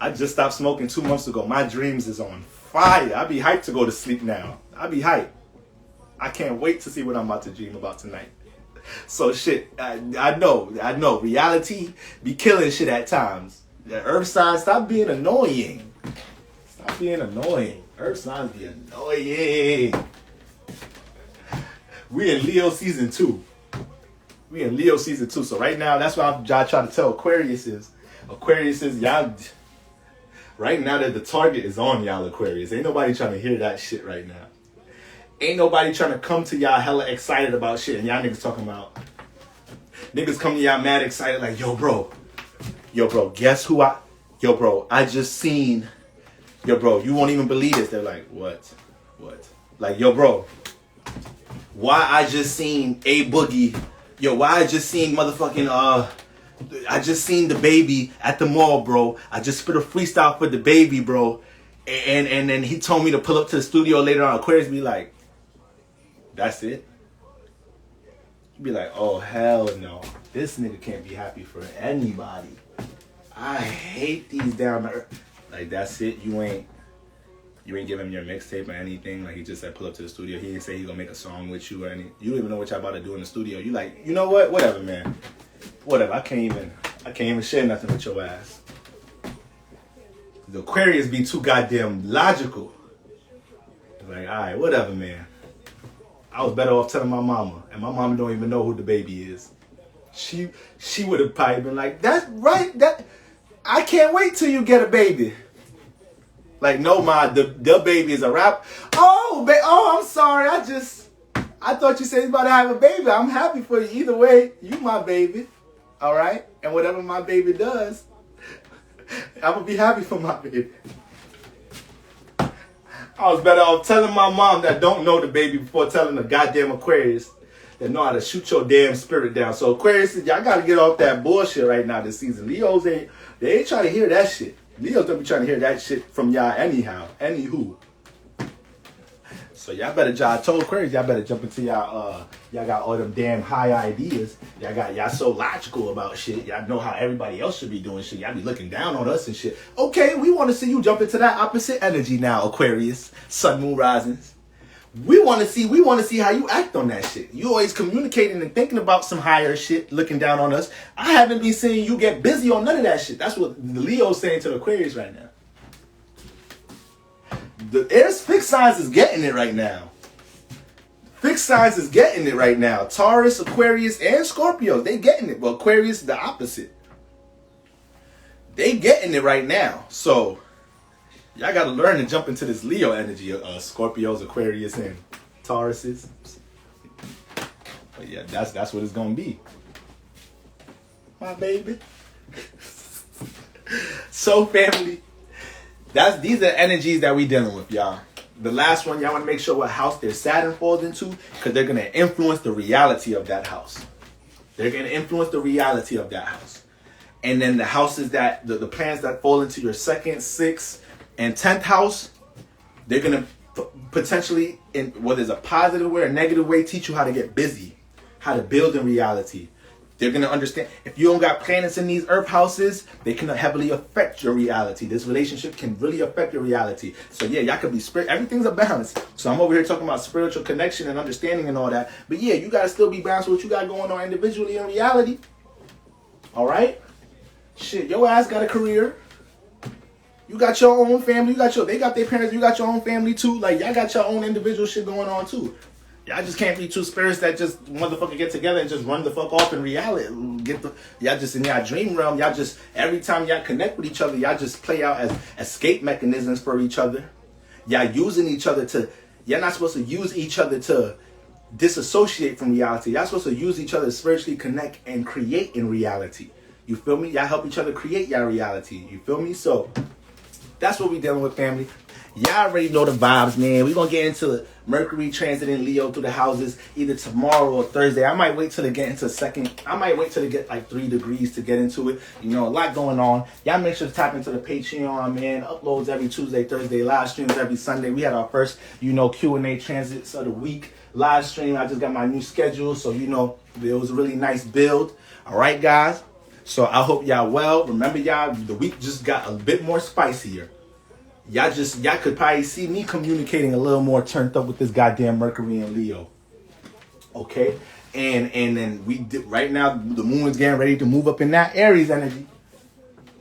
I just stopped smoking 2 months ago. My dreams is on fire. I be hyped to go to sleep now. I be hyped. I can't wait to see what I'm about to dream about tonight. So shit, I know. Reality be killing shit at times. The earth signs, stop being annoying. Stop being annoying. Earth signs be annoying. We in Leo season 2. So right now, that's what I'm trying to tell Aquarius is, y'all, right now that the target is on y'all Aquarius. Ain't nobody trying to hear that shit right now. Ain't nobody trying to come to y'all hella excited about shit. And y'all niggas talking about, niggas come to y'all mad excited like, yo bro, guess who I just seen, you won't even believe this. They're like, what? Like, yo bro, why I just seen A Boogie, why I just seen motherfucking, I just seen the baby at the mall, bro. I just spit a freestyle for the baby, bro. And then he told me to pull up to the studio later on. Aquarius be like, that's it? You be like, oh hell no. This nigga can't be happy for anybody. I hate these down to earth. Like, that's it? You ain't give him your mixtape or anything? Like, he just said pull up to the studio. He didn't say he gonna make a song with you or anything. You don't even know what y'all about to do in the studio. You like, you know what? Whatever, man. Whatever. I can't even share nothing with your ass. The Aquarius be too goddamn logical. Like, alright, whatever, man. I was better off telling my mama, and my mama don't even know who the baby is. She would have probably been like, that's right, I can't wait till you get a baby. Like, no, ma, the baby is a rap. Oh, I'm sorry. I thought you said you about to have a baby. I'm happy for you. Either way, you my baby. All right? And whatever my baby does, I'm going to be happy for my baby. I was better off telling my mom that don't know the baby before telling the goddamn Aquarius that know how to shoot your damn spirit down. So Aquarius, y'all got to get off that bullshit right now this season. Leos they ain't trying to hear that shit. Leos don't be trying to hear that shit from y'all anyhow. Anywho. So I told Aquarius, y'all better jump into y'all got all them damn high ideas. Y'all so logical about shit. Y'all know how everybody else should be doing shit. Y'all be looking down on us and shit. Okay, we want to see you jump into that opposite energy now, Aquarius, Sun, Moon, Risings. We want to see how you act on that shit. You always communicating and thinking about some higher shit, looking down on us. I haven't been seeing you get busy on none of that shit. That's what the Leo's saying to the Aquarius right now. The air's fixed signs is getting it right now. Fixed signs is getting it right now. Taurus, Aquarius, and Scorpio, they getting it. But Aquarius, the opposite. They getting it right now. So y'all got to learn to jump into this Leo energy. Scorpios, Aquarius, and Tauruses. But yeah, that's what it's going to be. My baby. So family, these are energies that we dealing with, y'all. The last one, y'all want to make sure what house their Saturn falls into, because they're going to influence the reality of that house. They're going to influence the reality of that house. And then the houses that, the planets that fall into your 2nd, 6th, and 10th house, they're going to potentially, whether it's a positive way or a negative way, teach you how to get busy, how to build in reality. They're going to understand, if you don't got planets in these earth houses, they can heavily affect your reality. This relationship can really affect your reality. So yeah, y'all could be everything's a balance. So I'm over here talking about spiritual connection and understanding and all that. But yeah, you got to still be balanced with what you got going on individually in reality. All right? Shit, your ass got a career. You got your own family. They got their parents. You got your own family too. Like, y'all got your own individual shit going on too. Y'all just can't be two spirits that just motherfucker get together and just run the fuck off in reality. Y'all just in y'all dream realm. Y'all just, every time y'all connect with each other, y'all just play out as escape mechanisms for each other. Y'all using each other to, y'all not supposed to use each other to disassociate from reality. Y'all supposed to use each other to spiritually connect and create in reality. You feel me? Y'all help each other create y'all reality. You feel me? So that's what we dealing with, family. Y'all already know the vibes, man. We're going to get into Mercury transiting Leo through the houses either tomorrow or Thursday. I might wait till they get into I might wait till they get like 3 degrees to get into it. You know, a lot going on. Y'all make sure to tap into the Patreon, man. Uploads every Tuesday, Thursday. Live streams every Sunday. We had our first, Q&A transits of the week. Live stream. I just got my new schedule. So, it was a really nice build. All right, guys. So I hope y'all well. Remember, y'all, the week just got a bit more spicier. Y'all could probably see me communicating a little more turned up with this goddamn Mercury and Leo. Okay? And then right now, the moon is getting ready to move up in that Aries energy.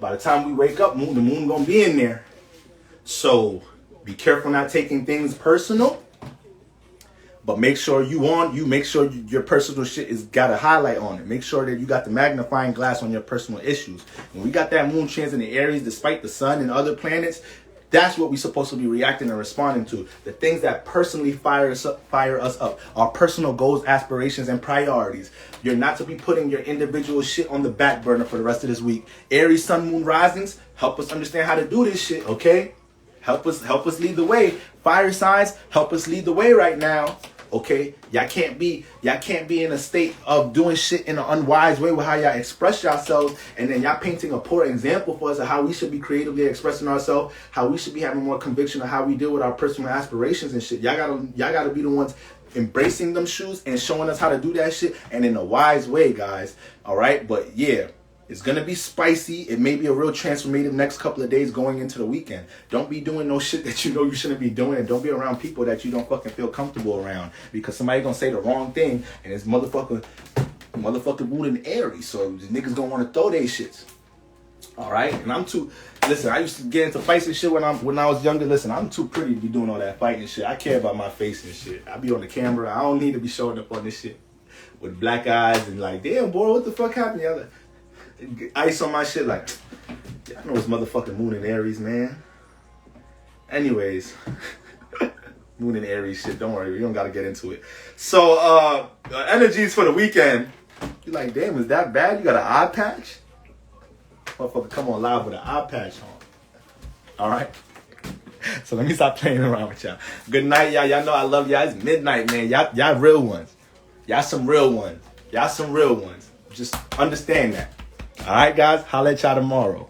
By the time we wake up, the moon gonna be in there. So be careful not taking things personal. But make sure make sure your personal shit is got a highlight on it. Make sure that you got the magnifying glass on your personal issues. When we got that moon trans in the Aries, despite the sun and other planets, that's what we're supposed to be reacting and responding to. The things that personally fire us up. Our personal goals, aspirations, and priorities. You're not to be putting your individual shit on the back burner for the rest of this week. Aries, sun, moon, risings, help us understand how to do this shit, okay? Help us lead the way. Fire signs, help us lead the way right now. Okay, y'all can't be in a state of doing shit in an unwise way with how y'all express yourselves, and then y'all painting a poor example for us of how we should be creatively expressing ourselves, how we should be having more conviction of how we deal with our personal aspirations and shit. Y'all gotta be the ones embracing them shoes and showing us how to do that shit, and in a wise way, guys. All right, but yeah. It's going to be spicy. It may be a real transformative next couple of days going into the weekend. Don't be doing no shit that you shouldn't be doing. And don't be around people that you don't fucking feel comfortable around. Because somebody going to say the wrong thing. And it's motherfucker moon in Aries. So the niggas going to want to throw their shits. All right? And listen, I used to get into fights and shit when I was younger. Listen, I'm too pretty to be doing all that fighting shit. I care about my face and shit. I be on the camera. I don't need to be showing up on this shit with black eyes and like, damn, boy, what the fuck happened? Y'all ice on my shit like, I know it's motherfucking moon in Aries, man. Anyways, moon in Aries shit, don't worry, we don't gotta get into it. So, energies for the weekend. You like, damn, is that bad? You got an eye patch? Motherfucker, come on live with an eye patch on. Alright? So let me stop playing around with y'all. Good night, y'all. Y'all know I love y'all. It's midnight, man. Y'all real ones. Y'all some real ones. Just understand that. All right, guys. Holla at y'all tomorrow.